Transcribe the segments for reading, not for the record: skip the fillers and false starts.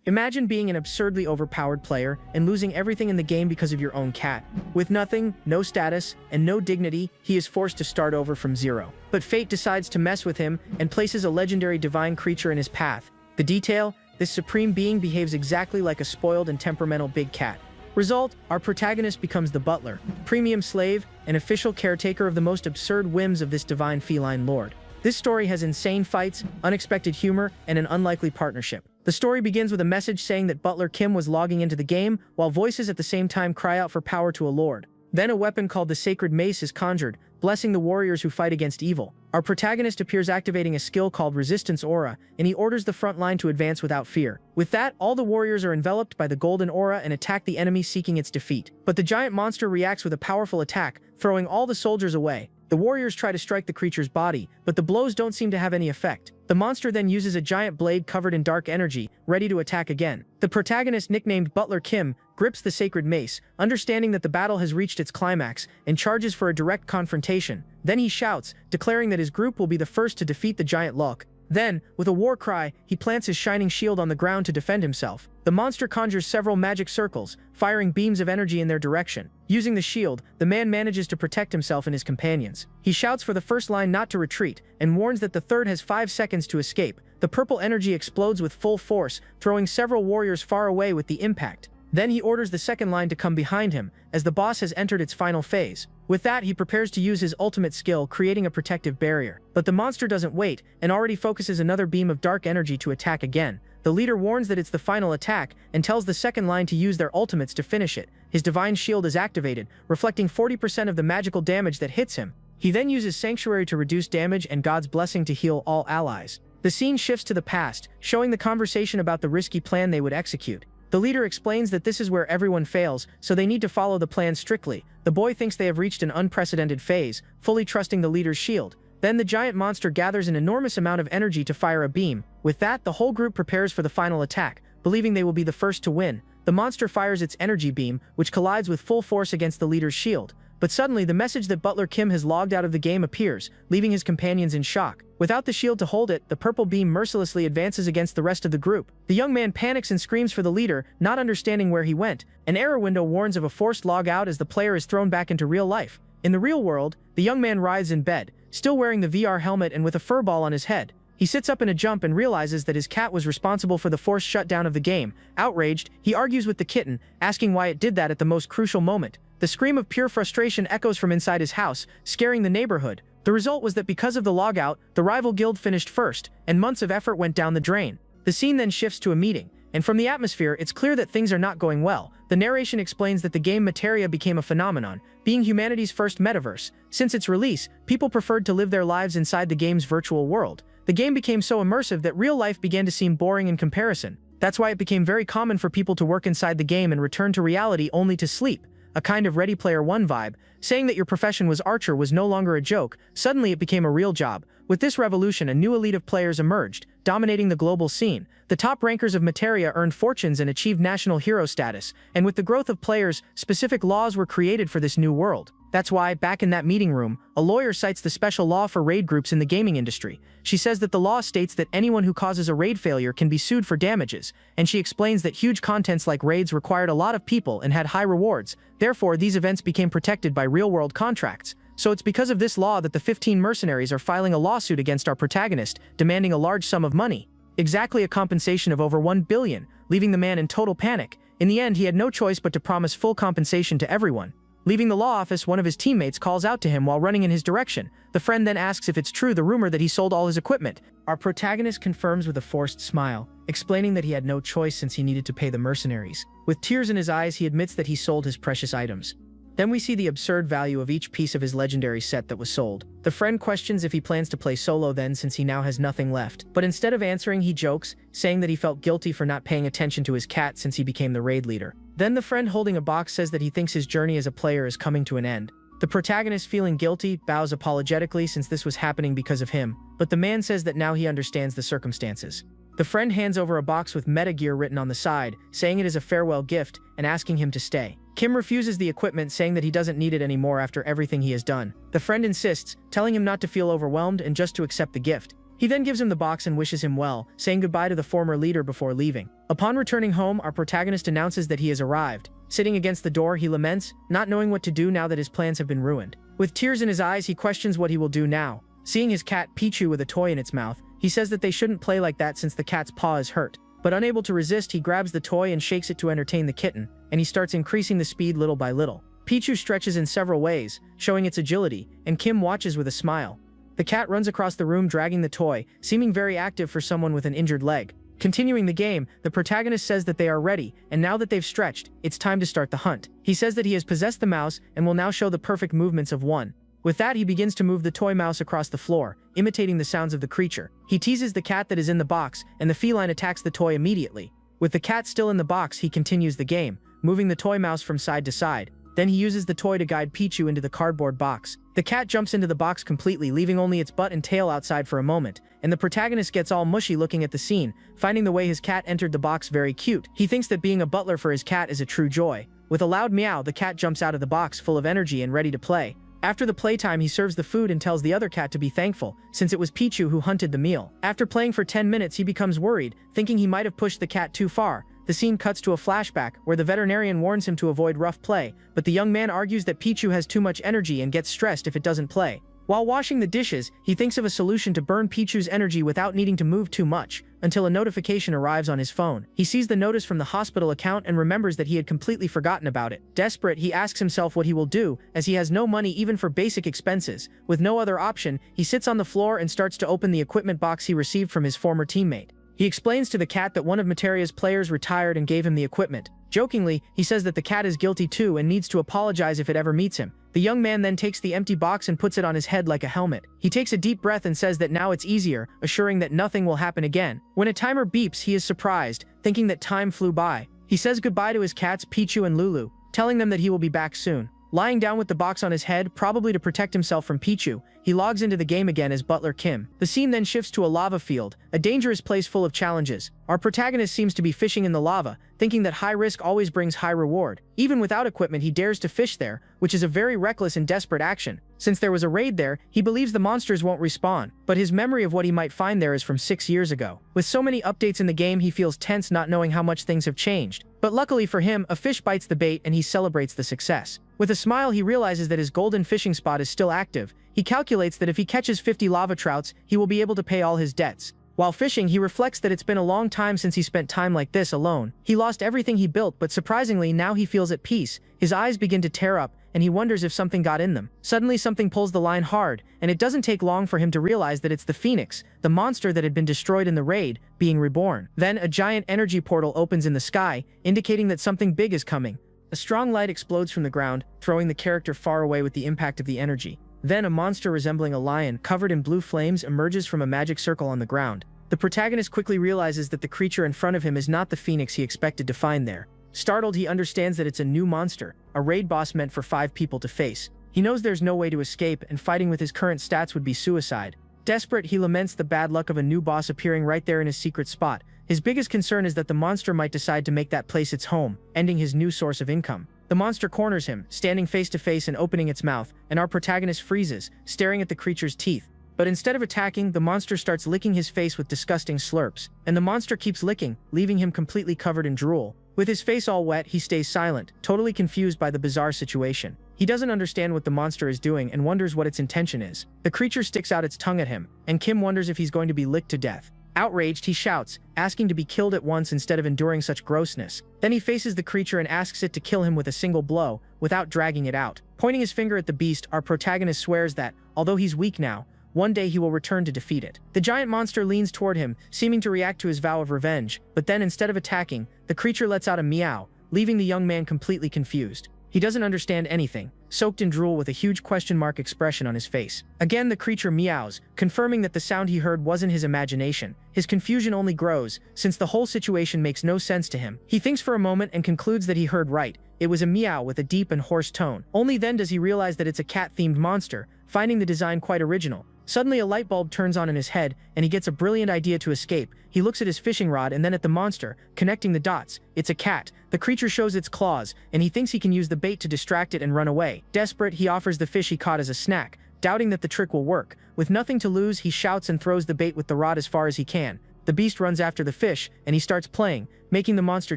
Imagine being an absurdly overpowered player and losing everything in the game because of your own cat. With nothing, no status, and no dignity, he is forced to start over from zero. But fate decides to mess with him and places a legendary divine creature in his path. The detail? This supreme being behaves exactly like a spoiled and temperamental big cat. Result, our protagonist becomes the butler, premium slave, and official caretaker of the most absurd whims of this divine feline lord. This story has insane fights, unexpected humor, and an unlikely partnership. The story begins with a message saying that Butler Kim was logging into the game, while voices at the same time cry out for power to a lord. Then a weapon called the Sacred Mace is conjured, blessing the warriors who fight against evil. Our protagonist appears activating a skill called Resistance Aura, and he orders the front line to advance without fear. With that, all the warriors are enveloped by the golden aura and attack the enemy seeking its defeat. But the giant monster reacts with a powerful attack, throwing all the soldiers away. The warriors try to strike the creature's body, but the blows don't seem to have any effect. The monster then uses a giant blade covered in dark energy, ready to attack again. The protagonist, nicknamed Butler Kim, grips the sacred mace, understanding that the battle has reached its climax, and charges for a direct confrontation. Then he shouts, declaring that his group will be the first to defeat the giant Lok. Then, with a war cry, he plants his shining shield on the ground to defend himself. The monster conjures several magic circles, firing beams of energy in their direction. Using the shield, the man manages to protect himself and his companions. He shouts for the first line not to retreat, and warns that the third has 5 seconds to escape. The purple energy explodes with full force, throwing several warriors far away with the impact. Then he orders the second line to come behind him, as the boss has entered its final phase. With that, he prepares to use his ultimate skill, creating a protective barrier. But the monster doesn't wait, and already focuses another beam of dark energy to attack again. The leader warns that it's the final attack, and tells the second line to use their ultimates to finish it. His divine shield is activated, reflecting 40% of the magical damage that hits him. He then uses Sanctuary to reduce damage and God's Blessing to heal all allies. The scene shifts to the past, showing the conversation about the risky plan they would execute. The leader explains that this is where everyone fails, so they need to follow the plan strictly. The boy thinks they have reached an unprecedented phase, fully trusting the leader's shield. Then the giant monster gathers an enormous amount of energy to fire a beam. With that, the whole group prepares for the final attack, believing they will be the first to win. The monster fires its energy beam, which collides with full force against the leader's shield. But suddenly, the message that Butler Kim has logged out of the game appears, leaving his companions in shock. Without the shield to hold it, the purple beam mercilessly advances against the rest of the group. The young man panics and screams for the leader, not understanding where he went. An error window warns of a forced log out as the player is thrown back into real life. In the real world, the young man writhes in bed, still wearing the VR helmet and with a fur ball on his head. He sits up in a jump and realizes that his cat was responsible for the forced shutdown of the game. Outraged, he argues with the kitten, asking why it did that at the most crucial moment. The scream of pure frustration echoes from inside his house, scaring the neighborhood. The result was that because of the logout, the rival guild finished first, and months of effort went down the drain. The scene then shifts to a meeting, and from the atmosphere, it's clear that things are not going well. The narration explains that the game Materia became a phenomenon, being humanity's first metaverse. Since its release, people preferred to live their lives inside the game's virtual world. The game became so immersive that real life began to seem boring in comparison. That's why it became very common for people to work inside the game and return to reality only to sleep. A kind of Ready Player One vibe, saying that your profession was archer was no longer a joke. Suddenly it became a real job. With this revolution, a new elite of players emerged, dominating the global scene. The top rankers of Materia earned fortunes and achieved national hero status, and with the growth of players, specific laws were created for this new world. That's why, back in that meeting room, a lawyer cites the special law for raid groups in the gaming industry. She says that the law states that anyone who causes a raid failure can be sued for damages, and she explains that huge contents like raids required a lot of people and had high rewards. Therefore, these events became protected by real-world contracts. So it's because of this law that the 15 mercenaries are filing a lawsuit against our protagonist, demanding a large sum of money. Exactly a compensation of over 1 billion, leaving the man in total panic. In the end, he had no choice but to promise full compensation to everyone. Leaving the law office, one of his teammates calls out to him while running in his direction. The friend then asks if it's true the rumor that he sold all his equipment. Our protagonist confirms with a forced smile, explaining that he had no choice since he needed to pay the mercenaries. With tears in his eyes, he admits that he sold his precious items. Then we see the absurd value of each piece of his legendary set that was sold. The friend questions if he plans to play solo then since he now has nothing left. But instead of answering, he jokes, saying that he felt guilty for not paying attention to his cat since he became the raid leader. Then the friend holding a box says that he thinks his journey as a player is coming to an end. The protagonist, feeling guilty, bows apologetically since this was happening because of him, but the man says that now he understands the circumstances. The friend hands over a box with meta gear written on the side, saying it is a farewell gift, and asking him to stay. Kim refuses the equipment, saying that he doesn't need it anymore after everything he has done. The friend insists, telling him not to feel overwhelmed and just to accept the gift. He then gives him the box and wishes him well, saying goodbye to the former leader before leaving. Upon returning home, our protagonist announces that he has arrived. Sitting against the door, he laments, not knowing what to do now that his plans have been ruined. With tears in his eyes, he questions what he will do now. Seeing his cat Pichu with a toy in its mouth, he says that they shouldn't play like that since the cat's paw is hurt. But unable to resist, he grabs the toy and shakes it to entertain the kitten, and he starts increasing the speed little by little. Pichu stretches in several ways, showing its agility, and Kim watches with a smile. The cat runs across the room dragging the toy, seeming very active for someone with an injured leg. Continuing the game, the protagonist says that they are ready, and now that they've stretched, it's time to start the hunt. He says that he has possessed the mouse and will now show the perfect movements of one. With that, he begins to move the toy mouse across the floor, imitating the sounds of the creature. He teases the cat that is in the box, and the feline attacks the toy immediately. With the cat still in the box, he continues the game, moving the toy mouse from side to side. Then he uses the toy to guide Pichu into the cardboard box. The cat jumps into the box completely, leaving only its butt and tail outside for a moment, and the protagonist gets all mushy looking at the scene, finding the way his cat entered the box very cute. He thinks that being a butler for his cat is a true joy. With a loud meow, the cat jumps out of the box full of energy and ready to play. After the playtime, he serves the food and tells the other cat to be thankful, since it was Pichu who hunted the meal. After playing for 10 minutes, he becomes worried, thinking he might have pushed the cat too far. The scene cuts to a flashback, where the veterinarian warns him to avoid rough play, but the young man argues that Pichu has too much energy and gets stressed if it doesn't play. While washing the dishes, he thinks of a solution to burn Pichu's energy without needing to move too much, until a notification arrives on his phone. He sees the notice from the hospital account and remembers that he had completely forgotten about it. Desperate, he asks himself what he will do, as he has no money even for basic expenses. With no other option, he sits on the floor and starts to open the equipment box he received from his former teammate. He explains to the cat that one of Materia's players retired and gave him the equipment. Jokingly, he says that the cat is guilty too and needs to apologize if it ever meets him. The young man then takes the empty box and puts it on his head like a helmet. He takes a deep breath and says that now it's easier, assuring that nothing will happen again. When a timer beeps, he is surprised, thinking that time flew by. He says goodbye to his cats Pichu and Lulu, telling them that he will be back soon. Lying down with the box on his head, probably to protect himself from Pichu, he logs into the game again as Butler Kim. The scene then shifts to a lava field, a dangerous place full of challenges. Our protagonist seems to be fishing in the lava, thinking that high risk always brings high reward. Even without equipment, he dares to fish there, which is a very reckless and desperate action. Since there was a raid there, he believes the monsters won't respawn, but his memory of what he might find there is from 6 years ago. With so many updates in the game, he feels tense not knowing how much things have changed. But luckily for him, a fish bites the bait and he celebrates the success. With a smile, he realizes that his golden fishing spot is still active. He calculates that if he catches 50 lava trouts, he will be able to pay all his debts. While fishing, he reflects that it's been a long time since he spent time like this alone. He lost everything he built, but surprisingly, now he feels at peace. His eyes begin to tear up, and he wonders if something got in them. Suddenly, something pulls the line hard, and it doesn't take long for him to realize that it's the Phoenix, the monster that had been destroyed in the raid, being reborn. Then, a giant energy portal opens in the sky, indicating that something big is coming. A strong light explodes from the ground, throwing the character far away with the impact of the energy. Then, a monster resembling a lion, covered in blue flames, emerges from a magic circle on the ground. The protagonist quickly realizes that the creature in front of him is not the Phoenix he expected to find there. Startled, he understands that it's a new monster, a raid boss meant for 5 people to face. He knows there's no way to escape, and fighting with his current stats would be suicide. Desperate, he laments the bad luck of a new boss appearing right there in his secret spot. His biggest concern is that the monster might decide to make that place its home, ending his new source of income. The monster corners him, standing face to face and opening its mouth, and our protagonist freezes, staring at the creature's teeth. But instead of attacking, the monster starts licking his face with disgusting slurps, and the monster keeps licking, leaving him completely covered in drool. With his face all wet, he stays silent, totally confused by the bizarre situation. He doesn't understand what the monster is doing and wonders what its intention is. The creature sticks out its tongue at him, and Kim wonders if he's going to be licked to death. Outraged, he shouts, asking to be killed at once instead of enduring such grossness. Then he faces the creature and asks it to kill him with a single blow, without dragging it out. Pointing his finger at the beast, our protagonist swears that, although he's weak now, one day he will return to defeat it. The giant monster leans toward him, seeming to react to his vow of revenge, but then instead of attacking, the creature lets out a meow, leaving the young man completely confused. He doesn't understand anything, soaked in drool with a huge question mark expression on his face. Again, the creature meows, confirming that the sound he heard wasn't his imagination. His confusion only grows, since the whole situation makes no sense to him. He thinks for a moment and concludes that he heard right. It was a meow with a deep and hoarse tone. Only then does he realize that it's a cat-themed monster, finding the design quite original. Suddenly a light bulb turns on in his head, and he gets a brilliant idea to escape. He looks at his fishing rod and then at the monster, connecting the dots. It's a cat. The creature shows its claws, and he thinks he can use the bait to distract it and run away. Desperate, he offers the fish he caught as a snack, doubting that the trick will work. With nothing to lose, he shouts and throws the bait with the rod as far as he can. The beast runs after the fish, and he starts playing, making the monster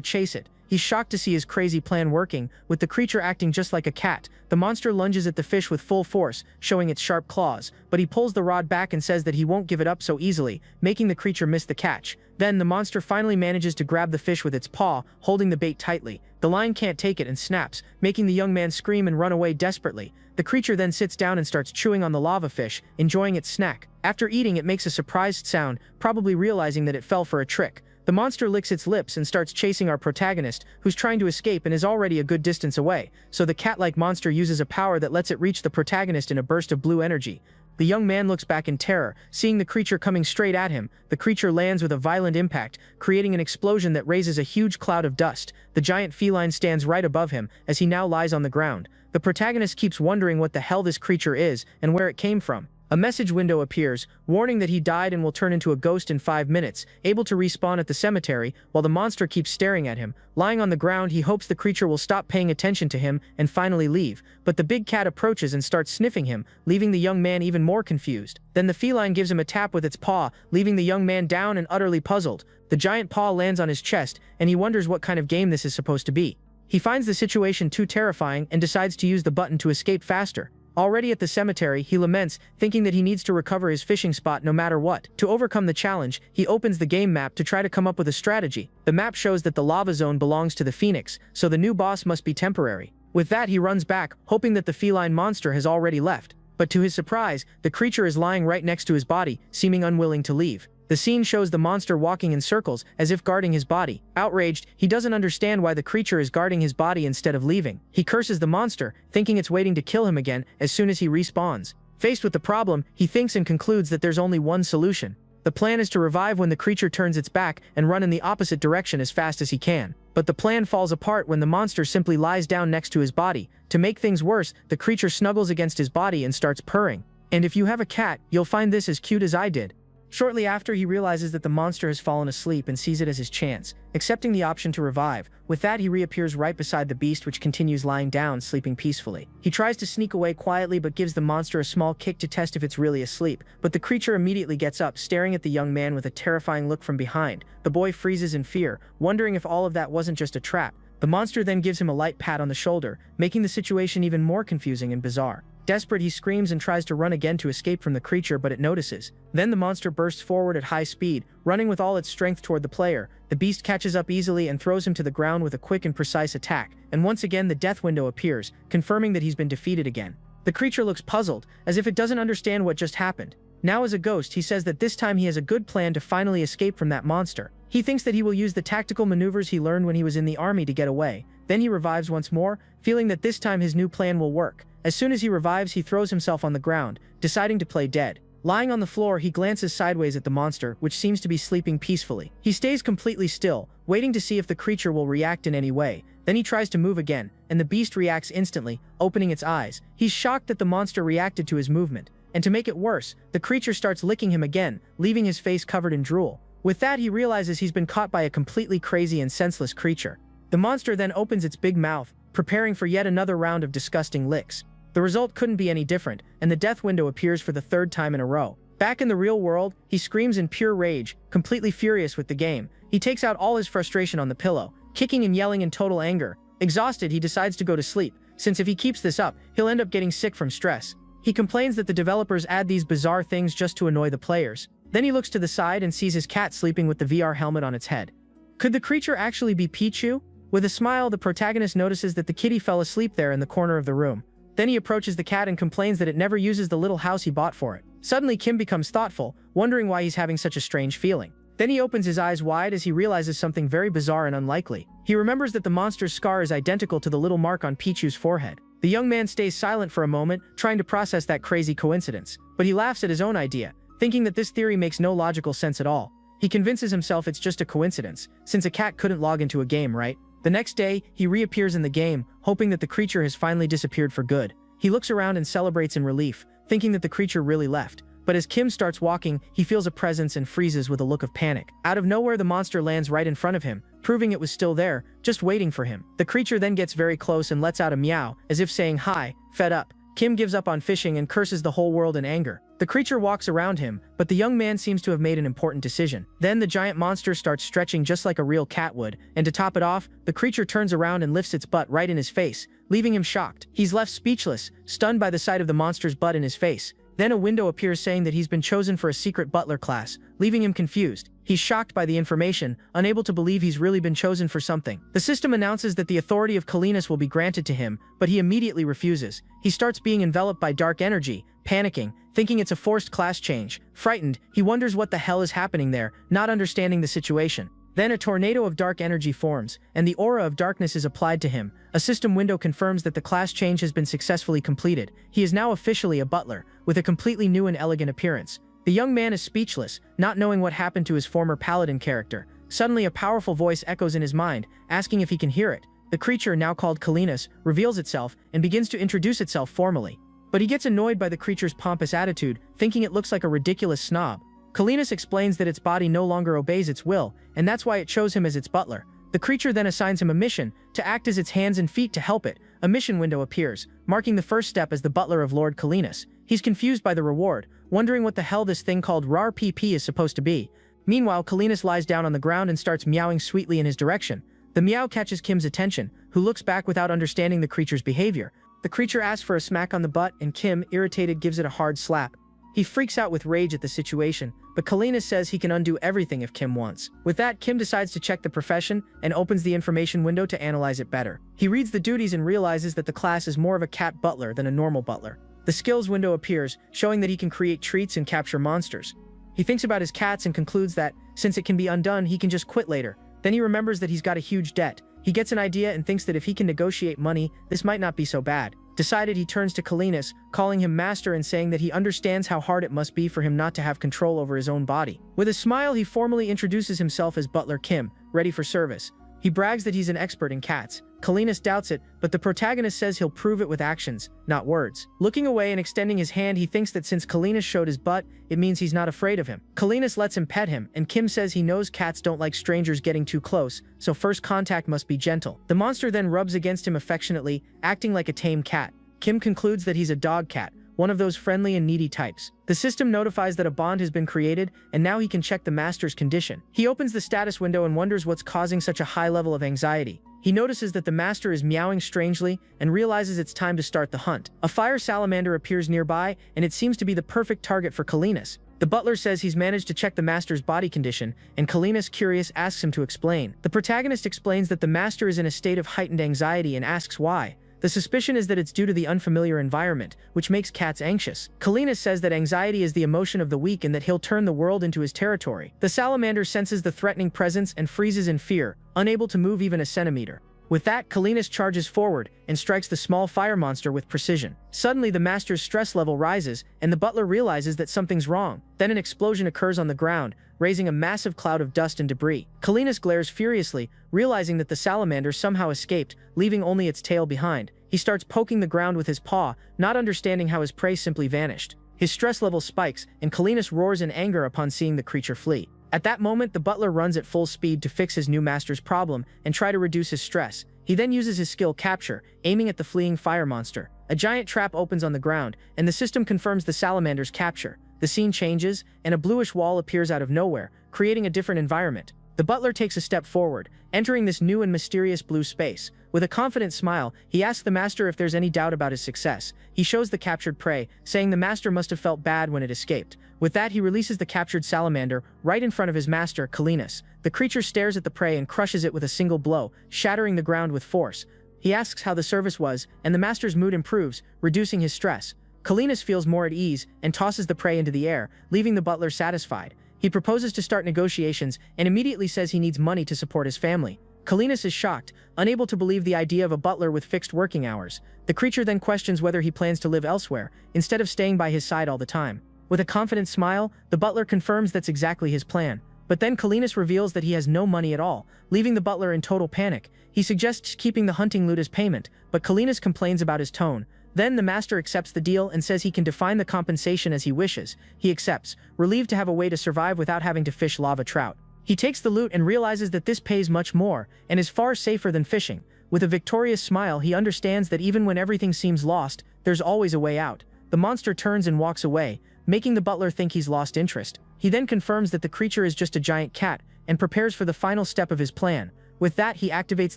chase it. He's shocked to see his crazy plan working, with the creature acting just like a cat. The monster lunges at the fish with full force, showing its sharp claws, but he pulls the rod back and says that he won't give it up so easily, making the creature miss the catch. Then the monster finally manages to grab the fish with its paw, holding the bait tightly. The line can't take it and snaps, making the young man scream and run away desperately. The creature then sits down and starts chewing on the lava fish, enjoying its snack. After eating, it makes a surprised sound, probably realizing that it fell for a trick. The monster licks its lips and starts chasing our protagonist, who's trying to escape and is already a good distance away, so the cat-like monster uses a power that lets it reach the protagonist in a burst of blue energy. The young man looks back in terror, seeing the creature coming straight at him. The creature lands with a violent impact, creating an explosion that raises a huge cloud of dust. The giant feline stands right above him, as he now lies on the ground. The protagonist keeps wondering what the hell this creature is, and where it came from. A message window appears, warning that he died and will turn into a ghost in 5 minutes, able to respawn at the cemetery, while the monster keeps staring at him. Lying on the ground, he hopes the creature will stop paying attention to him and finally leave, but the big cat approaches and starts sniffing him, leaving the young man even more confused. Then the feline gives him a tap with its paw, leaving the young man down and utterly puzzled. The giant paw lands on his chest, and he wonders what kind of game this is supposed to be. He finds the situation too terrifying and decides to use the button to escape faster. Already at the cemetery, he laments, thinking that he needs to recover his fishing spot no matter what. To overcome the challenge, he opens the game map to try to come up with a strategy. The map shows that the lava zone belongs to the Phoenix, so the new boss must be temporary. With that, he runs back, hoping that the feline monster has already left. But to his surprise, the creature is lying right next to his body, seeming unwilling to leave. The scene shows the monster walking in circles, as if guarding his body. Outraged, he doesn't understand why the creature is guarding his body instead of leaving. He curses the monster, thinking it's waiting to kill him again as soon as he respawns. Faced with the problem, he thinks and concludes that there's only one solution. The plan is to revive when the creature turns its back and run in the opposite direction as fast as he can. But the plan falls apart when the monster simply lies down next to his body. To make things worse, the creature snuggles against his body and starts purring. And if you have a cat, you'll find this as cute as I did. Shortly after, he realizes that the monster has fallen asleep and sees it as his chance, accepting the option to revive. With that, he reappears right beside the beast, which continues lying down, sleeping peacefully. He tries to sneak away quietly but gives the monster a small kick to test if it's really asleep, but the creature immediately gets up, staring at the young man with a terrifying look from behind. The boy freezes in fear, wondering if all of that wasn't just a trap. The monster then gives him a light pat on the shoulder, making the situation even more confusing and bizarre. Desperate, he screams and tries to run again to escape from the creature, but it notices. Then the monster bursts forward at high speed, running with all its strength toward the player. The beast catches up easily and throws him to the ground with a quick and precise attack, and once again the death window appears, confirming that he's been defeated again. The creature looks puzzled, as if it doesn't understand what just happened. Now as a ghost, he says that this time he has a good plan to finally escape from that monster. He thinks that he will use the tactical maneuvers he learned when he was in the army to get away. Then he revives once more, feeling that this time his new plan will work. As soon as he revives, he throws himself on the ground, deciding to play dead. Lying on the floor, he glances sideways at the monster, which seems to be sleeping peacefully. He stays completely still, waiting to see if the creature will react in any way. Then he tries to move again, and the beast reacts instantly, opening its eyes. He's shocked that the monster reacted to his movement. And to make it worse, the creature starts licking him again, leaving his face covered in drool. With that, he realizes he's been caught by a completely crazy and senseless creature. The monster then opens its big mouth, preparing for yet another round of disgusting licks. The result couldn't be any different, and the death window appears for the third time in a row. Back in the real world, he screams in pure rage, completely furious with the game. He takes out all his frustration on the pillow, kicking and yelling in total anger. Exhausted, he decides to go to sleep, since if he keeps this up, he'll end up getting sick from stress. He complains that the developers add these bizarre things just to annoy the players. Then he looks to the side and sees his cat sleeping with the VR helmet on its head. Could the creature actually be Pichu? With a smile, the protagonist notices that the kitty fell asleep there in the corner of the room. Then he approaches the cat and complains that it never uses the little house he bought for it. Suddenly, Kim becomes thoughtful, wondering why he's having such a strange feeling. Then he opens his eyes wide as he realizes something very bizarre and unlikely. He remembers that the monster's scar is identical to the little mark on Pichu's forehead. The young man stays silent for a moment, trying to process that crazy coincidence. But he laughs at his own idea, thinking that this theory makes no logical sense at all. He convinces himself it's just a coincidence, since a cat couldn't log into a game, right? The next day, he reappears in the game, hoping that the creature has finally disappeared for good. He looks around and celebrates in relief, thinking that the creature really left. But as Kim starts walking, he feels a presence and freezes with a look of panic. Out of nowhere, the monster lands right in front of him, proving it was still there, just waiting for him. The creature then gets very close and lets out a meow, as if saying, "Hi, fed up." Kim gives up on fishing and curses the whole world in anger. The creature walks around him, but the young man seems to have made an important decision. Then the giant monster starts stretching just like a real cat would, and to top it off, the creature turns around and lifts its butt right in his face, leaving him shocked. He's left speechless, stunned by the sight of the monster's butt in his face. Then a window appears saying that he's been chosen for a secret butler class, leaving him confused. He's shocked by the information, unable to believe he's really been chosen for something. The system announces that the authority of Kenus will be granted to him, but he immediately refuses. He starts being enveloped by dark energy, panicking, thinking it's a forced class change. Frightened, he wonders what the hell is happening there, not understanding the situation. Then a tornado of dark energy forms, and the aura of darkness is applied to him. A system window confirms that the class change has been successfully completed. He is now officially a butler, with a completely new and elegant appearance. The young man is speechless, not knowing what happened to his former paladin character. Suddenly a powerful voice echoes in his mind, asking if he can hear it. The creature, now called Kenus, reveals itself and begins to introduce itself formally. But he gets annoyed by the creature's pompous attitude, thinking it looks like a ridiculous snob. Kenus explains that its body no longer obeys its will, and that's why it chose him as its butler. The creature then assigns him a mission, to act as its hands and feet to help it. A mission window appears, marking the first step as the butler of Lord Kenus. He's confused by the reward, wondering what the hell this thing called RAR PP is supposed to be. Meanwhile, Kenus lies down on the ground and starts meowing sweetly in his direction. The meow catches Kim's attention, who looks back without understanding the creature's behavior. The creature asks for a smack on the butt, and Kim, irritated, gives it a hard slap. He freaks out with rage at the situation, but Kenus says he can undo everything if Kim wants. With that, Kim decides to check the profession and opens the information window to analyze it better. He reads the duties and realizes that the class is more of a cat butler than a normal butler. The skills window appears, showing that he can create treats and capture monsters. He thinks about his cats and concludes that, since it can be undone, he can just quit later. Then he remembers that he's got a huge debt. He gets an idea and thinks that if he can negotiate money, this might not be so bad. Decided, he turns to Kenus, calling him master and saying that he understands how hard it must be for him not to have control over his own body. With a smile, he formally introduces himself as Butler Kim, ready for service. He brags that he's an expert in cats. Kenus doubts it, but the protagonist says he'll prove it with actions, not words. Looking away and extending his hand, he thinks that since Kenus showed his butt, it means he's not afraid of him. Kenus lets him pet him, and Kim says he knows cats don't like strangers getting too close, so first contact must be gentle. The monster then rubs against him affectionately, acting like a tame cat. Kim concludes that he's a dog cat, one of those friendly and needy types. The system notifies that a bond has been created, and now he can check the master's condition. He opens the status window and wonders what's causing such a high level of anxiety. He notices that the master is meowing strangely and realizes it's time to start the hunt. A fire salamander appears nearby, and it seems to be the perfect target for Kenus. The butler says he's managed to check the master's body condition, and Kenus, curious, asks him to explain. The protagonist explains that the master is in a state of heightened anxiety and asks why. The suspicion is that it's due to the unfamiliar environment, which makes cats anxious. Kenus says that anxiety is the emotion of the weak and that he'll turn the world into his territory. The salamander senses the threatening presence and freezes in fear, unable to move even a centimeter. With that, Kenus charges forward and strikes the small fire monster with precision. Suddenly, the master's stress level rises, and the butler realizes that something's wrong. Then an explosion occurs on the ground, raising a massive cloud of dust and debris. Kenus glares furiously, realizing that the salamander somehow escaped, leaving only its tail behind. He starts poking the ground with his paw, not understanding how his prey simply vanished. His stress level spikes, and Kenus roars in anger upon seeing the creature flee. At that moment, the butler runs at full speed to fix his new master's problem and try to reduce his stress. He then uses his skill Capture, aiming at the fleeing fire monster. A giant trap opens on the ground, and the system confirms the salamander's capture. The scene changes, and a bluish wall appears out of nowhere, creating a different environment. The butler takes a step forward, entering this new and mysterious blue space. With a confident smile, he asks the master if there's any doubt about his success. He shows the captured prey, saying the master must have felt bad when it escaped. With that, he releases the captured salamander right in front of his master, Kenus. The creature stares at the prey and crushes it with a single blow, shattering the ground with force. He asks how the service was, and the master's mood improves, reducing his stress. Kenus feels more at ease and tosses the prey into the air, leaving the butler satisfied. He proposes to start negotiations and immediately says he needs money to support his family. Kenus is shocked, unable to believe the idea of a butler with fixed working hours. The creature then questions whether he plans to live elsewhere, instead of staying by his side all the time. With a confident smile, the butler confirms that's exactly his plan. But then Kenus reveals that he has no money at all, leaving the butler in total panic. He suggests keeping the hunting loot as payment, but Kenus complains about his tone. Then the master accepts the deal and says he can define the compensation as he wishes. He accepts, relieved to have a way to survive without having to fish lava trout. He takes the loot and realizes that this pays much more, and is far safer than fishing. With a victorious smile, he understands that even when everything seems lost, there's always a way out. The monster turns and walks away, making the butler think he's lost interest. He then confirms that the creature is just a giant cat and prepares for the final step of his plan. With that, he activates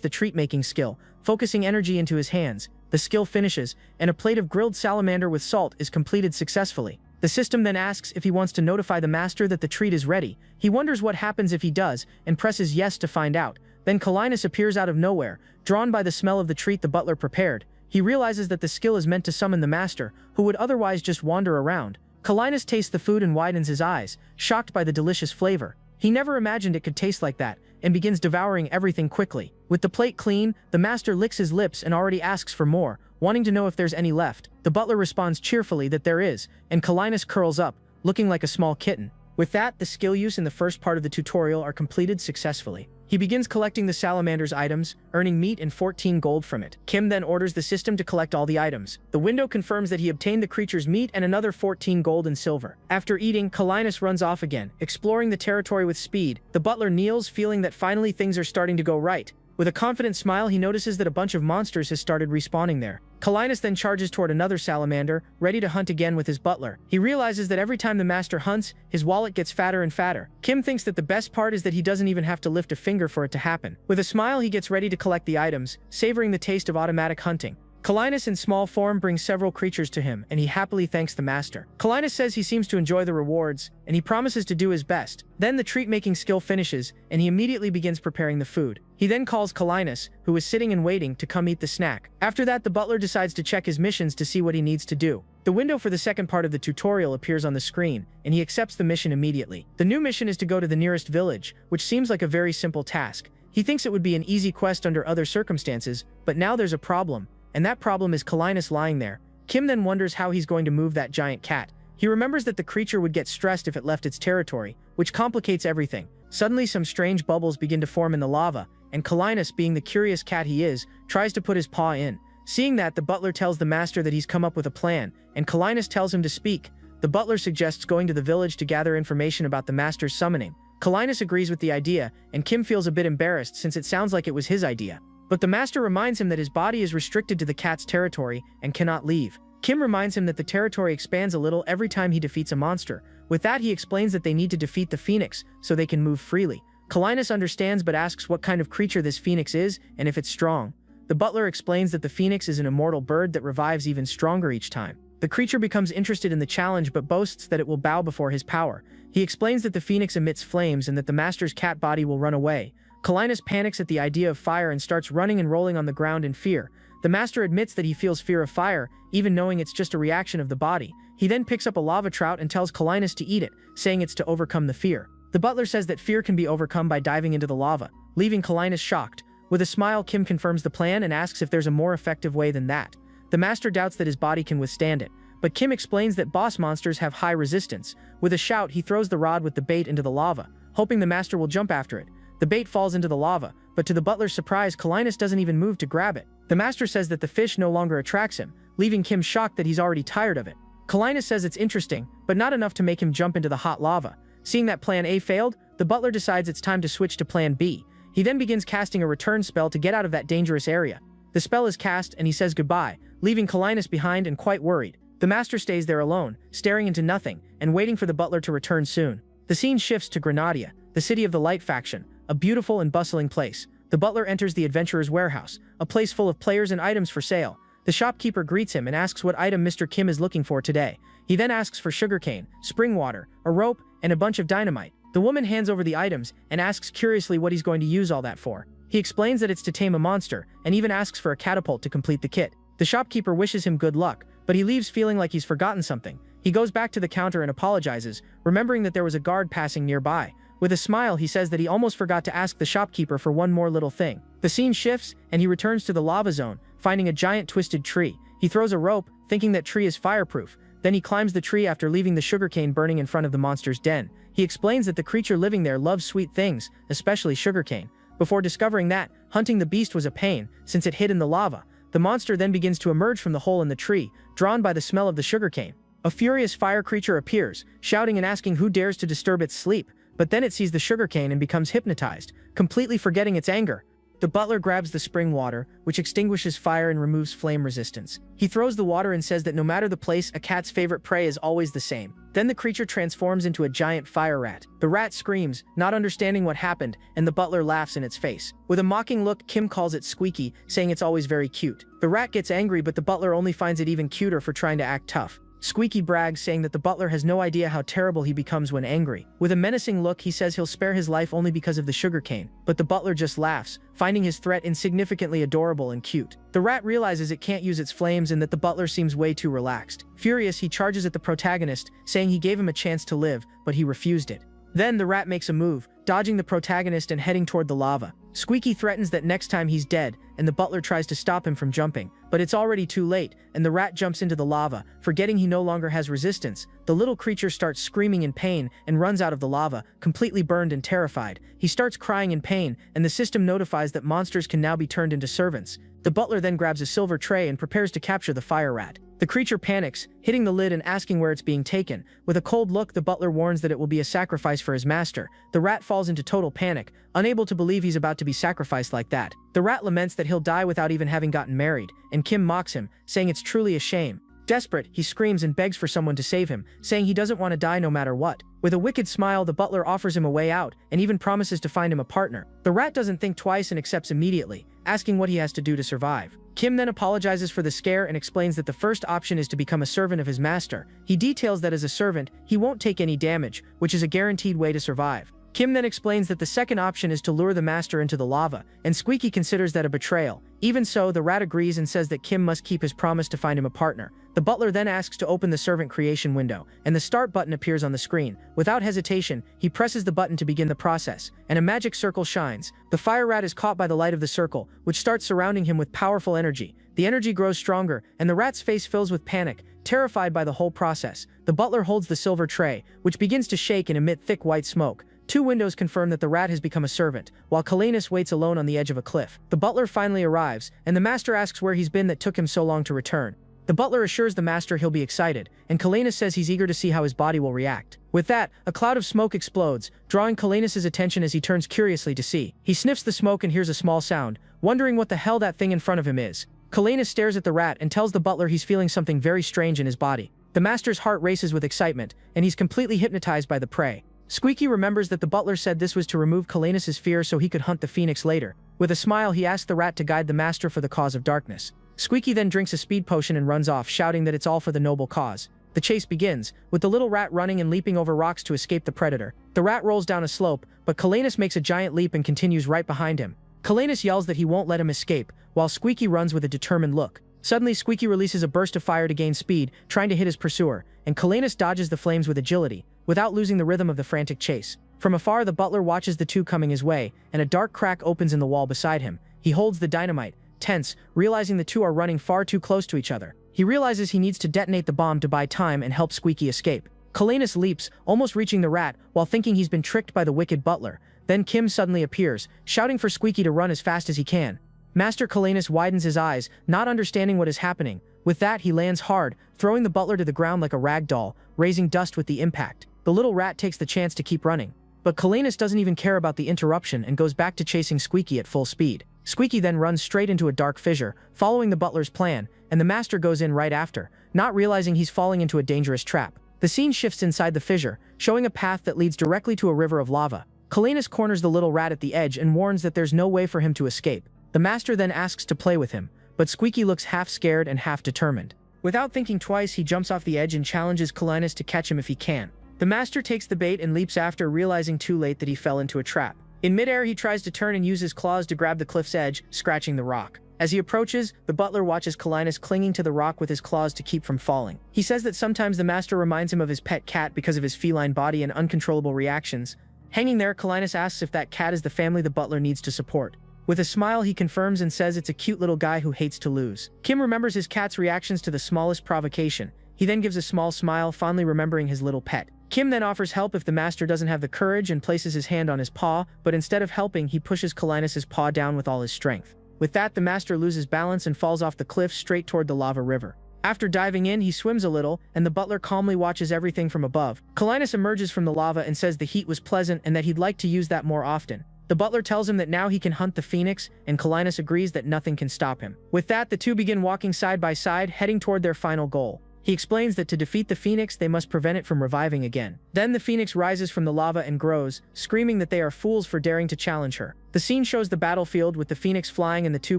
the treat-making skill, focusing energy into his hands. The skill finishes, and a plate of grilled salamander with salt is completed successfully. The system then asks if he wants to notify the master that the treat is ready. He wonders what happens if he does, and presses yes to find out. Then Catastrophe appears out of nowhere, drawn by the smell of the treat the butler prepared. He realizes that the skill is meant to summon the master, who would otherwise just wander around. Catastrophe tastes the food and widens his eyes, shocked by the delicious flavor. He never imagined it could taste like that, and begins devouring everything quickly. With the plate clean, the master licks his lips and already asks for more, wanting to know if there's any left. The butler responds cheerfully that there is, and Catastrophe curls up, looking like a small kitten. With that, the skill use in the first part of the tutorial are completed successfully. He begins collecting the salamander's items, earning meat and 14 gold from it. Kim then orders the system to collect all the items. The window confirms that he obtained the creature's meat and another 14 gold and silver. After eating, Catastrophe runs off again, exploring the territory with speed. The butler kneels, feeling that finally things are starting to go right. With a confident smile, he notices that a bunch of monsters has started respawning there. Catastrophe then charges toward another salamander, ready to hunt again with his butler. He realizes that every time the master hunts, his wallet gets fatter and fatter. Kim thinks that the best part is that he doesn't even have to lift a finger for it to happen. With a smile, he gets ready to collect the items, savoring the taste of automatic hunting. Catastrophe in small form brings several creatures to him, and he happily thanks the master. Catastrophe says he seems to enjoy the rewards, and he promises to do his best. Then the treat-making skill finishes, and he immediately begins preparing the food. He then calls Catastrophe, who is sitting and waiting, to come eat the snack. After that, the butler decides to check his missions to see what he needs to do. The window for the second part of the tutorial appears on the screen, and he accepts the mission immediately. The new mission is to go to the nearest village, which seems like a very simple task. He thinks it would be an easy quest under other circumstances, but now there's a problem. And that problem is Catastrophe lying there. Kim then wonders how he's going to move that giant cat. He remembers that the creature would get stressed if it left its territory, which complicates everything. Suddenly some strange bubbles begin to form in the lava, and Catastrophe, being the curious cat he is, tries to put his paw in. Seeing that, the butler tells the master that he's come up with a plan, and Catastrophe tells him to speak. The butler suggests going to the village to gather information about the master's summoning. Catastrophe agrees with the idea, and Kim feels a bit embarrassed since it sounds like it was his idea. But the master reminds him that his body is restricted to the cat's territory and cannot leave. Kim reminds him that the territory expands a little every time he defeats a monster. With that, he explains that they need to defeat the phoenix so they can move freely. Catastrophe understands but asks what kind of creature this phoenix is and if it's strong. The butler explains that the phoenix is an immortal bird that revives even stronger each time. The creature becomes interested in the challenge but boasts that it will bow before his power. He explains that the phoenix emits flames and that the master's cat body will run away. Catastrophe panics at the idea of fire and starts running and rolling on the ground in fear. The master admits that he feels fear of fire, even knowing it's just a reaction of the body. He then picks up a lava trout and tells Catastrophe to eat it, saying it's to overcome the fear. The butler says that fear can be overcome by diving into the lava, leaving Catastrophe shocked. With a smile, Kim confirms the plan and asks if there's a more effective way than that. The master doubts that his body can withstand it, but Kim explains that boss monsters have high resistance. With a shout, he throws the rod with the bait into the lava, hoping the master will jump after it. The bait falls into the lava, but to the butler's surprise, Catastrophe doesn't even move to grab it. The master says that the fish no longer attracts him, leaving Kim shocked that he's already tired of it. Catastrophe says it's interesting, but not enough to make him jump into the hot lava. Seeing that plan A failed, the butler decides it's time to switch to plan B. He then begins casting a return spell to get out of that dangerous area. The spell is cast and he says goodbye, leaving Catastrophe behind and quite worried. The master stays there alone, staring into nothing, and waiting for the butler to return soon. The scene shifts to Granadia, the city of the Light faction, a beautiful and bustling place. The butler enters the adventurer's warehouse, a place full of players and items for sale. The shopkeeper greets him and asks what item Mr. Kim is looking for today. He then asks for sugarcane, spring water, a rope, and a bunch of dynamite. The woman hands over the items and asks curiously what he's going to use all that for. He explains that it's to tame a monster, and even asks for a catapult to complete the kit. The shopkeeper wishes him good luck, but he leaves feeling like he's forgotten something. He goes back to the counter and apologizes, remembering that there was a guard passing nearby. With a smile, he says that he almost forgot to ask the shopkeeper for one more little thing. The scene shifts, and he returns to the lava zone, finding a giant twisted tree. He throws a rope, thinking that tree is fireproof. Then he climbs the tree after leaving the sugarcane burning in front of the monster's den. He explains that the creature living there loves sweet things, especially sugarcane. Before discovering that, hunting the beast was a pain, since it hid in the lava. The monster then begins to emerge from the hole in the tree, drawn by the smell of the sugarcane. A furious fire creature appears, shouting and asking who dares to disturb its sleep. But then it sees the sugarcane and becomes hypnotized, completely forgetting its anger. The butler grabs the spring water, which extinguishes fire and removes flame resistance. He throws the water and says that no matter the place, a cat's favorite prey is always the same. Then the creature transforms into a giant fire rat. The rat screams, not understanding what happened, and the butler laughs in its face. With a mocking look, Kim calls it Squeaky, saying it's always very cute. The rat gets angry, but the butler only finds it even cuter for trying to act tough. Squeaky brags, saying that the butler has no idea how terrible he becomes when angry. With a menacing look, he says he'll spare his life only because of the sugarcane, but the butler just laughs, finding his threat insignificantly adorable and cute. The rat realizes it can't use its flames and that the butler seems way too relaxed. Furious, he charges at the protagonist, saying he gave him a chance to live, but he refused it. Then the rat makes a move, dodging the protagonist and heading toward the lava. Squeaky threatens that next time he's dead, and the butler tries to stop him from jumping, but it's already too late, and the rat jumps into the lava, forgetting he no longer has resistance. The little creature starts screaming in pain and runs out of the lava, completely burned and terrified. He starts crying in pain, and the system notifies that monsters can now be turned into servants. The butler then grabs a silver tray and prepares to capture the fire rat. The creature panics, hitting the lid and asking where it's being taken. With a cold look, the butler warns that it will be a sacrifice for his master. The rat falls into total panic, unable to believe he's about to be sacrificed like that. The rat laments that he'll die without even having gotten married, and Kim mocks him, saying it's truly a shame. Desperate, he screams and begs for someone to save him, saying he doesn't want to die no matter what. With a wicked smile, the butler offers him a way out, and even promises to find him a partner. The rat doesn't think twice and accepts immediately, asking what he has to do to survive. Kim then apologizes for the scare and explains that the first option is to become a servant of his master. He details that as a servant, he won't take any damage, which is a guaranteed way to survive. Kim then explains that the second option is to lure the master into the lava, and Squeaky considers that a betrayal. Even so, the rat agrees and says that Kim must keep his promise to find him a partner. The butler then asks to open the servant creation window, and the start button appears on the screen. Without hesitation, he presses the button to begin the process, and a magic circle shines. The fire rat is caught by the light of the circle, which starts surrounding him with powerful energy. The energy grows stronger, and the rat's face fills with panic, terrified by the whole process. The butler holds the silver tray, which begins to shake and emit thick white smoke. Two windows confirm that the rat has become a servant, while Kenus waits alone on the edge of a cliff. The butler finally arrives, and the master asks where he's been that took him so long to return. The butler assures the master he'll be excited, and Kenus says he's eager to see how his body will react. With that, a cloud of smoke explodes, drawing Kenus's attention as he turns curiously to see. He sniffs the smoke and hears a small sound, wondering what the hell that thing in front of him is. Kenus stares at the rat and tells the butler he's feeling something very strange in his body. The master's heart races with excitement, and he's completely hypnotized by the prey. Squeaky remembers that the butler said this was to remove Kenus's fear so he could hunt the phoenix later. With a smile, he asks the rat to guide the master for the cause of darkness. Squeaky then drinks a speed potion and runs off, shouting that it's all for the noble cause. The chase begins, with the little rat running and leaping over rocks to escape the predator. The rat rolls down a slope, but Kenus makes a giant leap and continues right behind him. Kenus yells that he won't let him escape, while Squeaky runs with a determined look. Suddenly, Squeaky releases a burst of fire to gain speed, trying to hit his pursuer, and Kenus dodges the flames with agility, without losing the rhythm of the frantic chase. From afar, the butler watches the two coming his way, and a dark crack opens in the wall beside him. He holds the dynamite, tense, realizing the two are running far too close to each other. He realizes he needs to detonate the bomb to buy time and help Squeaky escape. Kenus leaps, almost reaching the rat, while thinking he's been tricked by the wicked butler. Then Kim suddenly appears, shouting for Squeaky to run as fast as he can. Master Kenus widens his eyes, not understanding what is happening. With that, he lands hard, throwing the butler to the ground like a rag doll, raising dust with the impact. The little rat takes the chance to keep running. But Kenus doesn't even care about the interruption and goes back to chasing Squeaky at full speed. Squeaky then runs straight into a dark fissure, following the butler's plan, and the master goes in right after, not realizing he's falling into a dangerous trap. The scene shifts inside the fissure, showing a path that leads directly to a river of lava. Kenus corners the little rat at the edge and warns that there's no way for him to escape. The master then asks to play with him, but Squeaky looks half scared and half determined. Without thinking twice, he jumps off the edge and challenges Kenus to catch him if he can. The master takes the bait and leaps after, realizing too late that he fell into a trap. In midair, he tries to turn and use his claws to grab the cliff's edge, scratching the rock. As he approaches, the butler watches Kenus clinging to the rock with his claws to keep from falling. He says that sometimes the master reminds him of his pet cat because of his feline body and uncontrollable reactions. Hanging there, Kenus asks if that cat is the family the butler needs to support. With a smile, he confirms and says it's a cute little guy who hates to lose. Kim remembers his cat's reactions to the smallest provocation. He then gives a small smile, fondly remembering his little pet. Kim then offers help if the master doesn't have the courage and places his hand on his paw, but instead of helping, he pushes Kenus's paw down with all his strength. With that, the master loses balance and falls off the cliff straight toward the lava river. After diving in, he swims a little, and the butler calmly watches everything from above. Kenus emerges from the lava and says the heat was pleasant and that he'd like to use that more often. The butler tells him that now he can hunt the phoenix, and Catastrophe agrees that nothing can stop him. With that, the two begin walking side by side, heading toward their final goal. He explains that to defeat the phoenix, they must prevent it from reviving again. Then the phoenix rises from the lava and grows, screaming that they are fools for daring to challenge her. The scene shows the battlefield with the phoenix flying and the two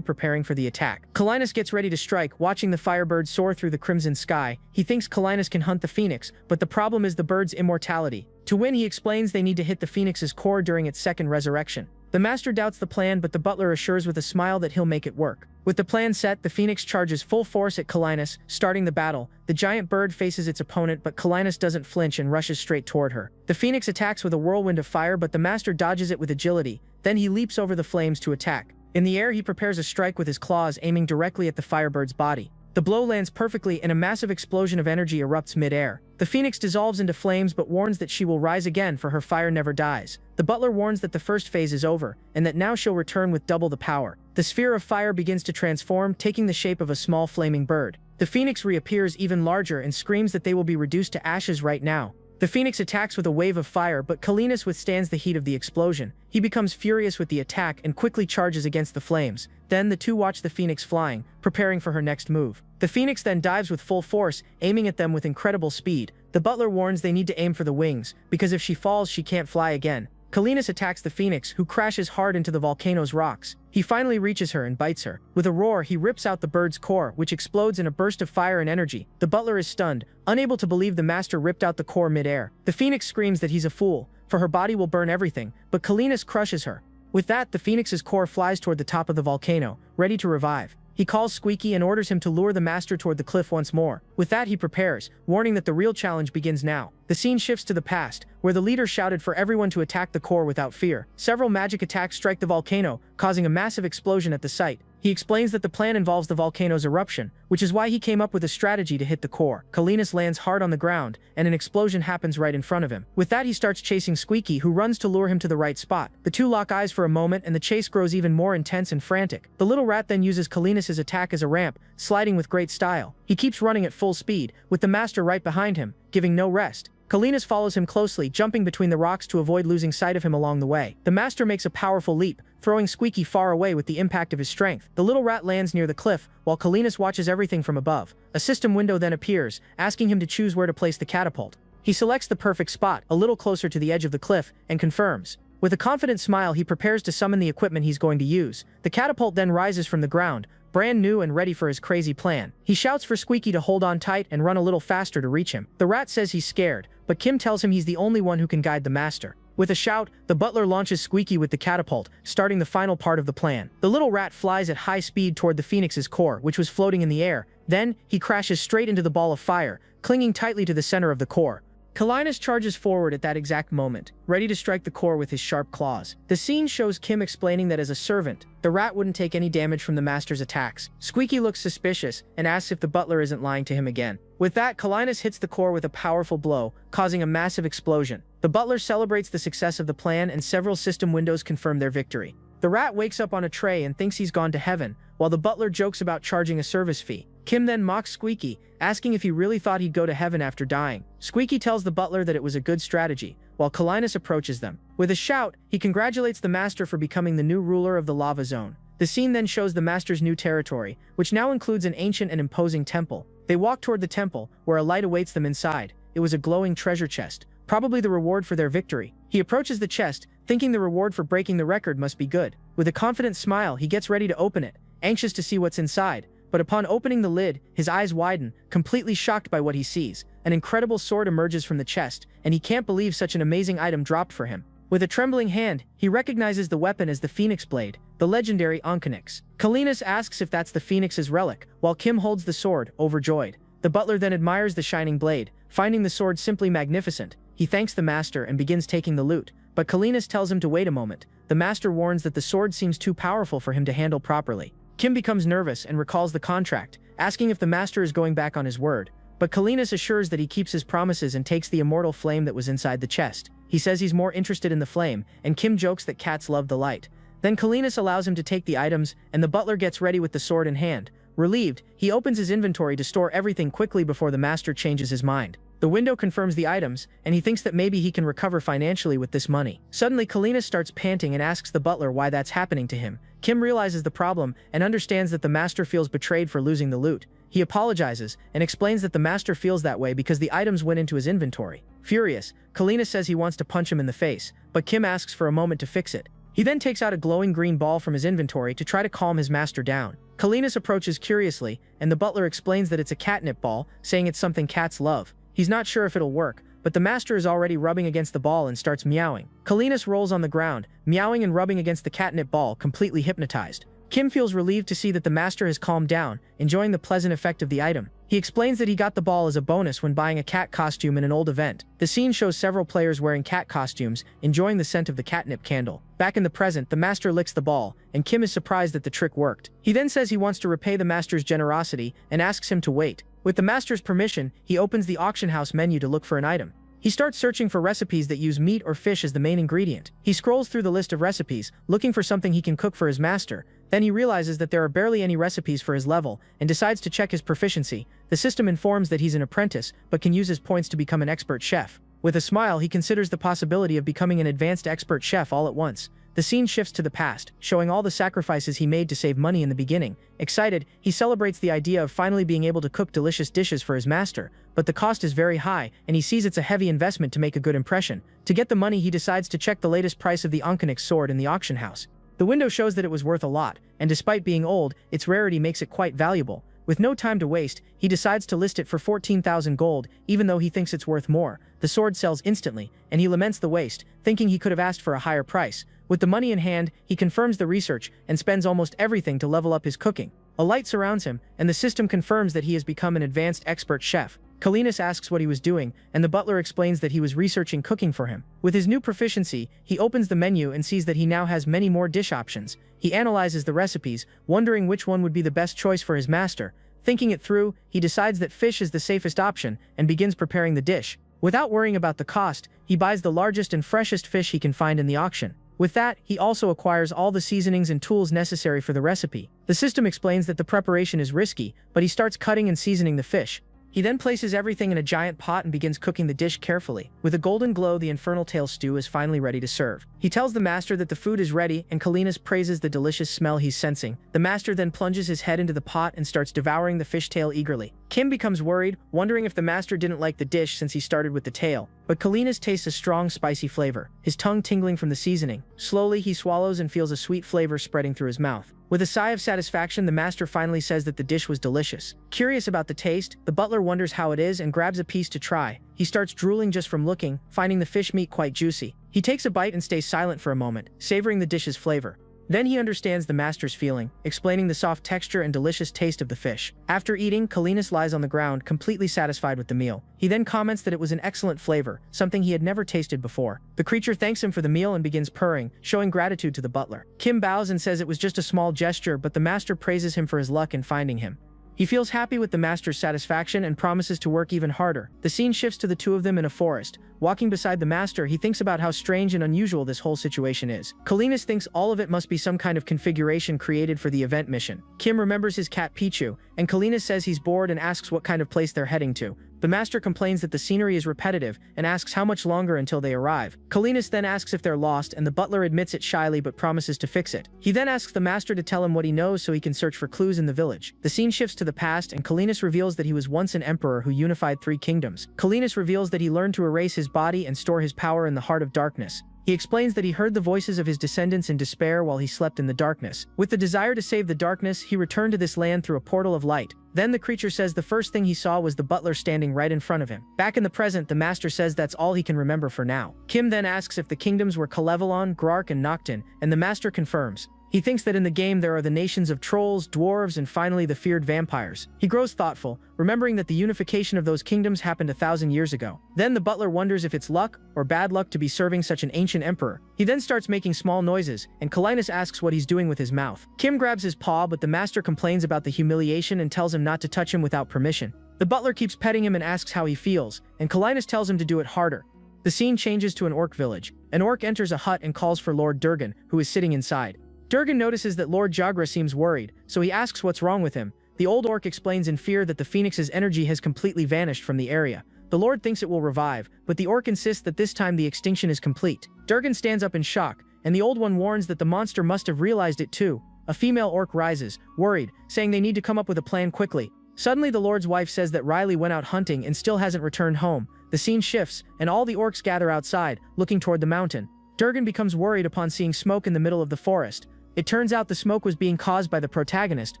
preparing for the attack. Catastrophe gets ready to strike, watching the firebird soar through the crimson sky. He thinks Catastrophe can hunt the phoenix, but the problem is the bird's immortality. To win, he explains they need to hit the phoenix's core during its second resurrection. The master doubts the plan, but the butler assures with a smile that he'll make it work. With the plan set, the phoenix charges full force at Catastrophe, starting the battle. The giant bird faces its opponent, but Catastrophe doesn't flinch and rushes straight toward her. The phoenix attacks with a whirlwind of fire, but the master dodges it with agility. Then he leaps over the flames to attack. In the air, he prepares a strike with his claws, aiming directly at the firebird's body. The blow lands perfectly, and a massive explosion of energy erupts mid-air. The phoenix dissolves into flames but warns that she will rise again, for her fire never dies. The butler warns that the first phase is over, and that now she'll return with double the power. The sphere of fire begins to transform, taking the shape of a small flaming bird. The phoenix reappears even larger and screams that they will be reduced to ashes right now. The phoenix attacks with a wave of fire, but Catastrophe withstands the heat of the explosion. He becomes furious with the attack and quickly charges against the flames. Then the two watch the phoenix flying, preparing for her next move. The phoenix then dives with full force, aiming at them with incredible speed. The butler warns they need to aim for the wings, because if she falls, she can't fly again. Catastrophe attacks the phoenix, who crashes hard into the volcano's rocks. He finally reaches her and bites her. With a roar, he rips out the bird's core, which explodes in a burst of fire and energy. The butler is stunned, unable to believe the master ripped out the core mid-air. The phoenix screams that he's a fool, for her body will burn everything, but Catastrophe crushes her. With that, the phoenix's core flies toward the top of the volcano, ready to revive. He calls Squeaky and orders him to lure the master toward the cliff once more. With that, he prepares, warning that the real challenge begins now. The scene shifts to the past, where the leader shouted for everyone to attack the core without fear. Several magic attacks strike the volcano, causing a massive explosion at the site. He explains that the plan involves the volcano's eruption, which is why he came up with a strategy to hit the core. Catastrophe lands hard on the ground, and an explosion happens right in front of him. With that, he starts chasing Squeaky, who runs to lure him to the right spot. The two lock eyes for a moment, and the chase grows even more intense and frantic. The little rat then uses Catastroph's attack as a ramp, sliding with great style. He keeps running at full speed, with the master right behind him, giving no rest. Catastrophe follows him closely, jumping between the rocks to avoid losing sight of him along the way. The master makes a powerful leap, throwing Squeaky far away with the impact of his strength. The little rat lands near the cliff, while Catastrophe watches everything from above. A system window then appears, asking him to choose where to place the catapult. He selects the perfect spot, a little closer to the edge of the cliff, and confirms. With a confident smile, he prepares to summon the equipment he's going to use. The catapult then rises from the ground, brand new and ready for his crazy plan. He shouts for Squeaky to hold on tight and run a little faster to reach him. The rat says he's scared, but Kim tells him he's the only one who can guide the master. With a shout, the butler launches Squeaky with the catapult, starting the final part of the plan. The little rat flies at high speed toward the phoenix's core, which was floating in the air. Then, he crashes straight into the ball of fire, clinging tightly to the center of the core. Catastrophe charges forward at that exact moment, ready to strike the core with his sharp claws. The scene shows Kim explaining that as a servant, the rat wouldn't take any damage from the master's attacks. Squeaky looks suspicious and asks if the butler isn't lying to him again. With that, Catastrophe hits the core with a powerful blow, causing a massive explosion. The butler celebrates the success of the plan, and several system windows confirm their victory. The rat wakes up on a tray and thinks he's gone to heaven, while the butler jokes about charging a service fee. Kim then mocks Squeaky, asking if he really thought he'd go to heaven after dying. Squeaky tells the butler that it was a good strategy, while Catastrophe approaches them. With a shout, he congratulates the master for becoming the new ruler of the lava zone. The scene then shows the master's new territory, which now includes an ancient and imposing temple. They walk toward the temple, where a light awaits them inside. It was a glowing treasure chest, probably the reward for their victory. He approaches the chest, thinking the reward for breaking the record must be good. With a confident smile, he gets ready to open it, anxious to see what's inside. But upon opening the lid, his eyes widen, completely shocked by what he sees. An incredible sword emerges from the chest, and he can't believe such an amazing item dropped for him. With a trembling hand, he recognizes the weapon as the Phoenix Blade, the legendary Aniclimax. Catastrophe asks if that's the Phoenix's relic, while Kim holds the sword, overjoyed. The butler then admires the shining blade, finding the sword simply magnificent. He thanks the master and begins taking the loot, but Catastrophe tells him to wait a moment. The master warns that the sword seems too powerful for him to handle properly. Kim becomes nervous and recalls the contract, asking if the master is going back on his word. But Catastrophe assures that he keeps his promises and takes the immortal flame that was inside the chest. He says he's more interested in the flame, and Kim jokes that cats love the light. Then Catastrophe allows him to take the items, and the butler gets ready with the sword in hand. Relieved, he opens his inventory to store everything quickly before the master changes his mind. The window confirms the items, and he thinks that maybe he can recover financially with this money. Suddenly, Kalina starts panting and asks the butler why that's happening to him. Kim realizes the problem and understands that the master feels betrayed for losing the loot. He apologizes and explains that the master feels that way because the items went into his inventory. Furious, Kalina says he wants to punch him in the face, but Kim asks for a moment to fix it. He then takes out a glowing green ball from his inventory to try to calm his master down. Kalinas approaches curiously, and the butler explains that it's a catnip ball, saying it's something cats love. He's not sure if it'll work, but the master is already rubbing against the ball and starts meowing. Kalinas rolls on the ground, meowing and rubbing against the catnip ball, completely hypnotized. Kim feels relieved to see that the master has calmed down, enjoying the pleasant effect of the item. He explains that he got the ball as a bonus when buying a cat costume in an old event. The scene shows several players wearing cat costumes, enjoying the scent of the catnip candle. Back in the present, the master licks the ball, and Kim is surprised that the trick worked. He then says he wants to repay the master's generosity and asks him to wait. With the master's permission, he opens the auction house menu to look for an item. He starts searching for recipes that use meat or fish as the main ingredient. He scrolls through the list of recipes, looking for something he can cook for his master. Then he realizes that there are barely any recipes for his level, and decides to check his proficiency. The system informs that he's an apprentice, but can use his points to become an expert chef. With a smile, he considers the possibility of becoming an advanced expert chef all at once. The scene shifts to the past, showing all the sacrifices he made to save money in the beginning. Excited, he celebrates the idea of finally being able to cook delicious dishes for his master, but the cost is very high, and he sees it's a heavy investment to make a good impression. To get the money, he decides to check the latest price of the Aniclimax sword in the auction house. The window shows that it was worth a lot, and despite being old, its rarity makes it quite valuable. With no time to waste, he decides to list it for 14,000 gold, even though he thinks it's worth more. The sword sells instantly, and he laments the waste, thinking he could have asked for a higher price. With the money in hand, he confirms the research and spends almost everything to level up his cooking. A light surrounds him, and the system confirms that he has become an advanced expert chef. Kalinas asks what he was doing, and the butler explains that he was researching cooking for him. With his new proficiency, he opens the menu and sees that he now has many more dish options. He analyzes the recipes, wondering which one would be the best choice for his master. Thinking it through, he decides that fish is the safest option and begins preparing the dish. Without worrying about the cost, he buys the largest and freshest fish he can find in the auction. With that, he also acquires all the seasonings and tools necessary for the recipe. The system explains that the preparation is risky, but he starts cutting and seasoning the fish. He then places everything in a giant pot and begins cooking the dish carefully. With a golden glow, the infernal tail stew is finally ready to serve. He tells the master that the food is ready, and Kalinas praises the delicious smell he's sensing. The master then plunges his head into the pot and starts devouring the fish tail eagerly. Kim becomes worried, wondering if the master didn't like the dish since he started with the tail. But Kalinas tastes a strong, spicy flavor, his tongue tingling from the seasoning. Slowly, he swallows and feels a sweet flavor spreading through his mouth. With a sigh of satisfaction, the master finally says that the dish was delicious. Curious about the taste, the butler wonders how it is and grabs a piece to try. He starts drooling just from looking, finding the fish meat quite juicy. He takes a bite and stays silent for a moment, savoring the dish's flavor. Then he understands the master's feeling, explaining the soft texture and delicious taste of the fish. After eating, Kalinas lies on the ground, completely satisfied with the meal. He then comments that it was an excellent flavor, something he had never tasted before. The creature thanks him for the meal and begins purring, showing gratitude to the butler. Kim bows and says it was just a small gesture, but the master praises him for his luck in finding him. He feels happy with the master's satisfaction and promises to work even harder. The scene shifts to the two of them in a forest. Walking beside the master, he thinks about how strange and unusual this whole situation is. Kalinas thinks all of it must be some kind of configuration created for the event mission. Kim remembers his cat Pichu, and Kalinas says he's bored and asks what kind of place they're heading to. The master complains that the scenery is repetitive and asks how much longer until they arrive. Kalinas then asks if they're lost, and the butler admits it shyly but promises to fix it. He then asks the master to tell him what he knows so he can search for clues in the village. The scene shifts to the past, and Kalinas reveals that he was once an emperor who unified 3 kingdoms. Kalinas reveals that he learned to erase his body and store his power in the heart of darkness. He explains that he heard the voices of his descendants in despair while he slept in the darkness. With the desire to save the darkness, he returned to this land through a portal of light. Then the creature says the first thing he saw was the butler standing right in front of him. Back in the present, the master says that's all he can remember for now. Kim then asks if the kingdoms were Kalevalon, Grark, and Noctin, and the master confirms. He thinks that in the game there are the nations of trolls, dwarves, and finally the feared vampires. He grows thoughtful, remembering that the unification of those kingdoms happened 1,000 years ago. Then the butler wonders if it's luck or bad luck to be serving such an ancient emperor. He then starts making small noises, and Kalinas asks what he's doing with his mouth. Kim grabs his paw, but the master complains about the humiliation and tells him not to touch him without permission. The butler keeps petting him and asks how he feels, and Kalinas tells him to do it harder. The scene changes to an orc village. An orc enters a hut and calls for Lord Durgan, who is sitting inside. Durgan notices that Lord Jagra seems worried, so he asks what's wrong with him. The old orc explains in fear that the phoenix's energy has completely vanished from the area. the Lord thinks it will revive, but the orc insists that this time the extinction is complete. Durgan stands up in shock, and the Old One warns that the monster must have realized it too. A female orc rises, worried, saying they need to come up with a plan quickly. Suddenly the Lord's wife says that Riley went out hunting and still hasn't returned home. The scene shifts, and all the orcs gather outside, looking toward the mountain. Durgan becomes worried upon seeing smoke in the middle of the forest. It turns out the smoke was being caused by the protagonist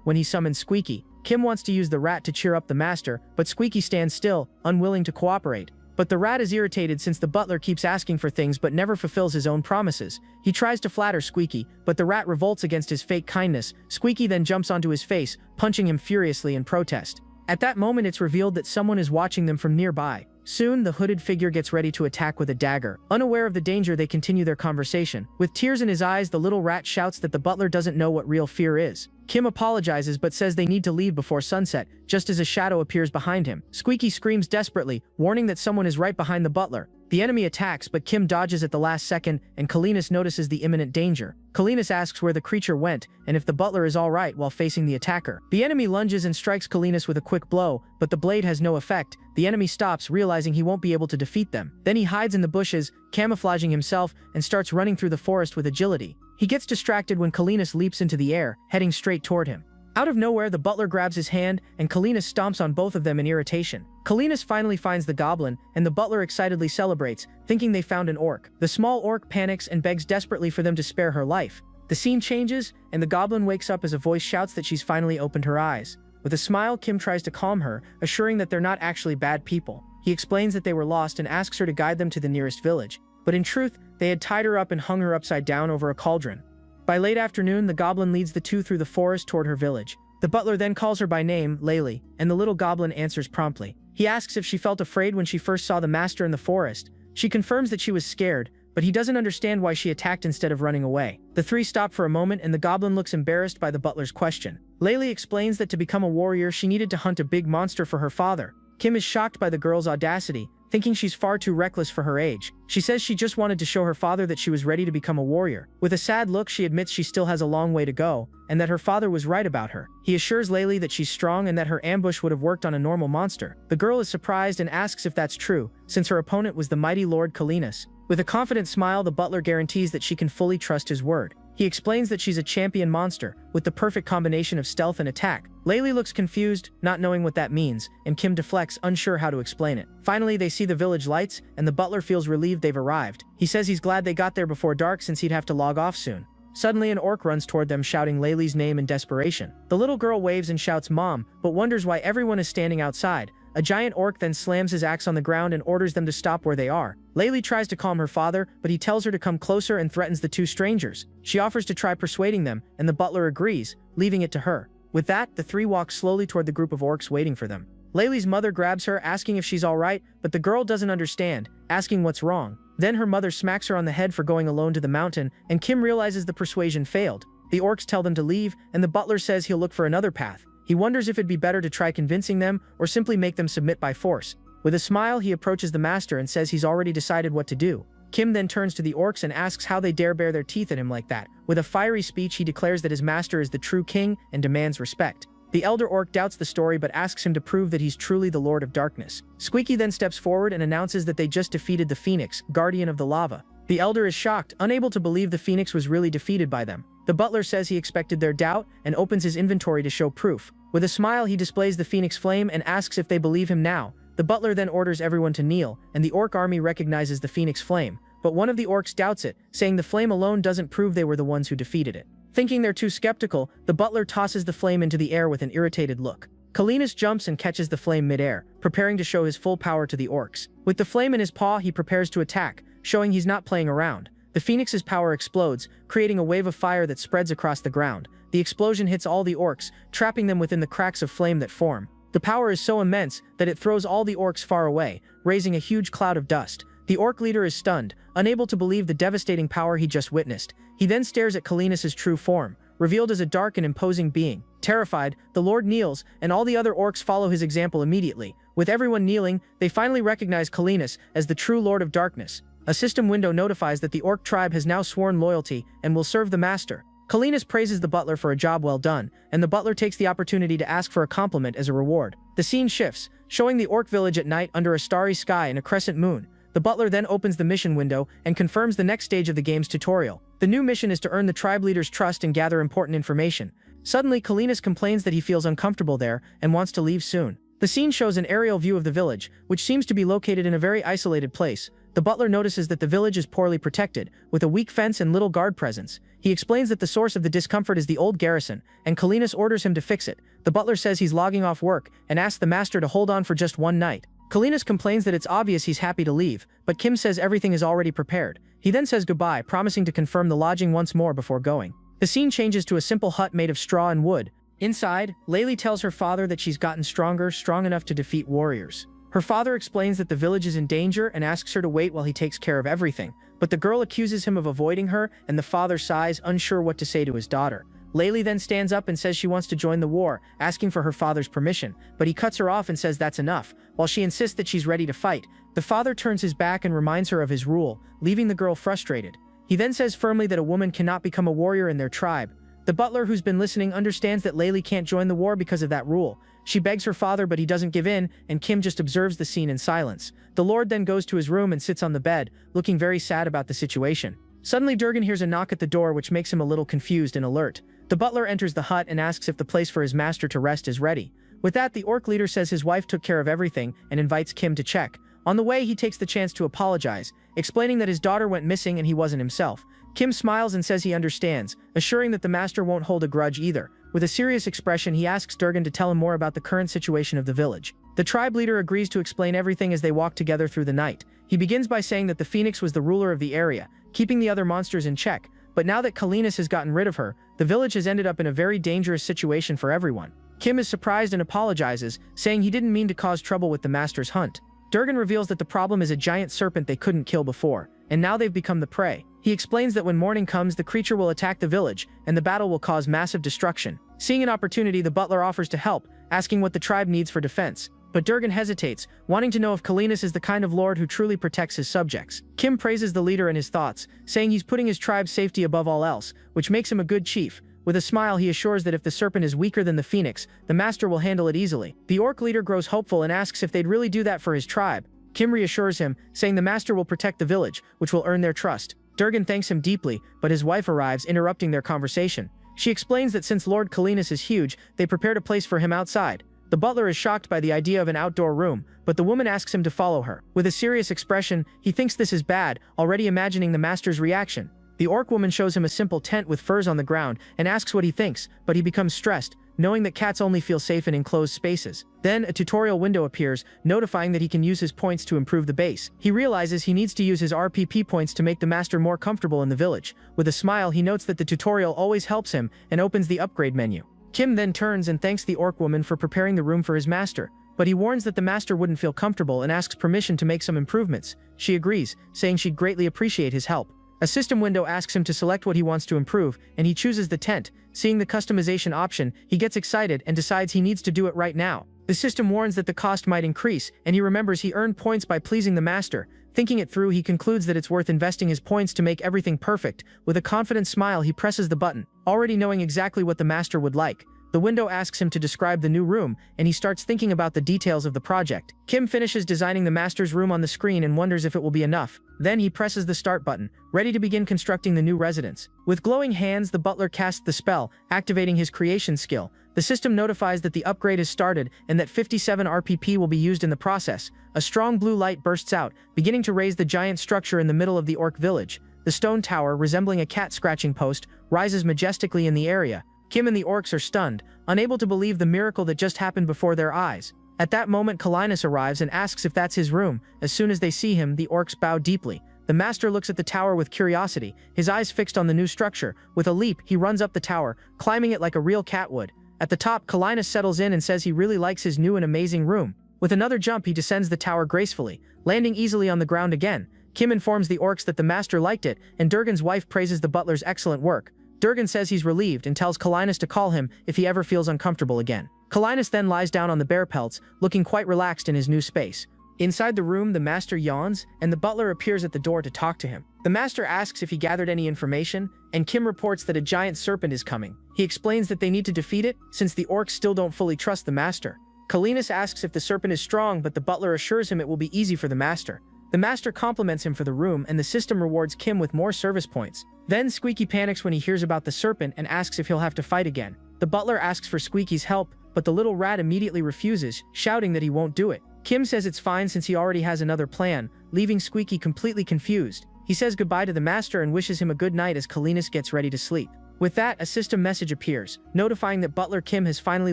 when he summoned Squeaky. Kim wants to use the rat to cheer up the master, but Squeaky stands still, unwilling to cooperate. But the rat is irritated since the butler keeps asking for things but never fulfills his own promises. He tries to flatter Squeaky, but the rat revolts against his fake kindness. Squeaky then jumps onto his face, punching him furiously in protest. At that moment it's revealed that someone is watching them from nearby. Soon, the hooded figure gets ready to attack with a dagger. Unaware of the danger, they continue their conversation. With tears in his eyes, the little rat shouts that the butler doesn't know what real fear is. Kim apologizes but says they need to leave before sunset, just as a shadow appears behind him. Squeaky screams desperately, warning that someone is right behind the butler. The enemy attacks, but Kim dodges at the last second, and Kalinas notices the imminent danger. Kalinas asks where the creature went, and if the butler is alright while facing the attacker. The enemy lunges and strikes Kalinas with a quick blow, but the blade has no effect. The enemy stops, realizing he won't be able to defeat them. Then he hides in the bushes, camouflaging himself, and starts running through the forest with agility. He gets distracted when Kalinas leaps into the air, heading straight toward him. Out of nowhere, the butler grabs his hand, and Kalinas stomps on both of them in irritation. Kalinas finally finds the goblin, and the butler excitedly celebrates, thinking they found an orc. The small orc panics and begs desperately for them to spare her life. The scene changes, and the goblin wakes up as a voice shouts that she's finally opened her eyes. With a smile, Kim tries to calm her, assuring that they're not actually bad people. He explains that they were lost and asks her to guide them to the nearest village. But in truth, they had tied her up and hung her upside down over a cauldron. By late afternoon, the goblin leads the two through the forest toward her village. The butler then calls her by name, Laylee, and the little goblin answers promptly. He asks if she felt afraid when she first saw the master in the forest. She confirms that she was scared, but he doesn't understand why she attacked instead of running away. The three stop for a moment, and the goblin looks embarrassed by the butler's question. Laylee explains that to become a warrior, she needed to hunt a big monster for her father. Kim is shocked by the girl's audacity, thinking she's far too reckless for her age. She says she just wanted to show her father that she was ready to become a warrior. With a sad look, she admits she still has a long way to go, and that her father was right about her. He assures Laylee that she's strong and that her ambush would have worked on a normal monster. The girl is surprised and asks if that's true, since her opponent was the mighty Lord Kalinas. With a confident smile, the butler guarantees that she can fully trust his word. He explains that she's a champion monster, with the perfect combination of stealth and attack. Laylee looks confused, not knowing what that means, and Kim deflects, unsure how to explain it. Finally, they see the village lights, and the butler feels relieved they've arrived. He says he's glad they got there before dark since he'd have to log off soon. Suddenly, an orc runs toward them, shouting Laylee's name in desperation. The little girl waves and shouts "Mom," but wonders why everyone is standing outside. A giant orc then slams his axe on the ground and orders them to stop where they are. Laylee tries to calm her father, but he tells her to come closer and threatens the two strangers. She offers to try persuading them, and the butler agrees, leaving it to her. With that, the three walk slowly toward the group of orcs waiting for them. Laylee's mother grabs her, asking if she's alright, but the girl doesn't understand, asking what's wrong. Then her mother smacks her on the head for going alone to the mountain, and Kim realizes the persuasion failed. The orcs tell them to leave, and the butler says he'll look for another path. He wonders if it'd be better to try convincing them or simply make them submit by force. With a smile, he approaches the master and says he's already decided what to do. Kim then turns to the orcs and asks how they dare bare their teeth at him like that. With a fiery speech, he declares that his master is the true king and demands respect. The elder orc doubts the story but asks him to prove that he's truly the Lord of Darkness. Squeaky then steps forward and announces that they just defeated the Phoenix, guardian of the lava. The elder is shocked, unable to believe the Phoenix was really defeated by them. The butler says he expected their doubt and opens his inventory to show proof. With a smile, he displays the Phoenix flame and asks if they believe him now. The butler then orders everyone to kneel, and the orc army recognizes the Phoenix flame. But one of the orcs doubts it, saying the flame alone doesn't prove they were the ones who defeated it. Thinking they're too skeptical, the butler tosses the flame into the air with an irritated look. Kalinas jumps and catches the flame midair, preparing to show his full power to the orcs. With the flame in his paw, he prepares to attack, showing he's not playing around. The Phoenix's power explodes, creating a wave of fire that spreads across the ground. The explosion hits all the orcs, trapping them within the cracks of flame that form. The power is so immense that it throws all the orcs far away, raising a huge cloud of dust. The orc leader is stunned, unable to believe the devastating power he just witnessed. He then stares at Kalinas' true form, revealed as a dark and imposing being. Terrified, the Lord kneels, and all the other orcs follow his example immediately. With everyone kneeling, they finally recognize Kalinas as the true Lord of Darkness. A system window notifies that the orc tribe has now sworn loyalty and will serve the master. Kalinas praises the butler for a job well done, and the butler takes the opportunity to ask for a compliment as a reward. The scene shifts, showing the orc village at night under a starry sky and a crescent moon. The butler then opens the mission window and confirms the next stage of the game's tutorial. The new mission is to earn the tribe leader's trust and gather important information. Suddenly, Kenus complains that he feels uncomfortable there and wants to leave soon. The scene shows an aerial view of the village, which seems to be located in a very isolated place. The butler notices that the village is poorly protected, with a weak fence and little guard presence. He explains that the source of the discomfort is the old garrison, and Kenus orders him to fix it. The butler says he's logging off work and asks the master to hold on for just one night. Kenus complains that it's obvious he's happy to leave, but Kim says everything is already prepared. He then says goodbye, promising to confirm the lodging once more before going. The scene changes to a simple hut made of straw and wood. Inside, Layli tells her father that she's gotten stronger, strong enough to defeat warriors. Her father explains that the village is in danger and asks her to wait while he takes care of everything, but the girl accuses him of avoiding her, and the father sighs, unsure what to say to his daughter. Layli then stands up and says she wants to join the war, asking for her father's permission, but he cuts her off and says that's enough. While she insists that she's ready to fight, the father turns his back and reminds her of his rule, leaving the girl frustrated. He then says firmly that a woman cannot become a warrior in their tribe. The butler, who's been listening, understands that Layli can't join the war because of that rule. She begs her father, but he doesn't give in, and Kim just observes the scene in silence. The lord then goes to his room and sits on the bed, looking very sad about the situation. Suddenly, Durgan hears a knock at the door, which makes him a little confused and alert. The butler enters the hut and asks if the place for his master to rest is ready. With that, the orc leader says his wife took care of everything and invites Kim to check. On the way, he takes the chance to apologize, explaining that his daughter went missing and he wasn't himself. Kim smiles and says he understands, assuring that the master won't hold a grudge either. With a serious expression, he asks Durgan to tell him more about the current situation of the village. The tribe leader agrees to explain everything as they walk together through the night. He begins by saying that the phoenix was the ruler of the area, keeping the other monsters in check, but now that Kenus has gotten rid of her, the village has ended up in a very dangerous situation for everyone. Kim is surprised and apologizes, saying he didn't mean to cause trouble with the master's hunt. Durgan reveals that the problem is a giant serpent they couldn't kill before, and now they've become the prey. He explains that when morning comes, the creature will attack the village, and the battle will cause massive destruction. Seeing an opportunity, the butler offers to help, asking what the tribe needs for defense. But Durgan hesitates, wanting to know if Kenus is the kind of lord who truly protects his subjects. Kim praises the leader and his thoughts, saying he's putting his tribe's safety above all else, which makes him a good chief. With a smile, he assures that if the serpent is weaker than the phoenix, the master will handle it easily. The orc leader grows hopeful and asks if they'd really do that for his tribe. Kim reassures him, saying the master will protect the village, which will earn their trust. Durgan thanks him deeply, but his wife arrives, interrupting their conversation. She explains that since Lord Kenus is huge, they prepared a place for him outside. The butler is shocked by the idea of an outdoor room, but the woman asks him to follow her. With a serious expression, he thinks this is bad, already imagining the master's reaction. The orc woman shows him a simple tent with furs on the ground and asks what he thinks, but he becomes stressed, knowing that cats only feel safe in enclosed spaces. Then, a tutorial window appears, notifying that he can use his points to improve the base. He realizes he needs to use his RPP points to make the master more comfortable in the village. With a smile, he notes that the tutorial always helps him and opens the upgrade menu. Kim then turns and thanks the orc woman for preparing the room for his master, but he warns that the master wouldn't feel comfortable and asks permission to make some improvements. She agrees, saying she'd greatly appreciate his help. A system window asks him to select what he wants to improve, and he chooses the tent. Seeing the customization option, he gets excited and decides he needs to do it right now. The system warns that the cost might increase, and he remembers he earned points by pleasing the master. Thinking it through, he concludes that it's worth investing his points to make everything perfect. With a confident smile, he presses the button, already knowing exactly what the master would like. The window asks him to describe the new room, and he starts thinking about the details of the project. Kim finishes designing the master's room on the screen and wonders if it will be enough. Then he presses the start button, ready to begin constructing the new residence. With glowing hands, the butler casts the spell, activating his creation skill. The system notifies that the upgrade has started and that 57 RPP will be used in the process. A strong blue light bursts out, beginning to raise the giant structure in the middle of the orc village. The stone tower, resembling a cat scratching post, rises majestically in the area. Kim and the orcs are stunned, unable to believe the miracle that just happened before their eyes. At that moment, Kenus arrives and asks if that's his room. As soon as they see him, the orcs bow deeply. The master looks at the tower with curiosity, his eyes fixed on the new structure. With a leap, he runs up the tower, climbing it like a real cat would. At the top, Kenus settles in and says he really likes his new and amazing room. With another jump, he descends the tower gracefully, landing easily on the ground again. Kim informs the orcs that the master liked it, and Durgan's wife praises the butler's excellent work. Durgan says he's relieved and tells Kenus to call him if he ever feels uncomfortable again. Kenus then lies down on the bear pelts, looking quite relaxed in his new space. Inside the room, the master yawns, and the butler appears at the door to talk to him. The master asks if he gathered any information, and Kim reports that a giant serpent is coming. He explains that they need to defeat it, since the orcs still don't fully trust the master. Kenus asks if the serpent is strong, but the butler assures him it will be easy for the master. The master compliments him for the room, and the system rewards Kim with more service points. Then Squeaky panics when he hears about the serpent and asks if he'll have to fight again. The butler asks for Squeaky's help, but the little rat immediately refuses, shouting that he won't do it. Kim says it's fine since he already has another plan, leaving Squeaky completely confused. He says goodbye to the master and wishes him a good night as Kenus gets ready to sleep. With that, a system message appears, notifying that Butler Kim has finally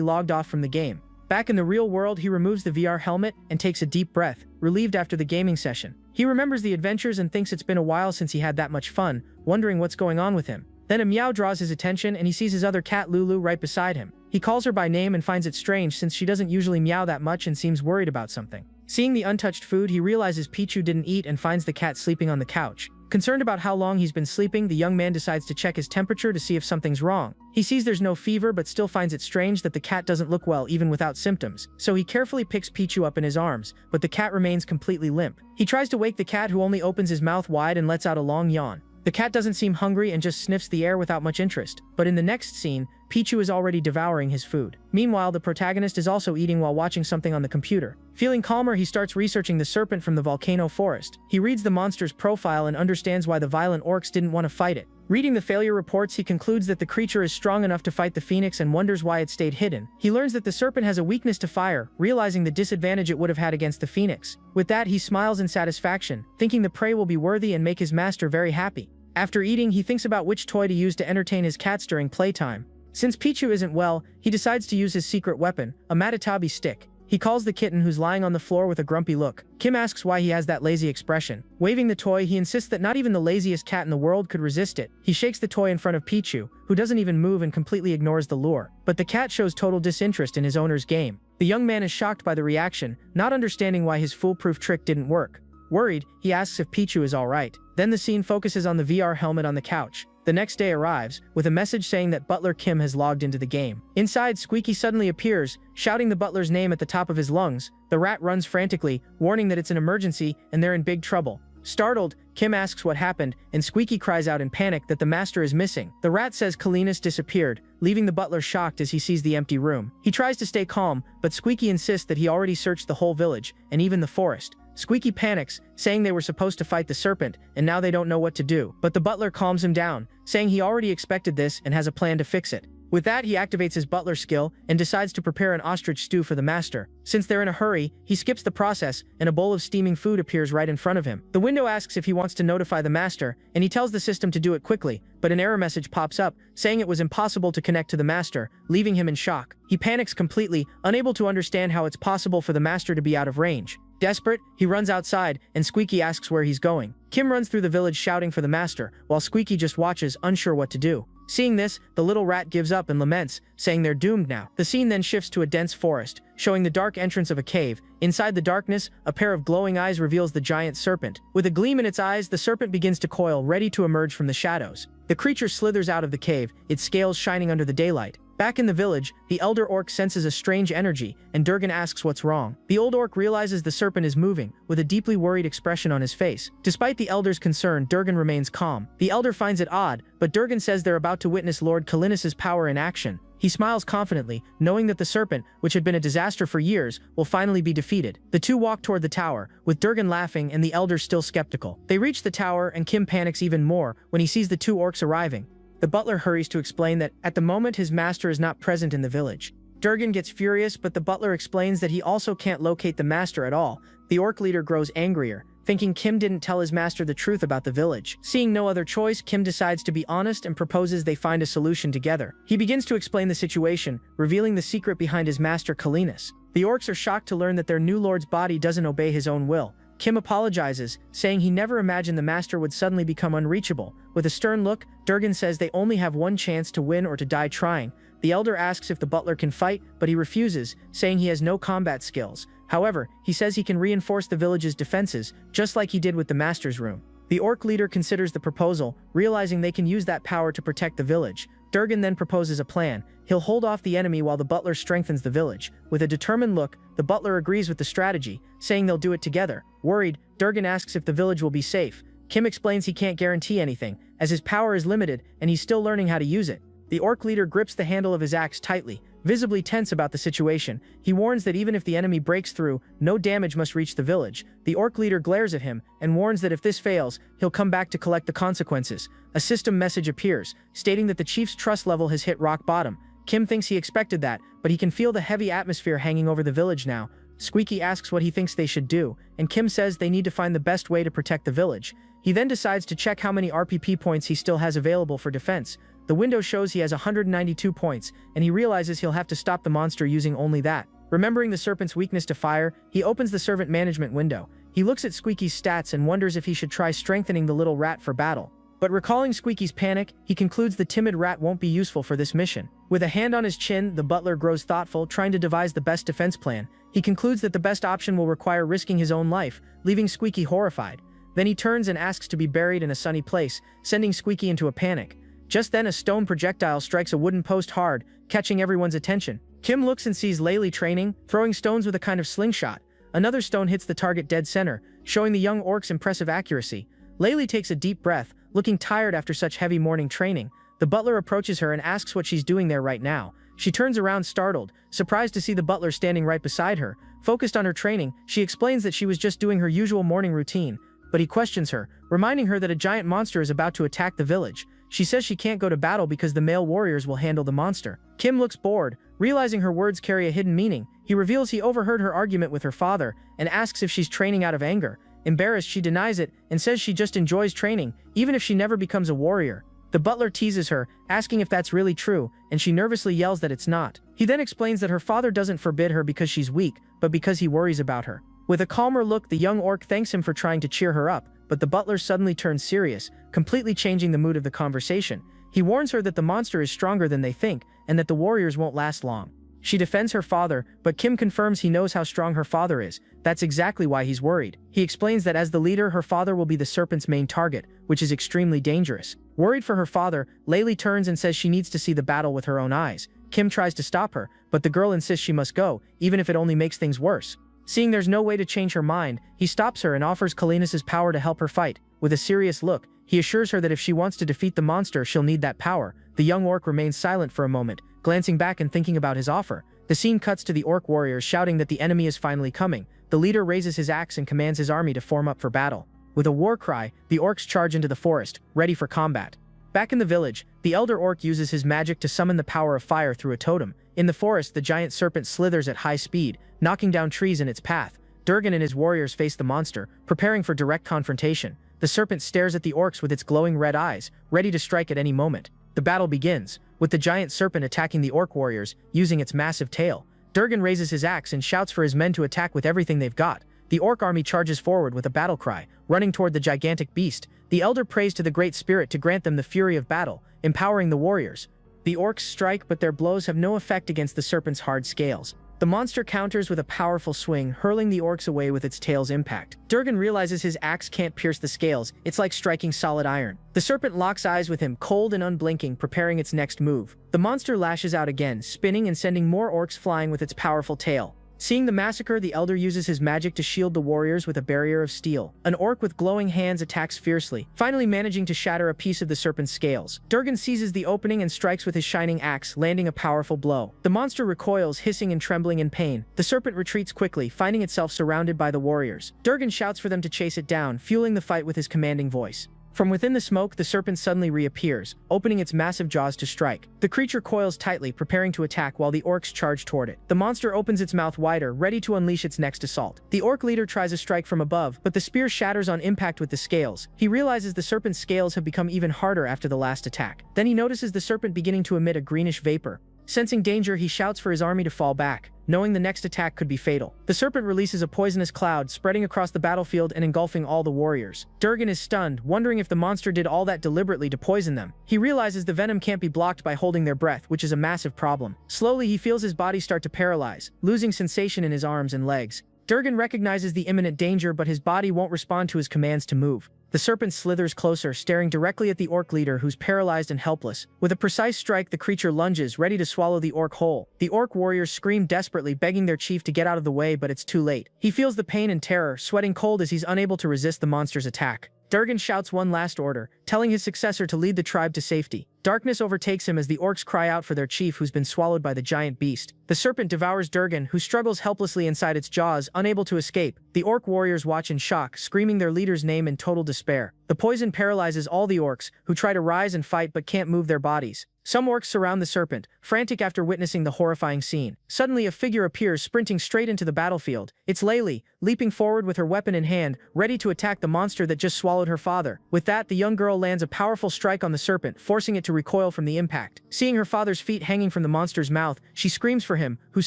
logged off from the game. Back in the real world, he removes the VR helmet and takes a deep breath, relieved after the gaming session. He remembers the adventures and thinks it's been a while since he had that much fun, wondering what's going on with him. Then a meow draws his attention and he sees his other cat Lulu right beside him. He calls her by name and finds it strange since she doesn't usually meow that much and seems worried about something. Seeing the untouched food, he realizes Pichu didn't eat and finds the cat sleeping on the couch. Concerned about how long he's been sleeping, the young man decides to check his temperature to see if something's wrong. He sees there's no fever but still finds it strange that the cat doesn't look well even without symptoms. So he carefully picks Pichu up in his arms, but the cat remains completely limp. He tries to wake the cat, who only opens his mouth wide and lets out a long yawn. The cat doesn't seem hungry and just sniffs the air without much interest. But in the next scene, Pichu is already devouring his food. Meanwhile, the protagonist is also eating while watching something on the computer. Feeling calmer, he starts researching the serpent from the volcano forest. He reads the monster's profile and understands why the violent orcs didn't want to fight it. Reading the failure reports, he concludes that the creature is strong enough to fight the phoenix and wonders why it stayed hidden. He learns that the serpent has a weakness to fire, realizing the disadvantage it would have had against the phoenix. With that, he smiles in satisfaction, thinking the prey will be worthy and make his master very happy. After eating, he thinks about which toy to use to entertain his cats during playtime. Since Pichu isn't well, he decides to use his secret weapon, a Matatabi stick. He calls the kitten, who's lying on the floor with a grumpy look. Kim asks why he has that lazy expression. Waving the toy, he insists that not even the laziest cat in the world could resist it. He shakes the toy in front of Pichu, who doesn't even move and completely ignores the lure. But the cat shows total disinterest in his owner's game. The young man is shocked by the reaction, not understanding why his foolproof trick didn't work. Worried, he asks if Pichu is alright. Then the scene focuses on the VR helmet on the couch. The next day arrives, with a message saying that Butler Kim has logged into the game. Inside, Squeaky suddenly appears, shouting the butler's name at the top of his lungs. The rat runs frantically, warning that it's an emergency and they're in big trouble. Startled, Kim asks what happened, and Squeaky cries out in panic that the master is missing. The rat says Kenus disappeared, leaving the butler shocked as he sees the empty room. He tries to stay calm, but Squeaky insists that he already searched the whole village, and even the forest. Squeaky panics, saying they were supposed to fight the serpent, and now they don't know what to do. But the butler calms him down, saying he already expected this and has a plan to fix it. With that, he activates his butler skill and decides to prepare an ostrich stew for the master. Since they're in a hurry, he skips the process, and a bowl of steaming food appears right in front of him. The window asks if he wants to notify the master, and he tells the system to do it quickly, but an error message pops up, saying it was impossible to connect to the master, leaving him in shock. He panics completely, unable to understand how it's possible for the master to be out of range. Desperate, he runs outside, and Squeaky asks where he's going. Kim runs through the village shouting for the master, while Squeaky just watches, unsure what to do. Seeing this, the little rat gives up and laments, saying they're doomed now. The scene then shifts to a dense forest, showing the dark entrance of a cave. Inside the darkness, a pair of glowing eyes reveals the giant serpent. With a gleam in its eyes, the serpent begins to coil, ready to emerge from the shadows. The creature slithers out of the cave, its scales shining under the daylight. Back in the village, the elder orc senses a strange energy, and Durgan asks what's wrong. The old orc realizes the serpent is moving, with a deeply worried expression on his face. Despite the elder's concern, Durgan remains calm. The elder finds it odd, but Durgan says they're about to witness Lord Kenus's power in action. He smiles confidently, knowing that the serpent, which had been a disaster for years, will finally be defeated. The two walk toward the tower, with Durgan laughing and the elder still skeptical. They reach the tower, and Kim panics even more when he sees the two orcs arriving. The butler hurries to explain that, at the moment, his master is not present in the village. Durgan gets furious, but the butler explains that he also can't locate the master at all. The orc leader grows angrier, thinking Kim didn't tell his master the truth about the village. Seeing no other choice, Kim decides to be honest and proposes they find a solution together. He begins to explain the situation, revealing the secret behind his master Kenus. The orcs are shocked to learn that their new lord's body doesn't obey his own will. Kim apologizes, saying he never imagined the master would suddenly become unreachable. With a stern look, Durgan says they only have one chance to win or to die trying. The elder asks if the butler can fight, but he refuses, saying he has no combat skills. However, he says he can reinforce the village's defenses, just like he did with the master's room. The orc leader considers the proposal, realizing they can use that power to protect the village. Durgan then proposes a plan. He'll hold off the enemy while the butler strengthens the village. With a determined look, the butler agrees with the strategy, saying they'll do it together. Worried, Durgan asks if the village will be safe. Kim explains he can't guarantee anything, as his power is limited and he's still learning how to use it. The orc leader grips the handle of his axe tightly, Visibly tense about the situation, he warns that even if the enemy breaks through, no damage must reach the village. The orc leader glares at him and warns that if this fails, he'll come back to collect the consequences. A system message appears, stating that the chief's trust level has hit rock bottom. Kim thinks he expected that, but he can feel the heavy atmosphere hanging over the village now. Squeaky asks what he thinks they should do, and Kim says they need to find the best way to protect the village. He then decides to check how many RPP points he still has available for defense. The window shows he has 192 points, and he realizes he'll have to stop the monster using only that. Remembering the serpent's weakness to fire, he opens the servant management window. He looks at Squeaky's stats and wonders if he should try strengthening the little rat for battle. But recalling Squeaky's panic, he concludes the timid rat won't be useful for this mission. With a hand on his chin, the butler grows thoughtful, trying to devise the best defense plan. He concludes that the best option will require risking his own life, leaving Squeaky horrified. Then he turns and asks to be buried in a sunny place, sending Squeaky into a panic. Just then a stone projectile strikes a wooden post hard, catching everyone's attention. Kim looks and sees Laylee training, throwing stones with a kind of slingshot. Another stone hits the target dead center, showing the young orc's impressive accuracy. Laylee takes a deep breath, looking tired after such heavy morning training. The butler approaches her and asks what she's doing there right now. She turns around startled, surprised to see the butler standing right beside her. Focused on her training, she explains that she was just doing her usual morning routine, but he questions her, reminding her that a giant monster is about to attack the village. She says she can't go to battle because the male warriors will handle the monster. Kim looks bored, realizing her words carry a hidden meaning. He reveals he overheard her argument with her father and asks if she's training out of anger. Embarrassed, she denies it and says she just enjoys training, even if she never becomes a warrior. The butler teases her, asking if that's really true, and she nervously yells that it's not. He then explains that her father doesn't forbid her because she's weak, but because he worries about her. With a calmer look, the young orc thanks him for trying to cheer her up, but the butler suddenly turns serious, completely changing the mood of the conversation. He warns her that the monster is stronger than they think, and that the warriors won't last long. She defends her father, but Kim confirms he knows how strong her father is. That's exactly why he's worried. He explains that as the leader, her father will be the serpent's main target, which is extremely dangerous. Worried for her father, Laylee turns and says she needs to see the battle with her own eyes. Kim tries to stop her, but the girl insists she must go, even if it only makes things worse. Seeing there's no way to change her mind, he stops her and offers Kalinas's power to help her fight. With a serious look, he assures her that if she wants to defeat the monster, she'll need that power. The young orc remains silent for a moment, glancing back and thinking about his offer. The scene cuts to the orc warriors shouting that the enemy is finally coming. The leader raises his axe and commands his army to form up for battle. With a war cry, the orcs charge into the forest, ready for combat. Back in the village, the elder orc uses his magic to summon the power of fire through a totem. In the forest, the giant serpent slithers at high speed, knocking down trees in its path. Durgan and his warriors face the monster, preparing for direct confrontation. The serpent stares at the orcs with its glowing red eyes, ready to strike at any moment. The battle begins, with the giant serpent attacking the orc warriors, using its massive tail. Durgan raises his axe and shouts for his men to attack with everything they've got. The orc army charges forward with a battle cry, running toward the gigantic beast. The elder prays to the Great Spirit to grant them the fury of battle, empowering the warriors. The orcs strike, but their blows have no effect against the serpent's hard scales. The monster counters with a powerful swing, hurling the orcs away with its tail's impact. Durgan realizes his axe can't pierce the scales. It's like striking solid iron. The serpent locks eyes with him, cold and unblinking, preparing its next move. The monster lashes out again, spinning and sending more orcs flying with its powerful tail. Seeing the massacre, the elder uses his magic to shield the warriors with a barrier of steel. An orc with glowing hands attacks fiercely, finally managing to shatter a piece of the serpent's scales. Durgan seizes the opening and strikes with his shining axe, landing a powerful blow. The monster recoils, hissing and trembling in pain. The serpent retreats quickly, finding itself surrounded by the warriors. Durgan shouts for them to chase it down, fueling the fight with his commanding voice. From within the smoke, the serpent suddenly reappears, opening its massive jaws to strike. The creature coils tightly, preparing to attack while the orcs charge toward it. The monster opens its mouth wider, ready to unleash its next assault. The orc leader tries a strike from above, but the spear shatters on impact with the scales. He realizes the serpent's scales have become even harder after the last attack. Then he notices the serpent beginning to emit a greenish vapor. Sensing danger, he shouts for his army to fall back, knowing the next attack could be fatal. The serpent releases a poisonous cloud, spreading across the battlefield and engulfing all the warriors. Durgan is stunned, wondering if the monster did all that deliberately to poison them. He realizes the venom can't be blocked by holding their breath, which is a massive problem. Slowly, he feels his body start to paralyze, losing sensation in his arms and legs. Durgan recognizes the imminent danger, but his body won't respond to his commands to move. The serpent slithers closer, staring directly at the orc leader, who's paralyzed and helpless. With a precise strike, the creature lunges, ready to swallow the orc whole. The orc warriors scream desperately, begging their chief to get out of the way, but it's too late. He feels the pain and terror, sweating cold as he's unable to resist the monster's attack. Durgan shouts one last order, telling his successor to lead the tribe to safety. Darkness overtakes him as the orcs cry out for their chief who's been swallowed by the giant beast. The serpent devours Durgan, who struggles helplessly inside its jaws, unable to escape. The orc warriors watch in shock, screaming their leader's name in total despair. The poison paralyzes all the orcs, who try to rise and fight but can't move their bodies. Some orcs surround the serpent, frantic after witnessing the horrifying scene. Suddenly a figure appears, sprinting straight into the battlefield. It's Layli, leaping forward with her weapon in hand, ready to attack the monster that just swallowed her father. With that, the young girl lands a powerful strike on the serpent, forcing it to recoil from the impact. Seeing her father's feet hanging from the monster's mouth, she screams for him, who's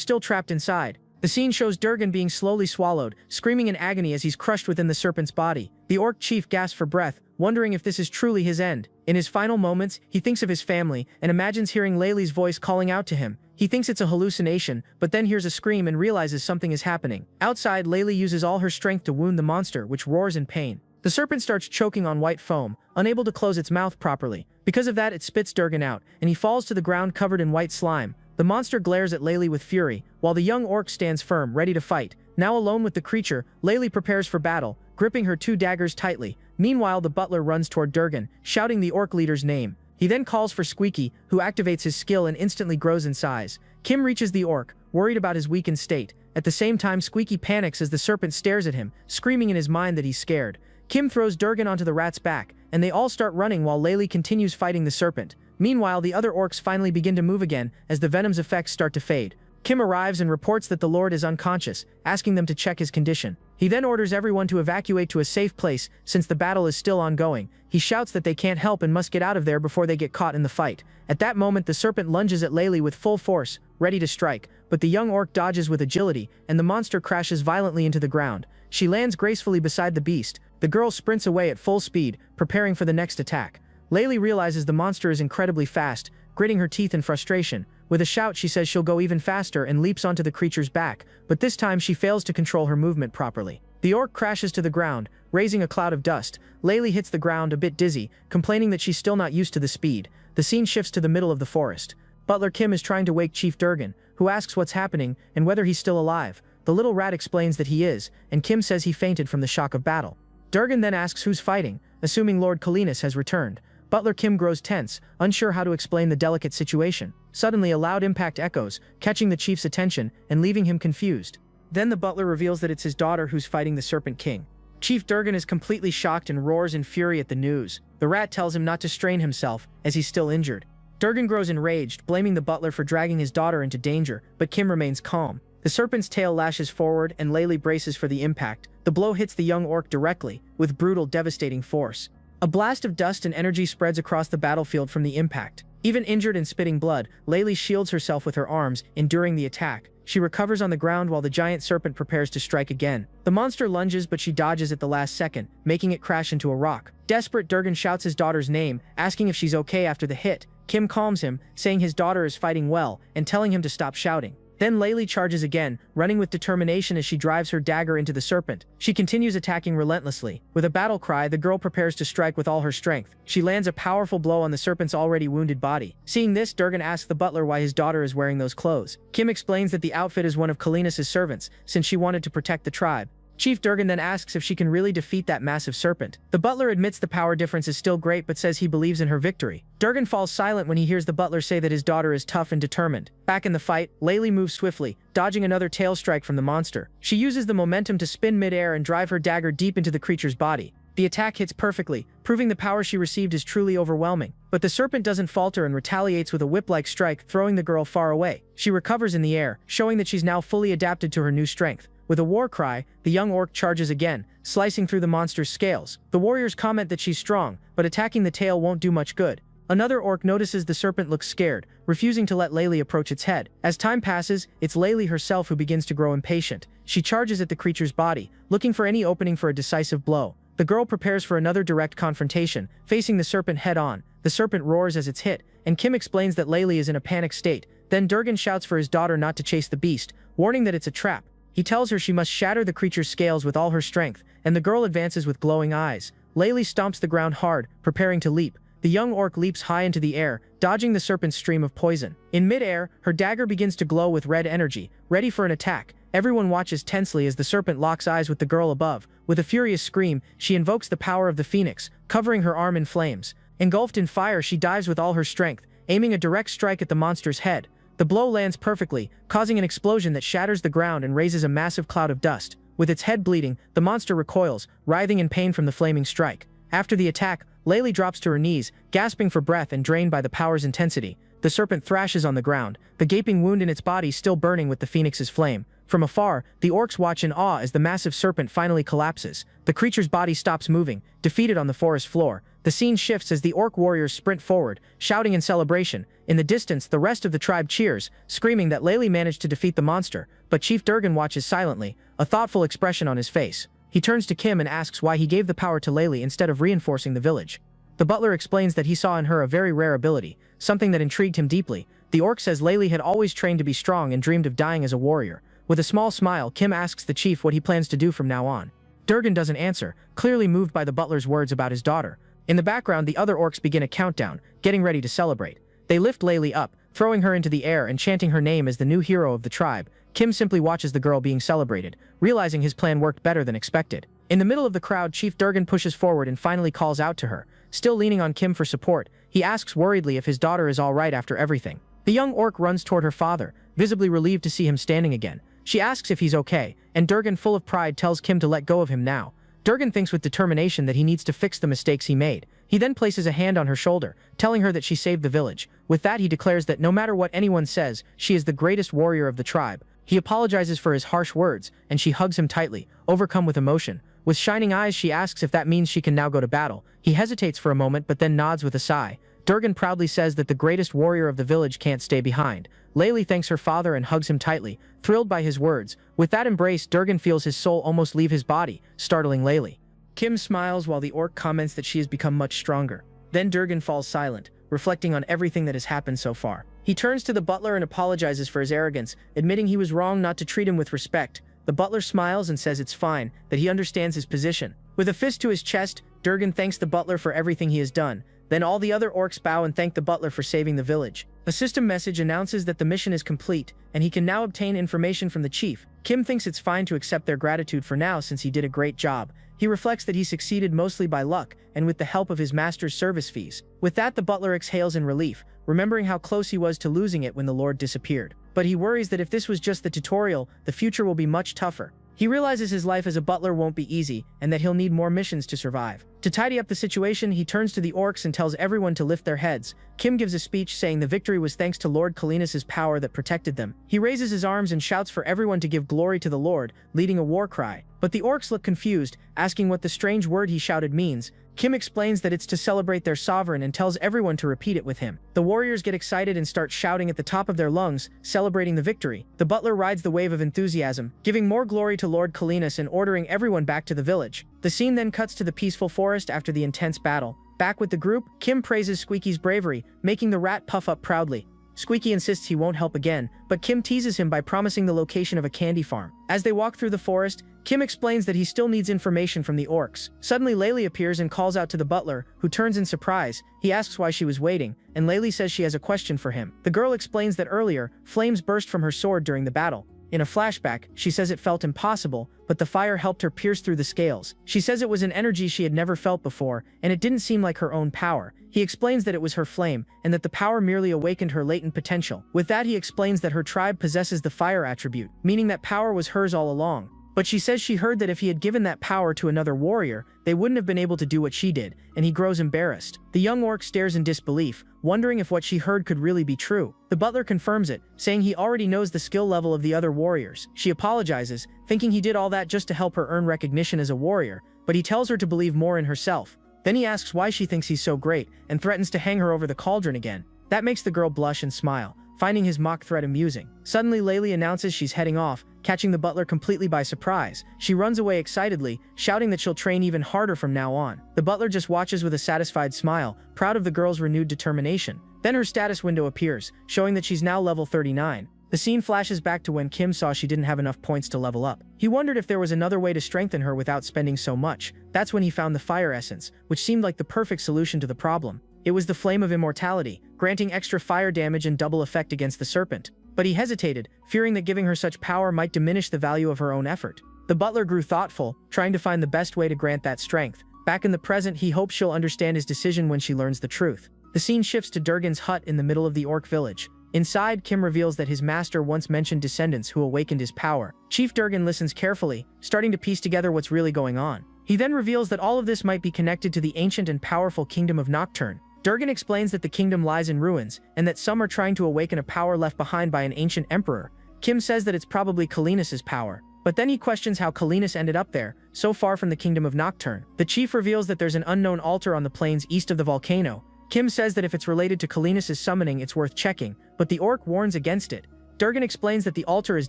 still trapped inside. The scene shows Durgan being slowly swallowed, screaming in agony as he's crushed within the serpent's body. The orc chief gasps for breath, wondering if this is truly his end. In his final moments, he thinks of his family and imagines hearing Layli's voice calling out to him. He thinks it's a hallucination, but then hears a scream and realizes something is happening. Outside, Layli uses all her strength to wound the monster, which roars in pain. The serpent starts choking on white foam, unable to close its mouth properly. Because of that, it spits Durgan out, and he falls to the ground covered in white slime. The monster glares at Layli with fury, while the young orc stands firm, ready to fight. Now alone with the creature, Layli prepares for battle, gripping her two daggers tightly. Meanwhile, the butler runs toward Durgan, shouting the orc leader's name. He then calls for Squeaky, who activates his skill and instantly grows in size. Kim reaches the orc, worried about his weakened state. At the same time, Squeaky panics as the serpent stares at him, screaming in his mind that he's scared. Kim throws Durgan onto the rat's back, and they all start running while Layli continues fighting the serpent. Meanwhile, the other orcs finally begin to move again as the venom's effects start to fade. Kim arrives and reports that the Lord is unconscious, asking them to check his condition. He then orders everyone to evacuate to a safe place since the battle is still ongoing. He shouts that they can't help and must get out of there before they get caught in the fight. At that moment, the serpent lunges at Layli with full force, ready to strike, but the young orc dodges with agility, and the monster crashes violently into the ground. She lands gracefully beside the beast. The girl sprints away at full speed, preparing for the next attack. Layli realizes the monster is incredibly fast, gritting her teeth in frustration. With a shout, she says she'll go even faster and leaps onto the creature's back, but this time she fails to control her movement properly. The orc crashes to the ground, raising a cloud of dust. Layli hits the ground a bit dizzy, complaining that she's still not used to the speed. The scene shifts to the middle of the forest. Butler Kim is trying to wake Chief Durgan, who asks what's happening and whether he's still alive. The little rat explains that he is, and Kim says he fainted from the shock of battle. Durgan then asks who's fighting, assuming Lord Kenus has returned. Butler Kim grows tense, unsure how to explain the delicate situation. Suddenly, a loud impact echoes, catching the chief's attention and leaving him confused. Then the butler reveals that it's his daughter who's fighting the Serpent King. Chief Durgan is completely shocked and roars in fury at the news. The rat tells him not to strain himself, as he's still injured. Durgan grows enraged, blaming the butler for dragging his daughter into danger, but Kim remains calm. The serpent's tail lashes forward and Layli braces for the impact. The blow hits the young orc directly, with brutal, devastating force. A blast of dust and energy spreads across the battlefield from the impact. Even injured and spitting blood, Layli shields herself with her arms, enduring the attack. She recovers on the ground while the giant serpent prepares to strike again. The monster lunges, but she dodges at the last second, making it crash into a rock. Desperate, Durgan shouts his daughter's name, asking if she's okay after the hit. Kim calms him, saying his daughter is fighting well, and telling him to stop shouting. Then Layli charges again, running with determination as she drives her dagger into the serpent. She continues attacking relentlessly. With a battle cry, the girl prepares to strike with all her strength. She lands a powerful blow on the serpent's already wounded body. Seeing this, Durgan asks the butler why his daughter is wearing those clothes. Kim explains that the outfit is one of Kenus' servants, since she wanted to protect the tribe. Chief Durgan then asks if she can really defeat that massive serpent. The butler admits the power difference is still great but says he believes in her victory. Durgan falls silent when he hears the butler say that his daughter is tough and determined. Back in the fight, Layli moves swiftly, dodging another tail strike from the monster. She uses the momentum to spin mid-air and drive her dagger deep into the creature's body. The attack hits perfectly, proving the power she received is truly overwhelming. But the serpent doesn't falter and retaliates with a whip-like strike, throwing the girl far away. She recovers in the air, showing that she's now fully adapted to her new strength. With a war cry, the young orc charges again, slicing through the monster's scales. The warriors comment that she's strong, but attacking the tail won't do much good. Another orc notices the serpent looks scared, refusing to let Layli approach its head. As time passes, it's Layli herself who begins to grow impatient. She charges at the creature's body, looking for any opening for a decisive blow. The girl prepares for another direct confrontation, facing the serpent head-on. The serpent roars as it's hit, and Kim explains that Layli is in a panic state. Then Durgan shouts for his daughter not to chase the beast, warning that it's a trap. He tells her she must shatter the creature's scales with all her strength, and the girl advances with glowing eyes. Layli stomps the ground hard, preparing to leap. The young orc leaps high into the air, dodging the serpent's stream of poison. In mid-air, her dagger begins to glow with red energy, ready for an attack. Everyone watches tensely as the serpent locks eyes with the girl above. With a furious scream, she invokes the power of the phoenix, covering her arm in flames. Engulfed in fire, she dives with all her strength, aiming a direct strike at the monster's head. The blow lands perfectly, causing an explosion that shatters the ground and raises a massive cloud of dust. With its head bleeding, the monster recoils, writhing in pain from the flaming strike. After the attack, Laylee drops to her knees, gasping for breath and drained by the power's intensity. The serpent thrashes on the ground, the gaping wound in its body still burning with the phoenix's flame. From afar, the orcs watch in awe as the massive serpent finally collapses. The creature's body stops moving, defeated on the forest floor. The scene shifts as the orc warriors sprint forward, shouting in celebration. In the distance, the rest of the tribe cheers, screaming that Laylee managed to defeat the monster, but Chief Durgan watches silently, a thoughtful expression on his face. He turns to Kim and asks why he gave the power to Laylee instead of reinforcing the village. The butler explains that he saw in her a very rare ability, something that intrigued him deeply. The orc says Laylee had always trained to be strong and dreamed of dying as a warrior. With a small smile, Kim asks the chief what he plans to do from now on. Durgan doesn't answer, clearly moved by the butler's words about his daughter. In the background, the other orcs begin a countdown, getting ready to celebrate. They lift Laylee up, throwing her into the air and chanting her name as the new hero of the tribe. Kim simply watches the girl being celebrated, realizing his plan worked better than expected. In the middle of the crowd, Chief Durgan pushes forward and finally calls out to her. Still leaning on Kim for support, he asks worriedly if his daughter is all right after everything. The young orc runs toward her father, visibly relieved to see him standing again. She asks if he's okay, and Durgan, full of pride, tells Kim to let go of him now. Durgan thinks with determination that he needs to fix the mistakes he made. He then places a hand on her shoulder, telling her that she saved the village. With that, he declares that no matter what anyone says, she is the greatest warrior of the tribe. He apologizes for his harsh words, and she hugs him tightly, overcome with emotion. With shining eyes, she asks if that means she can now go to battle. He hesitates for a moment but then nods with a sigh. Durgan proudly says that the greatest warrior of the village can't stay behind. Laylee thanks her father and hugs him tightly, thrilled by his words. With that embrace, Durgan feels his soul almost leave his body, startling Laylee. Kim smiles while the orc comments that she has become much stronger. Then Durgan falls silent, reflecting on everything that has happened so far. He turns to the butler and apologizes for his arrogance, admitting he was wrong not to treat him with respect. The butler smiles and says it's fine, that he understands his position. With a fist to his chest, Durgan thanks the butler for everything he has done. Then all the other orcs bow and thank the butler for saving the village. A system message announces that the mission is complete, and he can now obtain information from the chief. Kim thinks it's fine to accept their gratitude for now since he did a great job. He reflects that he succeeded mostly by luck and with the help of his master's service fees. With that, the butler exhales in relief, remembering how close he was to losing it when the lord disappeared. But he worries that if this was just the tutorial, the future will be much tougher. He realizes his life as a butler won't be easy, and that he'll need more missions to survive. To tidy up the situation, he turns to the orcs and tells everyone to lift their heads. Kim gives a speech saying the victory was thanks to Lord Calenus' power that protected them. He raises his arms and shouts for everyone to give glory to the Lord, leading a war cry. But the orcs look confused, asking what the strange word he shouted means. Kim explains that it's to celebrate their sovereign and tells everyone to repeat it with him. The warriors get excited and start shouting at the top of their lungs, celebrating the victory. The butler rides the wave of enthusiasm, giving more glory to Lord Calenus and ordering everyone back to the village. The scene then cuts to the peaceful forest after the intense battle. Back with the group, Kim praises Squeaky's bravery, making the rat puff up proudly. Squeaky insists he won't help again, but Kim teases him by promising the location of a candy farm. As they walk through the forest, Kim explains that he still needs information from the orcs. Suddenly, Laylee appears and calls out to the butler, who turns in surprise. He asks why she was waiting, and Laylee says she has a question for him. The girl explains that earlier, flames burst from her sword during the battle. In a flashback, she says it felt impossible, but the fire helped her pierce through the scales. She says it was an energy she had never felt before, and it didn't seem like her own power. He explains that it was her flame, and that the power merely awakened her latent potential. With that, he explains that her tribe possesses the fire attribute, meaning that power was hers all along. But she says she heard that if he had given that power to another warrior, they wouldn't have been able to do what she did, and he grows embarrassed. The young orc stares in disbelief, wondering if what she heard could really be true. The butler confirms it, saying he already knows the skill level of the other warriors. She apologizes, thinking he did all that just to help her earn recognition as a warrior, but he tells her to believe more in herself. Then he asks why she thinks he's so great, and threatens to hang her over the cauldron again. That makes the girl blush and smile, finding his mock threat amusing. Suddenly, Laylee announces she's heading off, catching the butler completely by surprise. She runs away excitedly, shouting that she'll train even harder from now on. The butler just watches with a satisfied smile, proud of the girl's renewed determination. Then her status window appears, showing that she's now level 39. The scene flashes back to when Kim saw she didn't have enough points to level up. He wondered if there was another way to strengthen her without spending so much. That's when he found the fire essence, which seemed like the perfect solution to the problem. It was the flame of immortality, granting extra fire damage and double effect against the serpent. but he hesitated, fearing that giving her such power might diminish the value of her own effort. The butler grew thoughtful, trying to find the best way to grant that strength. Back in the present, he hopes she'll understand his decision when she learns the truth. The scene shifts to Durgan's hut in the middle of the orc village. Inside, Kim reveals that his master once mentioned descendants who awakened his power. Chief Durgan listens carefully, starting to piece together what's really going on. He then reveals that all of this might be connected to the ancient and powerful kingdom of Nocturne. Durgan explains that the kingdom lies in ruins, and that some are trying to awaken a power left behind by an ancient emperor. Kim says that it's probably Calenus' power. But then he questions how Calenus ended up there, so far from the kingdom of Nocturne. The chief reveals that there's an unknown altar on the plains east of the volcano. Kim says that if it's related to Calenus' summoning, it's worth checking, but the orc warns against it. Durgan explains that the altar is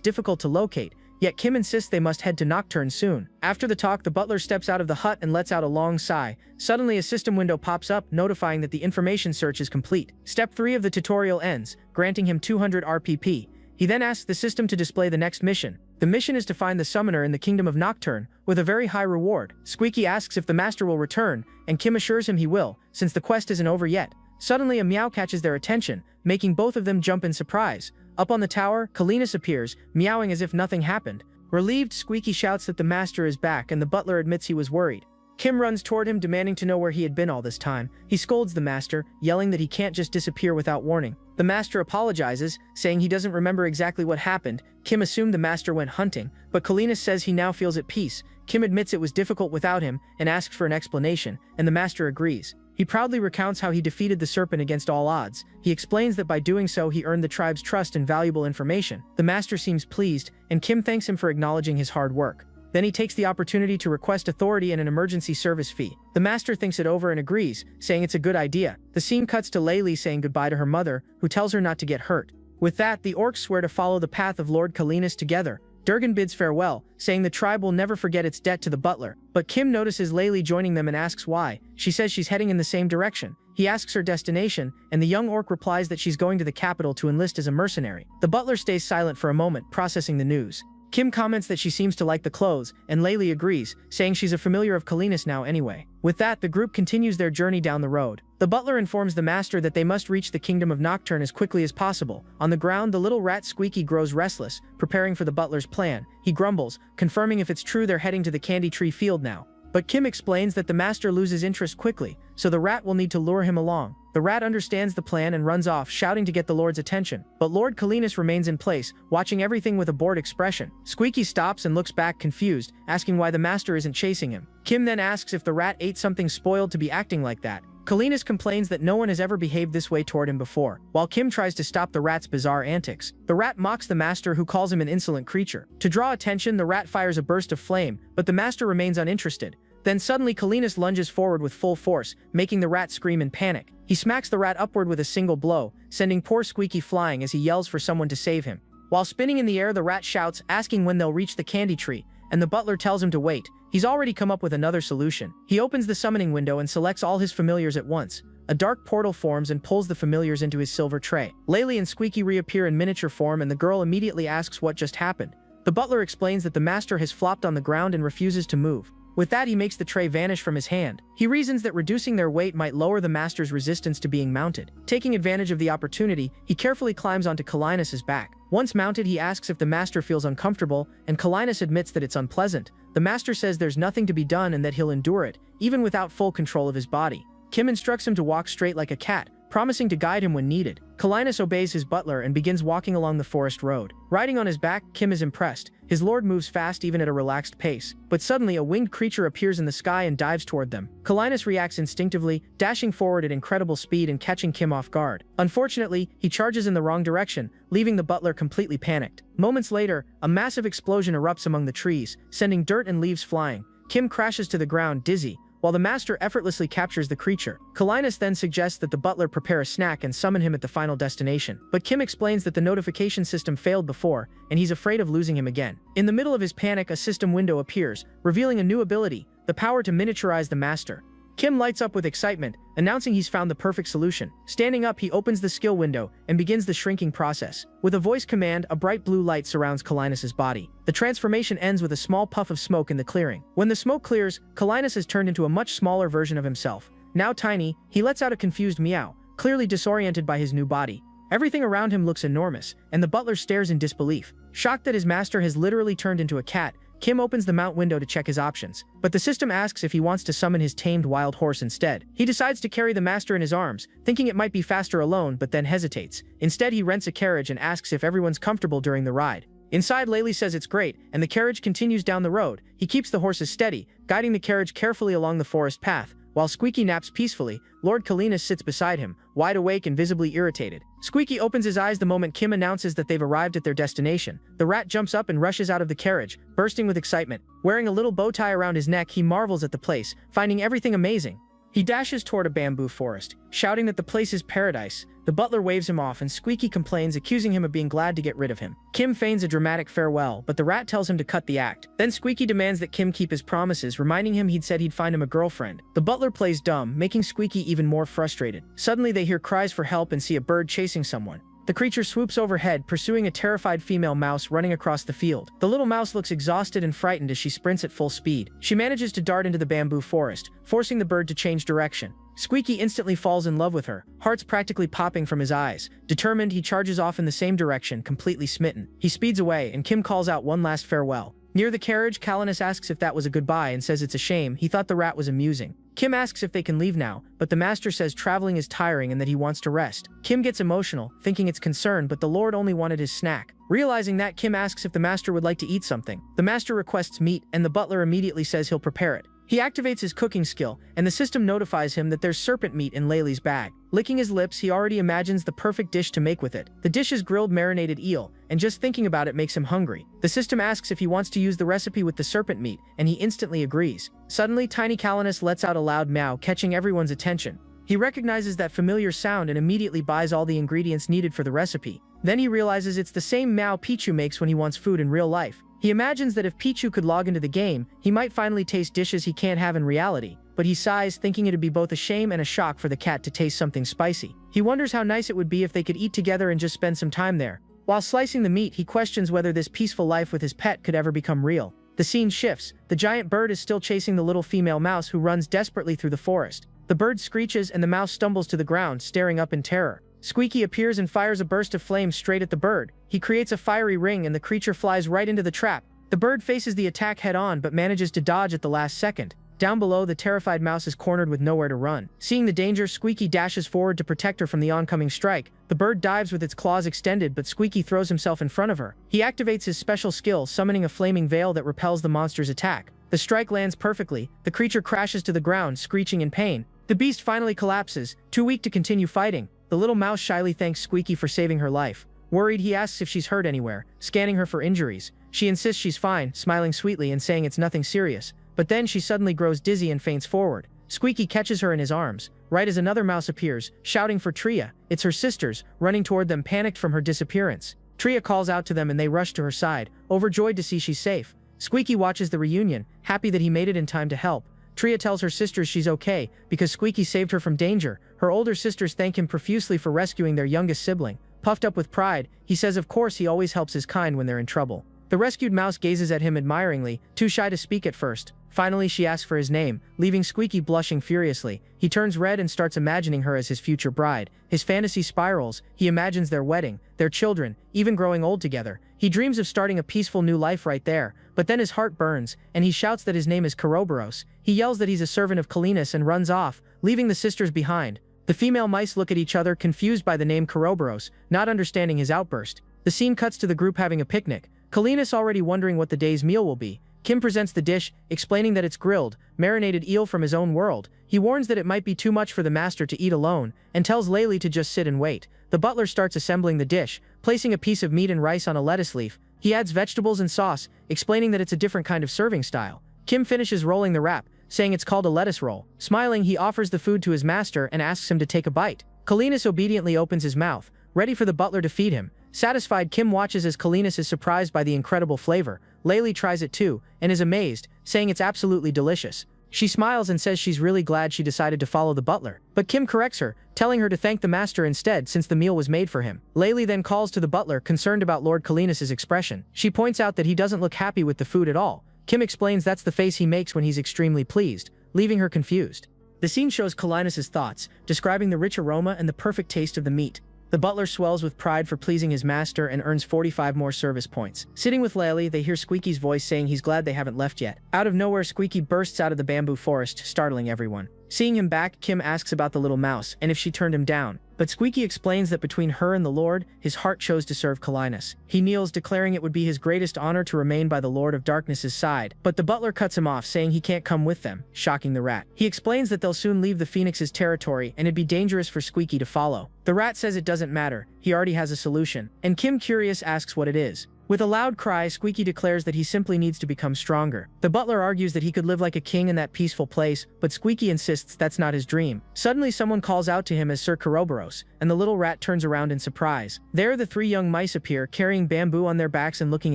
difficult to locate, yet Kim insists they must head to Nocturne soon. After the talk, the butler steps out of the hut and lets out a long sigh. Suddenly, a system window pops up, notifying that the information search is complete. Step 3 of the tutorial ends, granting him 200 RPP. He then asks the system to display the next mission. The mission is to find the summoner in the kingdom of Nocturne, with a very high reward. Squeaky asks if the master will return, and Kim assures him he will, since the quest isn't over yet. Suddenly, a meow catches their attention, making both of them jump in surprise. Up on the tower, Calenus appears, meowing as if nothing happened. Relieved, Squeaky shouts that the master is back, and the butler admits he was worried. Kim runs toward him, demanding to know where he had been all this time. He scolds the master, yelling that he can't just disappear without warning. The master apologizes, saying he doesn't remember exactly what happened. Kim assumed the master went hunting, but Calenus says he now feels at peace. Kim admits it was difficult without him, and asks for an explanation, and the master agrees. He proudly recounts how he defeated the serpent against all odds. He explains that by doing so he earned the tribe's trust and valuable information. The master seems pleased, and Kim thanks him for acknowledging his hard work. Then he takes the opportunity to request authority and an emergency service fee. The master thinks it over and agrees, saying it's a good idea. The scene cuts to Layli saying goodbye to her mother, who tells her not to get hurt. With that, the orcs swear to follow the path of Lord Calenus together. Durgan bids farewell, saying the tribe will never forget its debt to the butler. But Kim notices Layli joining them and asks why. She says she's heading in the same direction. He asks her destination, and the young orc replies that she's going to the capital to enlist as a mercenary. The butler stays silent for a moment, processing the news. Kim comments that she seems to like the clothes, and Layli agrees, saying she's a familiar of Calenus now anyway. With that, the group continues their journey down the road. The butler informs the master that they must reach the kingdom of Nocturne as quickly as possible. On the ground, the little rat Squeaky grows restless, preparing for the butler's plan. He grumbles, confirming if it's true they're heading to the Candy Tree Field now. But Kim explains that the master loses interest quickly, so the rat will need to lure him along. The rat understands the plan and runs off, shouting to get the Lord's attention. But Lord Calenus remains in place, watching everything with a bored expression. Squeaky stops and looks back confused, asking why the master isn't chasing him. Kim then asks if the rat ate something spoiled to be acting like that. Calenus complains that no one has ever behaved this way toward him before, while Kim tries to stop the rat's bizarre antics. The rat mocks the master, who calls him an insolent creature. To draw attention, the rat fires a burst of flame, but the master remains uninterested. Then suddenly Calenus lunges forward with full force, making the rat scream in panic. He smacks the rat upward with a single blow, sending poor Squeaky flying as he yells for someone to save him. While spinning in the air, the rat shouts, asking when they'll reach the candy tree, and the butler tells him to wait. He's already come up with another solution. He opens the summoning window and selects all his familiars at once. A dark portal forms and pulls the familiars into his silver tray. Layli and Squeaky reappear in miniature form, and the girl immediately asks what just happened. The butler explains that the master has flopped on the ground and refuses to move. With that, he makes the tray vanish from his hand. He reasons that reducing their weight might lower the master's resistance to being mounted. Taking advantage of the opportunity, he carefully climbs onto Calenus' back. Once mounted, he asks if the master feels uncomfortable, and Calenus admits that it's unpleasant. The master says there's nothing to be done and that he'll endure it, even without full control of his body. Kim instructs him to walk straight like a cat, promising to guide him when needed. Calenus obeys his butler and begins walking along the forest road. Riding on his back, Kim is impressed. His lord moves fast even at a relaxed pace. But suddenly a winged creature appears in the sky and dives toward them. Calenus reacts instinctively, dashing forward at incredible speed and catching Kim off guard. Unfortunately, he charges in the wrong direction, leaving the butler completely panicked. Moments later, a massive explosion erupts among the trees, sending dirt and leaves flying. Kim crashes to the ground, dizzy, while the master effortlessly captures the creature. Calenus then suggests that the butler prepare a snack and summon him at the final destination. But Kim explains that the notification system failed before, and he's afraid of losing him again. In the middle of his panic, a system window appears, revealing a new ability, the power to miniaturize the master. Kim lights up with excitement, announcing he's found the perfect solution. Standing up, he opens the skill window and begins the shrinking process. With a voice command, a bright blue light surrounds Calenus' body. The transformation ends with a small puff of smoke in the clearing. When the smoke clears, Calenus is turned into a much smaller version of himself. Now tiny, he lets out a confused meow, clearly disoriented by his new body. Everything around him looks enormous, and the butler stares in disbelief. Shocked that his master has literally turned into a cat, Kim opens the mount window to check his options, but the system asks if he wants to summon his tamed wild horse instead. He decides to carry the master in his arms, thinking it might be faster alone, but then hesitates. Instead, he rents a carriage and asks if everyone's comfortable during the ride. Inside, Laylee says it's great, and the carriage continues down the road. He keeps the horses steady, guiding the carriage carefully along the forest path. While Squeaky naps peacefully, Lord Kenus sits beside him, wide awake and visibly irritated. Squeaky opens his eyes the moment Kim announces that they've arrived at their destination. The rat jumps up and rushes out of the carriage, bursting with excitement. Wearing a little bow tie around his neck, he marvels at the place, finding everything amazing. He dashes toward a bamboo forest, shouting that the place is paradise. The butler waves him off and Squeaky complains, accusing him of being glad to get rid of him. Kim feigns a dramatic farewell, but the rat tells him to cut the act. Then Squeaky demands that Kim keep his promises, reminding him he'd said he'd find him a girlfriend. The butler plays dumb, making Squeaky even more frustrated. Suddenly they hear cries for help and see a bird chasing someone. The creature swoops overhead, pursuing a terrified female mouse running across the field. The little mouse looks exhausted and frightened as she sprints at full speed. She manages to dart into the bamboo forest, forcing the bird to change direction. Squeaky instantly falls in love with her, hearts practically popping from his eyes. Determined, he charges off in the same direction, completely smitten. He speeds away, and Kim calls out one last farewell. Near the carriage, Kenus asks if that was a goodbye and says it's a shame. He thought the rat was amusing. Kim asks if they can leave now, but the master says traveling is tiring and that he wants to rest. Kim gets emotional, thinking it's concern, but the lord only wanted his snack. Realizing that, Kim asks if the master would like to eat something. The master requests meat, and the butler immediately says he'll prepare it. He activates his cooking skill, and the system notifies him that there's serpent meat in Laylee's bag. Licking his lips, he already imagines the perfect dish to make with it. The dish is grilled marinated eel, and just thinking about it makes him hungry. The system asks if he wants to use the recipe with the serpent meat, and he instantly agrees. Suddenly, tiny Kenus lets out a loud meow, catching everyone's attention. He recognizes that familiar sound and immediately buys all the ingredients needed for the recipe. Then he realizes it's the same meow Pichu makes when he wants food in real life. He imagines that if Pichu could log into the game, he might finally taste dishes he can't have in reality, but he sighs, thinking it'd be both a shame and a shock for the cat to taste something spicy. He wonders how nice it would be if they could eat together and just spend some time there. While slicing the meat, he questions whether this peaceful life with his pet could ever become real. The scene shifts. The giant bird is still chasing the little female mouse who runs desperately through the forest. The bird screeches and the mouse stumbles to the ground, staring up in terror. Squeaky appears and fires a burst of flame straight at the bird. He creates a fiery ring and the creature flies right into the trap. The bird faces the attack head-on but manages to dodge at the last second. Down below, the terrified mouse is cornered with nowhere to run. Seeing the danger, Squeaky dashes forward to protect her from the oncoming strike. The bird dives with its claws extended, but Squeaky throws himself in front of her. He activates his special skill, summoning a flaming veil that repels the monster's attack. The strike lands perfectly. The creature crashes to the ground, screeching in pain. The beast finally collapses, too weak to continue fighting. The little mouse shyly thanks Squeaky for saving her life. Worried, he asks if she's hurt anywhere, scanning her for injuries. She insists she's fine, smiling sweetly and saying it's nothing serious. But then she suddenly grows dizzy and faints forward. Squeaky catches her in his arms, right as another mouse appears, shouting for Tria. It's her sisters, running toward them, panicked from her disappearance. Tria calls out to them and they rush to her side, overjoyed to see she's safe. Squeaky watches the reunion, happy that he made it in time to help. Tria tells her sisters she's okay, because Squeaky saved her from danger. Her older sisters thank him profusely for rescuing their youngest sibling. Puffed up with pride, he says of course he always helps his kind when they're in trouble. The rescued mouse gazes at him admiringly, too shy to speak at first. Finally, she asks for his name, leaving Squeaky blushing furiously. He turns red and starts imagining her as his future bride. His fantasy spirals. He imagines their wedding, their children, even growing old together. He dreams of starting a peaceful new life right there, but then his heart burns, and he shouts that his name is Koroboros. He yells that he's a servant of Kenus and runs off, leaving the sisters behind. The female mice look at each other, confused by the name Koroboros, not understanding his outburst. The scene cuts to the group having a picnic. Kenus already wondering what the day's meal will be. Kim presents the dish, explaining that it's grilled, marinated eel from his own world. He warns that it might be too much for the master to eat alone, and tells Laylee to just sit and wait. The butler starts assembling the dish, placing a piece of meat and rice on a lettuce leaf. He adds vegetables and sauce, explaining that it's a different kind of serving style. Kim finishes rolling the wrap, saying it's called a lettuce roll. Smiling, he offers the food to his master and asks him to take a bite. Kenus obediently opens his mouth, ready for the butler to feed him. Satisfied, Kim watches as Kenus is surprised by the incredible flavor. Laylee tries it too, and is amazed, saying it's absolutely delicious. She smiles and says she's really glad she decided to follow the butler. But Kim corrects her, telling her to thank the master instead since the meal was made for him. Laylee then calls to the butler, concerned about Lord Kenus's expression. She points out that he doesn't look happy with the food at all. Kim explains that's the face he makes when he's extremely pleased, leaving her confused. The scene shows Kenus's thoughts, describing the rich aroma and the perfect taste of the meat. The butler swells with pride for pleasing his master and earns 45 more service points. Sitting with Layli, they hear Squeaky's voice saying he's glad they haven't left yet. Out of nowhere, Squeaky bursts out of the bamboo forest, startling everyone. Seeing him back, Kim asks about the little mouse and if she turned him down. But Squeaky explains that between her and the Lord, his heart chose to serve Linus. He kneels, declaring it would be his greatest honor to remain by the Lord of Darkness's side, but the butler cuts him off, saying he can't come with them, shocking the rat. He explains that they'll soon leave the Phoenix's territory and it'd be dangerous for Squeaky to follow. The rat says it doesn't matter, he already has a solution, and Kim, curious, asks what it is. With a loud cry, Squeaky declares that he simply needs to become stronger. The butler argues that he could live like a king in that peaceful place, but Squeaky insists that's not his dream. Suddenly, someone calls out to him as Sir Keroboros, and the little rat turns around in surprise. There, the three young mice appear, carrying bamboo on their backs and looking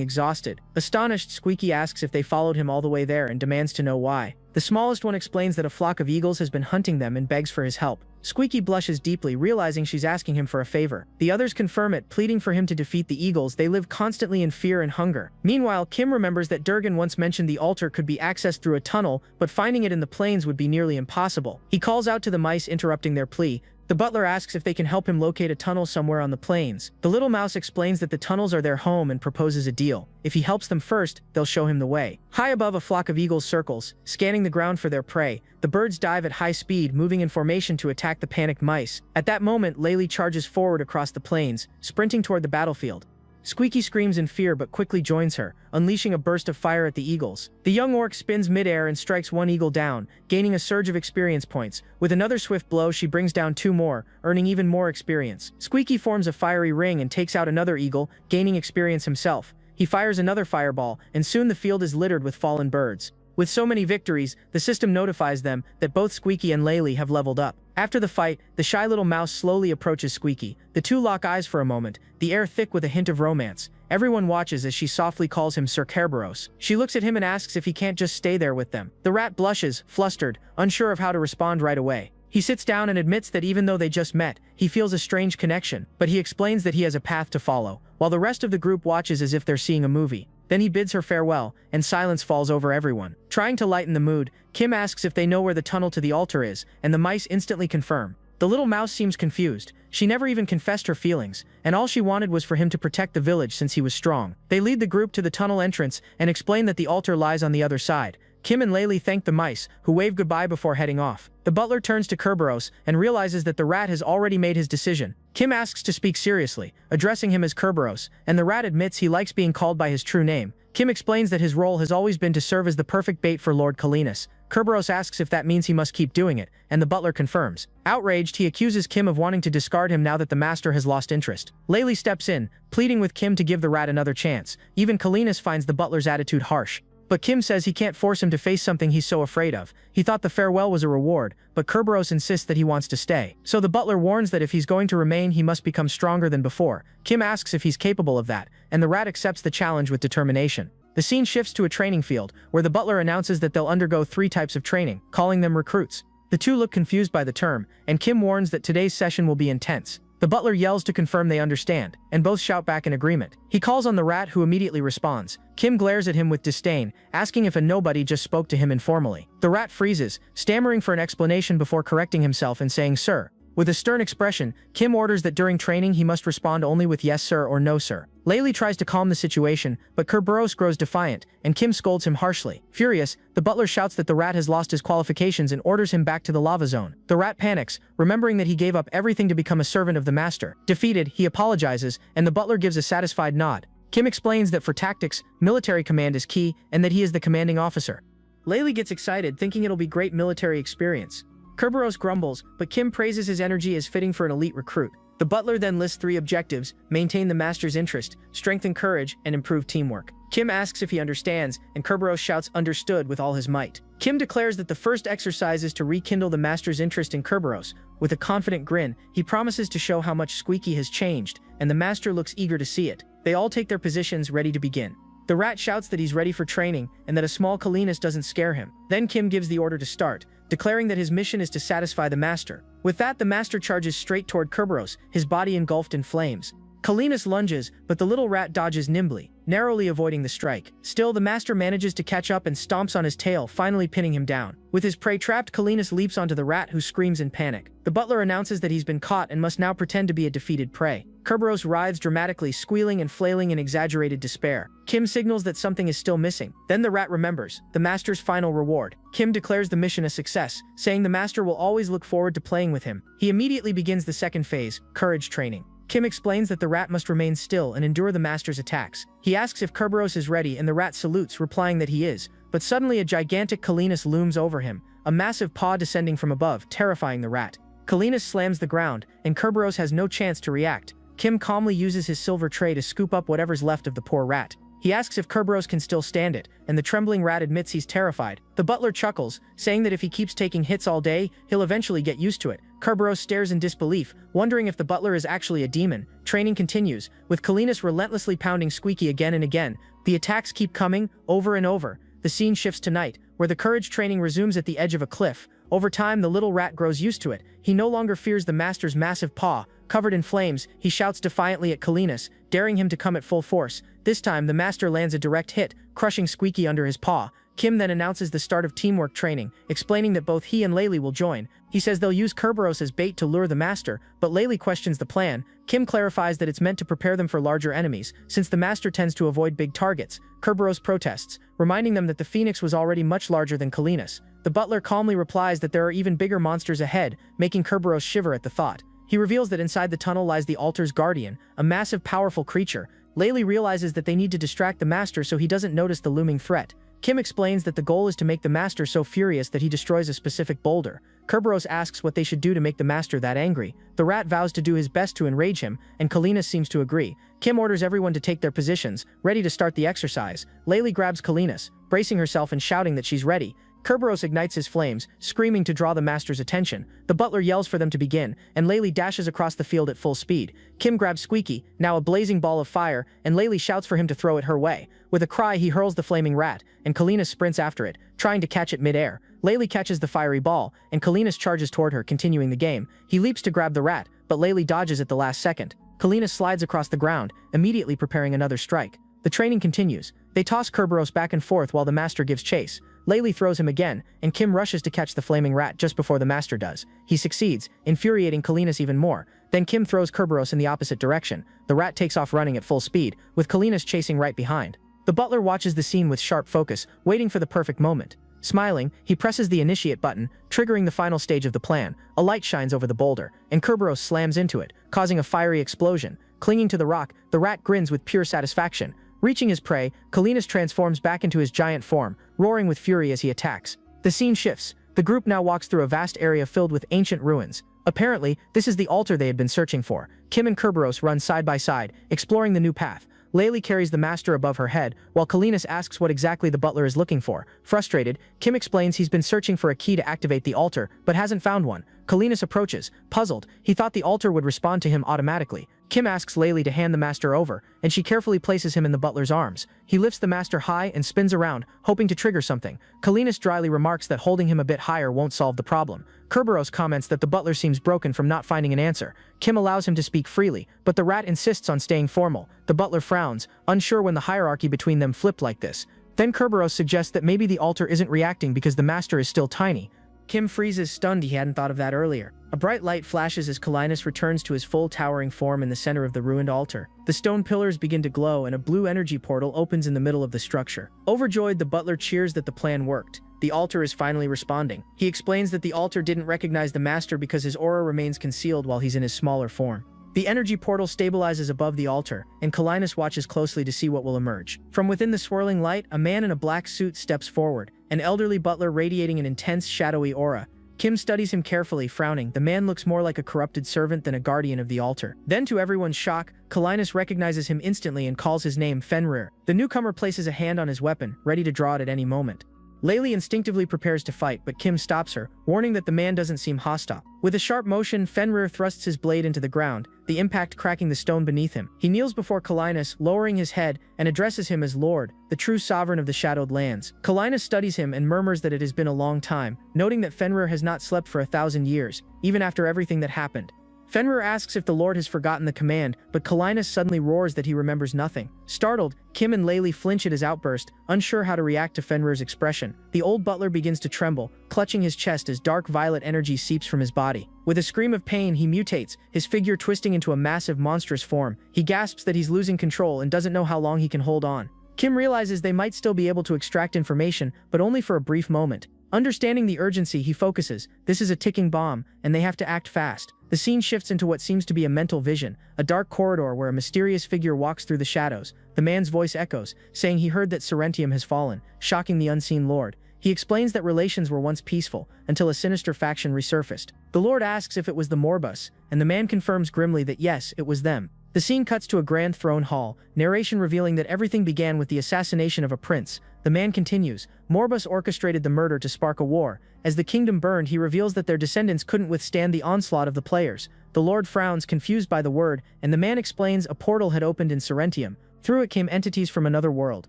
exhausted. Astonished, Squeaky asks if they followed him all the way there and demands to know why. The smallest one explains that a flock of eagles has been hunting them and begs for his help. Squeaky blushes deeply, realizing she's asking him for a favor. The others confirm it, pleading for him to defeat the eagles. They live constantly in fear and hunger. Meanwhile, Kim remembers that Durgan once mentioned the altar could be accessed through a tunnel, but finding it in the plains would be nearly impossible. He calls out to the mice, interrupting their plea. The butler asks if they can help him locate a tunnel somewhere on the plains. The little mouse explains that the tunnels are their home and proposes a deal. If he helps them first, they'll show him the way. High above, a flock of eagles circles, scanning the ground for their prey. The birds dive at high speed, moving in formation to attack the panicked mice. At that moment, Layli charges forward across the plains, sprinting toward the battlefield. Squeaky screams in fear but quickly joins her, unleashing a burst of fire at the eagles. The young orc spins midair and strikes one eagle down, gaining a surge of experience points. With another swift blow, she brings down two more, earning even more experience. Squeaky forms a fiery ring and takes out another eagle, gaining experience himself. He fires another fireball, and soon the field is littered with fallen birds. With so many victories, the system notifies them that both Squeaky and Layli have leveled up. After the fight, the shy little mouse slowly approaches Squeaky. The two lock eyes for a moment, the air thick with a hint of romance. Everyone watches as she softly calls him Sir Kerberos. She looks at him and asks if he can't just stay there with them. The rat blushes, flustered, unsure of how to respond right away. He sits down and admits that even though they just met, he feels a strange connection, but he explains that he has a path to follow, while the rest of the group watches as if they're seeing a movie. Then he bids her farewell, and silence falls over everyone. Trying to lighten the mood, Kim asks if they know where the tunnel to the altar is, and the mice instantly confirm. The little mouse seems confused. She never even confessed her feelings, and all she wanted was for him to protect the village since he was strong. They lead the group to the tunnel entrance and explain that the altar lies on the other side. Kim and Layli thank the mice, who wave goodbye before heading off. The butler turns to Kerberos and realizes that the rat has already made his decision. Kim asks to speak seriously, addressing him as Kerberos, and the rat admits he likes being called by his true name. Kim explains that his role has always been to serve as the perfect bait for Lord Linus. Kerberos asks if that means he must keep doing it, and the butler confirms. Outraged, he accuses Kim of wanting to discard him now that the master has lost interest. Layli steps in, pleading with Kim to give the rat another chance. Even Linus finds the butler's attitude harsh. But Kim says he can't force him to face something he's so afraid of. He thought the farewell was a reward, but Kerberos insists that he wants to stay. So the butler warns that if he's going to remain, he must become stronger than before. Kim asks if he's capable of that, and the rat accepts the challenge with determination. The scene shifts to a training field, where the butler announces that they'll undergo 3 types of training, calling them recruits. The two look confused by the term, and Kim warns that today's session will be intense. The butler yells to confirm they understand, and both shout back in agreement. He calls on the rat, who immediately responds. Kim glares at him with disdain, asking if a nobody just spoke to him informally. The rat freezes, stammering for an explanation before correcting himself and saying, "Sir." With a stern expression, Kim orders that during training he must respond only with "yes sir" or "no sir." Layli tries to calm the situation, but Kerberos grows defiant, and Kim scolds him harshly. Furious, the butler shouts that the rat has lost his qualifications and orders him back to the lava zone. The rat panics, remembering that he gave up everything to become a servant of the master. Defeated, he apologizes, and the butler gives a satisfied nod. Kim explains that for tactics, military command is key, and that he is the commanding officer. Layli gets excited, thinking it'll be great military experience. Kerberos grumbles, but Kim praises his energy as fitting for an elite recruit. The butler then lists 3 objectives: maintain the master's interest, strengthen courage, and improve teamwork. Kim asks if he understands, and Kerberos shouts understood with all his might. Kim declares that the first exercise is to rekindle the master's interest in Kerberos. With a confident grin, he promises to show how much Squeaky has changed, and the master looks eager to see it. They all take their positions, ready to begin. The rat shouts that he's ready for training, and that a small Linus doesn't scare him. Then Kim gives the order to start, declaring that his mission is to satisfy the master. With that, the master charges straight toward Kerberos, his body engulfed in flames. Linus lunges, but the little rat dodges nimbly. narrowly avoiding the strike. Still, the master manages to catch up and stomps on his tail, finally pinning him down. With his prey trapped, Kenus leaps onto the rat, who screams in panic. The butler announces that he's been caught and must now pretend to be a defeated prey. Kerberos writhes dramatically, squealing and flailing in exaggerated despair. Kim signals that something is still missing. Then the rat remembers, the master's final reward. Kim declares the mission a success, saying the master will always look forward to playing with him. He immediately begins the second phase, courage training. Kim explains that the rat must remain still and endure the master's attacks. He asks if Kerberos is ready, and the rat salutes, replying that he is. But suddenly a gigantic Kenus looms over him, a massive paw descending from above, terrifying the rat. Kenus slams the ground, and Kerberos has no chance to react. Kim calmly uses his silver tray to scoop up whatever's left of the poor rat. He asks if Kerberos can still stand it, and the trembling rat admits he's terrified. The butler chuckles, saying that if he keeps taking hits all day, he'll eventually get used to it. Kerberos stares in disbelief, wondering if the butler is actually a demon. Training continues, with Kenus relentlessly pounding Squeaky again and again. The attacks keep coming, over and over. The scene shifts to night, where the courage training resumes at the edge of a cliff. Over time, the little rat grows used to it. He no longer fears the master's massive paw. Covered in flames, he shouts defiantly at Kenus, daring him to come at full force. This time, the master lands a direct hit, crushing Squeaky under his paw. Kim then announces the start of teamwork training, explaining that both he and Laylee will join. He says they'll use Kerberos as bait to lure the master, but Laylee questions the plan. Kim clarifies that it's meant to prepare them for larger enemies, since the master tends to avoid big targets. Kerberos protests, reminding them that the phoenix was already much larger than Kenus. The butler calmly replies that there are even bigger monsters ahead, making Kerberos shiver at the thought. He reveals that inside the tunnel lies the altar's guardian, a massive, powerful creature. Laylee realizes that they need to distract the master so he doesn't notice the looming threat. Kim explains that the goal is to make the master so furious that he destroys a specific boulder. Kerberos asks what they should do to make the master that angry. The rat vows to do his best to enrage him, and Kenus seems to agree. Kim orders everyone to take their positions, ready to start the exercise. Laylee grabs Kenus, bracing herself and shouting that she's ready. Kerberos ignites his flames, screaming to draw the master's attention. The butler yells for them to begin, and Laylee dashes across the field at full speed. Kim grabs Squeaky, now a blazing ball of fire, and Laylee shouts for him to throw it her way. With a cry, he hurls the flaming rat, and Kenus sprints after it, trying to catch it mid-air. Laylee catches the fiery ball, and Kenus charges toward her, continuing the game. He leaps to grab the rat, but Laylee dodges at the last second. Kenus slides across the ground, immediately preparing another strike. The training continues. They toss Kerberos back and forth while the master gives chase. Laylee throws him again, and Kim rushes to catch the flaming rat just before the master does. He succeeds, infuriating Kenus even more. Then Kim throws Kerberos in the opposite direction. The rat takes off running at full speed, with Kenus chasing right behind. The butler watches the scene with sharp focus, waiting for the perfect moment. Smiling, he presses the initiate button, triggering the final stage of the plan. A light shines over the boulder, and Kerberos slams into it, causing a fiery explosion. Clinging to the rock, the rat grins with pure satisfaction. Reaching his prey, Kenus transforms back into his giant form, roaring with fury as he attacks. The scene shifts. The group now walks through a vast area filled with ancient ruins. Apparently, this is the altar they had been searching for. Kim and Kerberos run side by side, exploring the new path. Laylee carries the master above her head, while Kenus asks what exactly the butler is looking for. Frustrated, Kim explains he's been searching for a key to activate the altar, but hasn't found one. Kenus approaches. Puzzled, he thought the altar would respond to him automatically. Kim asks Laylee to hand the master over, and she carefully places him in the butler's arms. He lifts the master high and spins around, hoping to trigger something. Kenus dryly remarks that holding him a bit higher won't solve the problem. Kerberos comments that the butler seems broken from not finding an answer. Kim allows him to speak freely, but the rat insists on staying formal. The butler frowns, unsure when the hierarchy between them flipped like this. Then Kerberos suggests that maybe the altar isn't reacting because the master is still tiny. Kim freezes, stunned. He hadn't thought of that earlier. A bright light flashes as Kenus returns to his full towering form in the center of the ruined altar. The stone pillars begin to glow, and a blue energy portal opens in the middle of the structure. Overjoyed, the butler cheers that the plan worked. The altar is finally responding. He explains that the altar didn't recognize the master because his aura remains concealed while he's in his smaller form. The energy portal stabilizes above the altar, and Kenus watches closely to see what will emerge. From within the swirling light, a man in a black suit steps forward, an elderly butler radiating an intense, shadowy aura. Kim studies him carefully, frowning. The man looks more like a corrupted servant than a guardian of the altar. Then, to everyone's shock, Kenus recognizes him instantly and calls his name Fenrir. The newcomer places a hand on his weapon, ready to draw it at any moment. Laylee instinctively prepares to fight, but Kim stops her, warning that the man doesn't seem hostile. With a sharp motion, Fenrir thrusts his blade into the ground, the impact cracking the stone beneath him. He kneels before Kenus, lowering his head, and addresses him as Lord, the true sovereign of the Shadowed Lands. Kenus studies him and murmurs that it has been a long time, noting that Fenrir has not slept for 1,000 years, even after everything that happened. Fenrir asks if the Lord has forgotten the command, but Calinus suddenly roars that he remembers nothing. Startled, Kim and Laylee flinch at his outburst, unsure how to react to Fenrir's expression. The old butler begins to tremble, clutching his chest as dark violet energy seeps from his body. With a scream of pain, he mutates, his figure twisting into a massive monstrous form. He gasps that he's losing control and doesn't know how long he can hold on. Kim realizes they might still be able to extract information, but only for a brief moment. Understanding the urgency, he focuses. This is a ticking bomb, and they have to act fast. The scene shifts into what seems to be a mental vision, a dark corridor where a mysterious figure walks through the shadows. The man's voice echoes, saying he heard that Serentium has fallen, shocking the unseen lord. He explains that relations were once peaceful, until a sinister faction resurfaced. The lord asks if it was the Morbus, and the man confirms grimly that yes, it was them. The scene cuts to a grand throne hall, narration revealing that everything began with the assassination of a prince. The man continues, Morbus orchestrated the murder to spark a war. As the kingdom burned, he reveals that their descendants couldn't withstand the onslaught of the players. The lord frowns, confused by the word, and the man explains a portal had opened in Serentium. Through it came entities from another world,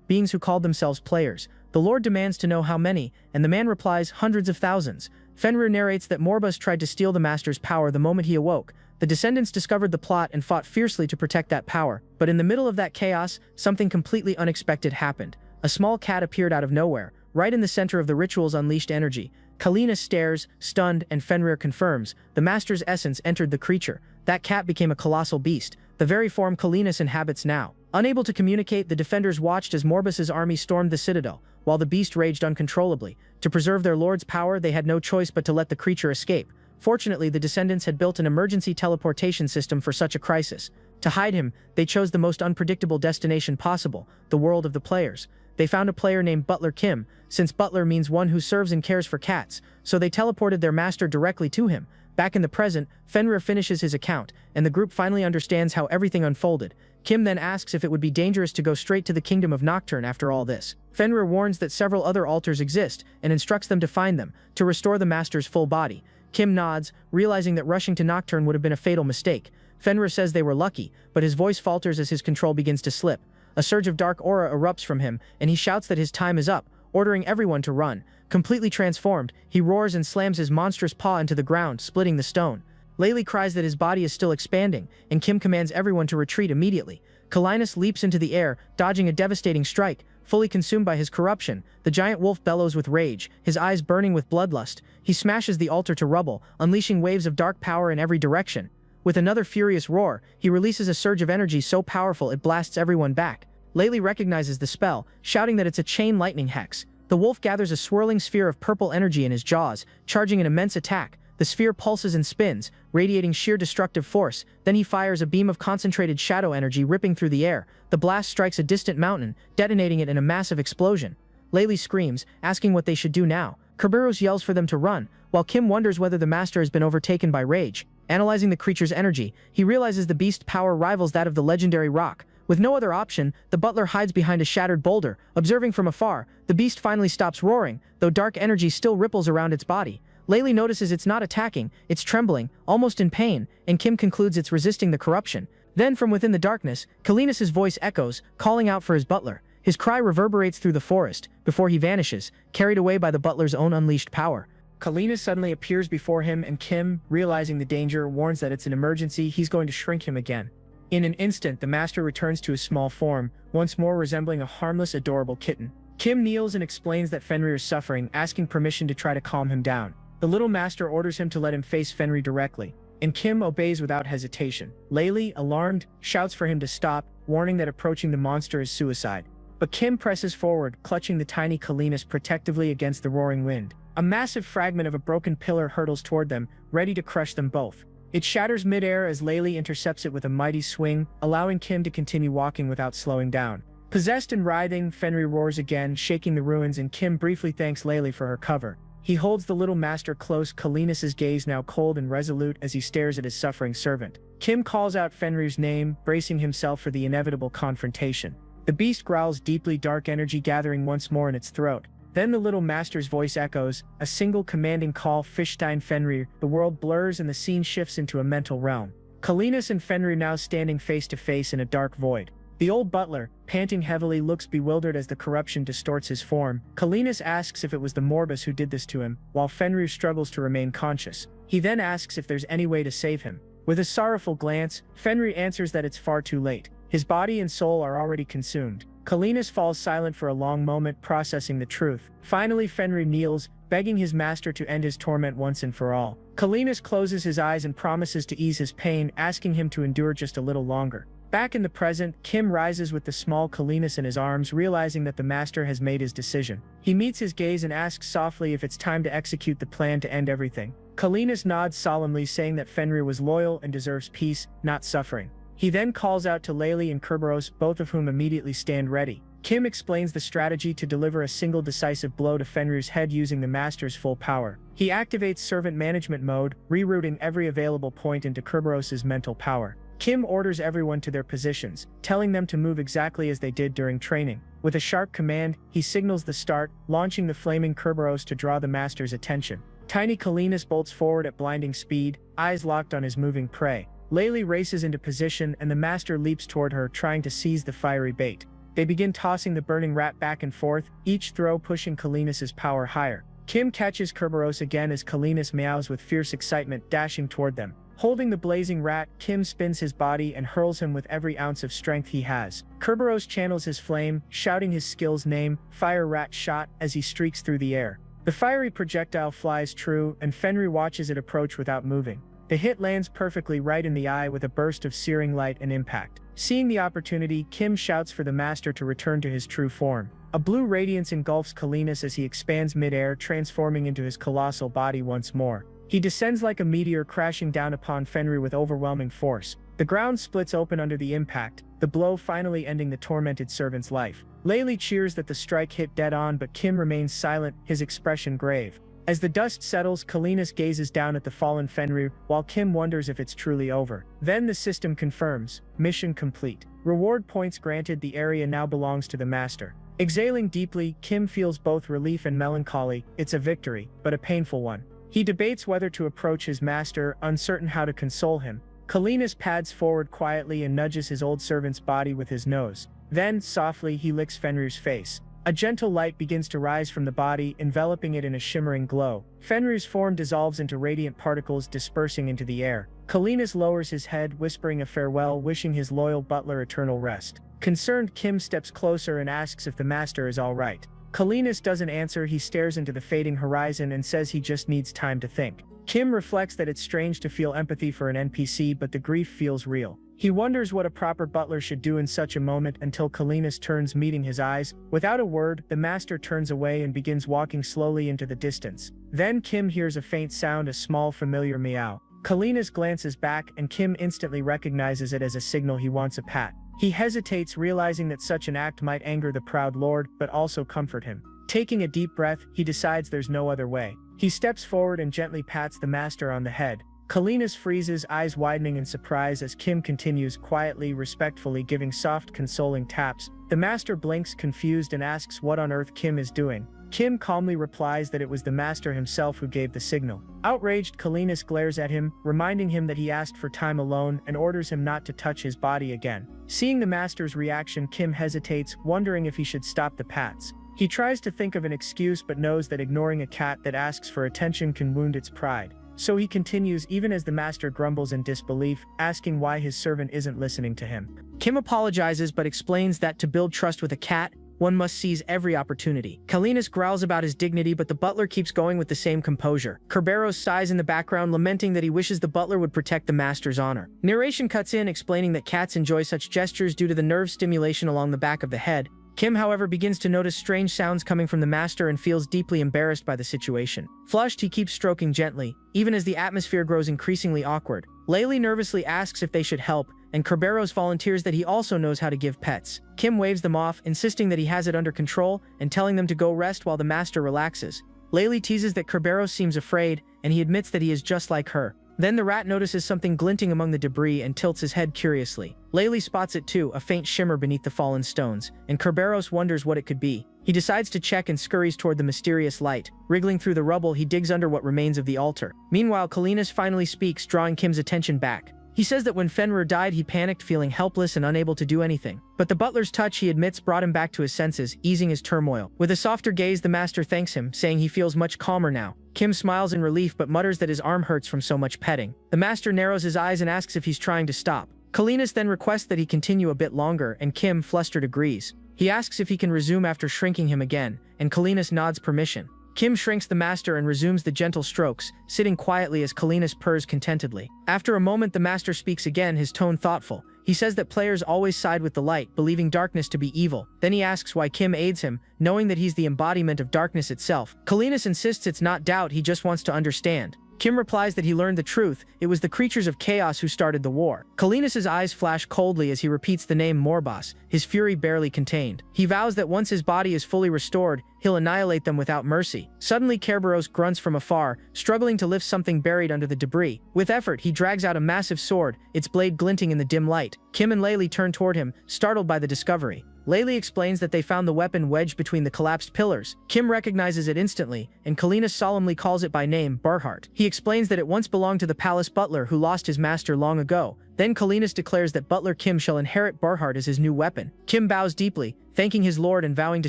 beings who called themselves players. The lord demands to know how many, and the man replies, hundreds of thousands. Fenrir narrates that Morbus tried to steal the master's power the moment he awoke. The descendants discovered the plot and fought fiercely to protect that power, but in the middle of that chaos, something completely unexpected happened. A small cat appeared out of nowhere, right in the center of the ritual's unleashed energy. Calinus stares, stunned, and Fenrir confirms, the master's essence entered the creature. That cat became a colossal beast, the very form Calinus inhabits now. Unable to communicate, the defenders watched as Morbus's army stormed the citadel, while the beast raged uncontrollably. To preserve their lord's power, they had no choice but to let the creature escape. Fortunately, the descendants had built an emergency teleportation system for such a crisis. To hide him, they chose the most unpredictable destination possible, the world of the players. They found a player named Butler Kim, since butler means one who serves and cares for cats, so they teleported their master directly to him. Back in the present, Fenrir finishes his account, and the group finally understands how everything unfolded. Kim then asks if it would be dangerous to go straight to the kingdom of Nocturne after all this. Fenrir warns that several other altars exist, and instructs them to find them, to restore the master's full body. Kim nods, realizing that rushing to Nocturne would have been a fatal mistake. Fenrir says they were lucky, but his voice falters as his control begins to slip. A surge of dark aura erupts from him, and he shouts that his time is up, ordering everyone to run. Completely transformed, he roars and slams his monstrous paw into the ground, splitting the stone. Laylee cries that his body is still expanding, and Kim commands everyone to retreat immediately. Calinus leaps into the air, dodging a devastating strike. Fully consumed by his corruption, the giant wolf bellows with rage, his eyes burning with bloodlust. He smashes the altar to rubble, unleashing waves of dark power in every direction. With another furious roar, he releases a surge of energy so powerful it blasts everyone back. Laylee recognizes the spell, shouting that it's a chain lightning hex. The wolf gathers a swirling sphere of purple energy in his jaws, charging an immense attack. The sphere pulses and spins, radiating sheer destructive force. Then he fires a beam of concentrated shadow energy ripping through the air. The blast strikes a distant mountain, detonating it in a massive explosion. Laylee screams, asking what they should do now. Kerberos yells for them to run, while Kim wonders whether the master has been overtaken by rage. Analyzing the creature's energy, he realizes the beast's power rivals that of the legendary rock. With no other option, the butler hides behind a shattered boulder. Observing from afar, the beast finally stops roaring, though dark energy still ripples around its body. Laylee notices it's not attacking, it's trembling, almost in pain, and Kim concludes it's resisting the corruption. Then from within the darkness, Calinus' voice echoes, calling out for his butler. His cry reverberates through the forest, before he vanishes, carried away by the butler's own unleashed power. Calinus suddenly appears before him, and Kim, realizing the danger, warns that it's an emergency, he's going to shrink him again. In an instant, the master returns to his small form, once more resembling a harmless, adorable kitten. Kim kneels and explains that Fenrir is suffering, asking permission to try to calm him down. The little master orders him to let him face Fenrir directly, and Kim obeys without hesitation. Laylee, alarmed, shouts for him to stop, warning that approaching the monster is suicide. But Kim presses forward, clutching the tiny Calinus protectively against the roaring wind. A massive fragment of a broken pillar hurtles toward them, ready to crush them both. It shatters midair as Laylee intercepts it with a mighty swing, allowing Kim to continue walking without slowing down. Possessed and writhing, Fenrir roars again, shaking the ruins, and Kim briefly thanks Laylee for her cover. He holds the little master close, Calinus' gaze now cold and resolute as he stares at his suffering servant. Kim calls out Fenrir's name, bracing himself for the inevitable confrontation. The beast growls deeply, dark energy gathering once more in its throat. Then the little master's voice echoes, a single commanding call, Fischstein Fenrir. The world blurs and the scene shifts into a mental realm. Calinus and Fenrir now standing face to face in a dark void. The old butler, panting heavily, looks bewildered as the corruption distorts his form. Calinus asks if it was the Morbus who did this to him, while Fenrir struggles to remain conscious. He then asks if there's any way to save him. With a sorrowful glance, Fenrir answers that it's far too late. His body and soul are already consumed. Kenus falls silent for a long moment, processing the truth. Finally, Fenrir kneels, begging his master to end his torment once and for all. Kenus closes his eyes and promises to ease his pain, asking him to endure just a little longer. Back in the present, Kim rises with the small Kenus in his arms, realizing that the master has made his decision. He meets his gaze and asks softly if it's time to execute the plan to end everything. Kenus nods solemnly, saying that Fenrir was loyal and deserves peace, not suffering. He then calls out to Layli and Kerberos, both of whom immediately stand ready. Kim explains the strategy to deliver a single decisive blow to Fenrir's head using the master's full power. He activates servant management mode, rerouting every available point into Kerberos's mental power. Kim orders everyone to their positions, telling them to move exactly as they did during training. With a sharp command, he signals the start, launching the flaming Kerberos to draw the master's attention. Tiny Kenus bolts forward at blinding speed, eyes locked on his moving prey. Layli races into position and the master leaps toward her, trying to seize the fiery bait. They begin tossing the burning rat back and forth, each throw pushing Kenus's power higher. Kim catches Kerberos again as Kenus meows with fierce excitement, dashing toward them. Holding the blazing rat, Kim spins his body and hurls him with every ounce of strength he has. Kerberos channels his flame, shouting his skill's name, Fire Rat Shot, as he streaks through the air. The fiery projectile flies true, and Fenrir watches it approach without moving. The hit lands perfectly right in the eye with a burst of searing light and impact. Seeing the opportunity, Kim shouts for the master to return to his true form. A blue radiance engulfs Kenus as he expands mid-air, transforming into his colossal body once more. He descends like a meteor, crashing down upon Fenrir with overwhelming force. The ground splits open under the impact, the blow finally ending the tormented servant's life. Layli cheers that the strike hit dead on, but Kim remains silent, his expression grave. As the dust settles, Kenus gazes down at the fallen Fenrir, while Kim wonders if it's truly over. Then the system confirms, mission complete. Reward points granted, the area now belongs to the master. Exhaling deeply, Kim feels both relief and melancholy. It's a victory, but a painful one. He debates whether to approach his master, uncertain how to console him. Kenus pads forward quietly and nudges his old servant's body with his nose. Then, softly, he licks Fenrir's face. A gentle light begins to rise from the body, enveloping it in a shimmering glow. Fenrir's form dissolves into radiant particles, dispersing into the air. Kenus lowers his head, whispering a farewell, wishing his loyal butler eternal rest. Concerned, Kim steps closer and asks if the master is all right. Kenus doesn't answer. He stares into the fading horizon and says he just needs time to think. Kim reflects that it's strange to feel empathy for an NPC, but the grief feels real. He wonders what a proper butler should do in such a moment until Kenus turns, meeting his eyes. Without a word, the master turns away and begins walking slowly into the distance. Then Kim hears a faint sound, a small familiar meow. Kenus glances back and Kim instantly recognizes it as a signal he wants a pat. He hesitates, realizing that such an act might anger the proud lord, but also comfort him. Taking a deep breath, he decides there's no other way. He steps forward and gently pats the master on the head. Kenus freezes, eyes widening in surprise as Kim continues, quietly, respectfully giving soft, consoling taps. The master blinks, confused, and asks what on earth Kim is doing. Kim calmly replies that it was the master himself who gave the signal. Outraged, Kenus glares at him, reminding him that he asked for time alone, and orders him not to touch his body again. Seeing the master's reaction, Kim hesitates, wondering if he should stop the pats. He tries to think of an excuse, but knows that ignoring a cat that asks for attention can wound its pride. So he continues, even as the master grumbles in disbelief, asking why his servant isn't listening to him. Kim apologizes but explains that to build trust with a cat, one must seize every opportunity. Kenus growls about his dignity, but the butler keeps going with the same composure. Kerberos sighs in the background, lamenting that he wishes the butler would protect the master's honor. Narration cuts in, explaining that cats enjoy such gestures due to the nerve stimulation along the back of the head. Kim, however, begins to notice strange sounds coming from the master and feels deeply embarrassed by the situation. Flushed, he keeps stroking gently, even as the atmosphere grows increasingly awkward. Layli nervously asks if they should help, and Kerberos volunteers that he also knows how to give pets. Kim waves them off, insisting that he has it under control and telling them to go rest while the master relaxes. Layli teases that Kerberos seems afraid, and he admits that he is just like her. Then the rat notices something glinting among the debris and tilts his head curiously. Layli spots it too, a faint shimmer beneath the fallen stones, and Kerberos wonders what it could be. He decides to check and scurries toward the mysterious light. Wriggling through the rubble, he digs under what remains of the altar. Meanwhile, Kenus finally speaks, drawing Kim's attention back. He says that when Fenrir died he panicked, feeling helpless and unable to do anything. But the butler's touch, he admits, brought him back to his senses, easing his turmoil. With a softer gaze, the master thanks him, saying he feels much calmer now. Kim smiles in relief but mutters that his arm hurts from so much petting. The master narrows his eyes and asks if he's trying to stop. Kenus then requests that he continue a bit longer, and Kim, flustered, agrees. He asks if he can resume after shrinking him again, and Kenus nods permission. Kim shrinks the master and resumes the gentle strokes, sitting quietly as Kenus purrs contentedly. After a moment, the master speaks again, his tone thoughtful. He says that players always side with the light, believing darkness to be evil. Then he asks why Kim aids him, knowing that he's the embodiment of darkness itself. Kenus insists it's not doubt, he just wants to understand. Kim replies that he learned the truth, it was the creatures of chaos who started the war. Kenus's eyes flash coldly as he repeats the name Morbas, his fury barely contained. He vows that once his body is fully restored, he'll annihilate them without mercy. Suddenly Kerberos grunts from afar, struggling to lift something buried under the debris. With effort, he drags out a massive sword, its blade glinting in the dim light. Kim and Layli turn toward him, startled by the discovery. Layli explains that they found the weapon wedged between the collapsed pillars. Kim recognizes it instantly, and Kenus solemnly calls it by name, Barhart. He explains that it once belonged to the palace butler who lost his master long ago. Then Kenus declares that butler Kim shall inherit Barhart as his new weapon. Kim bows deeply, thanking his lord and vowing to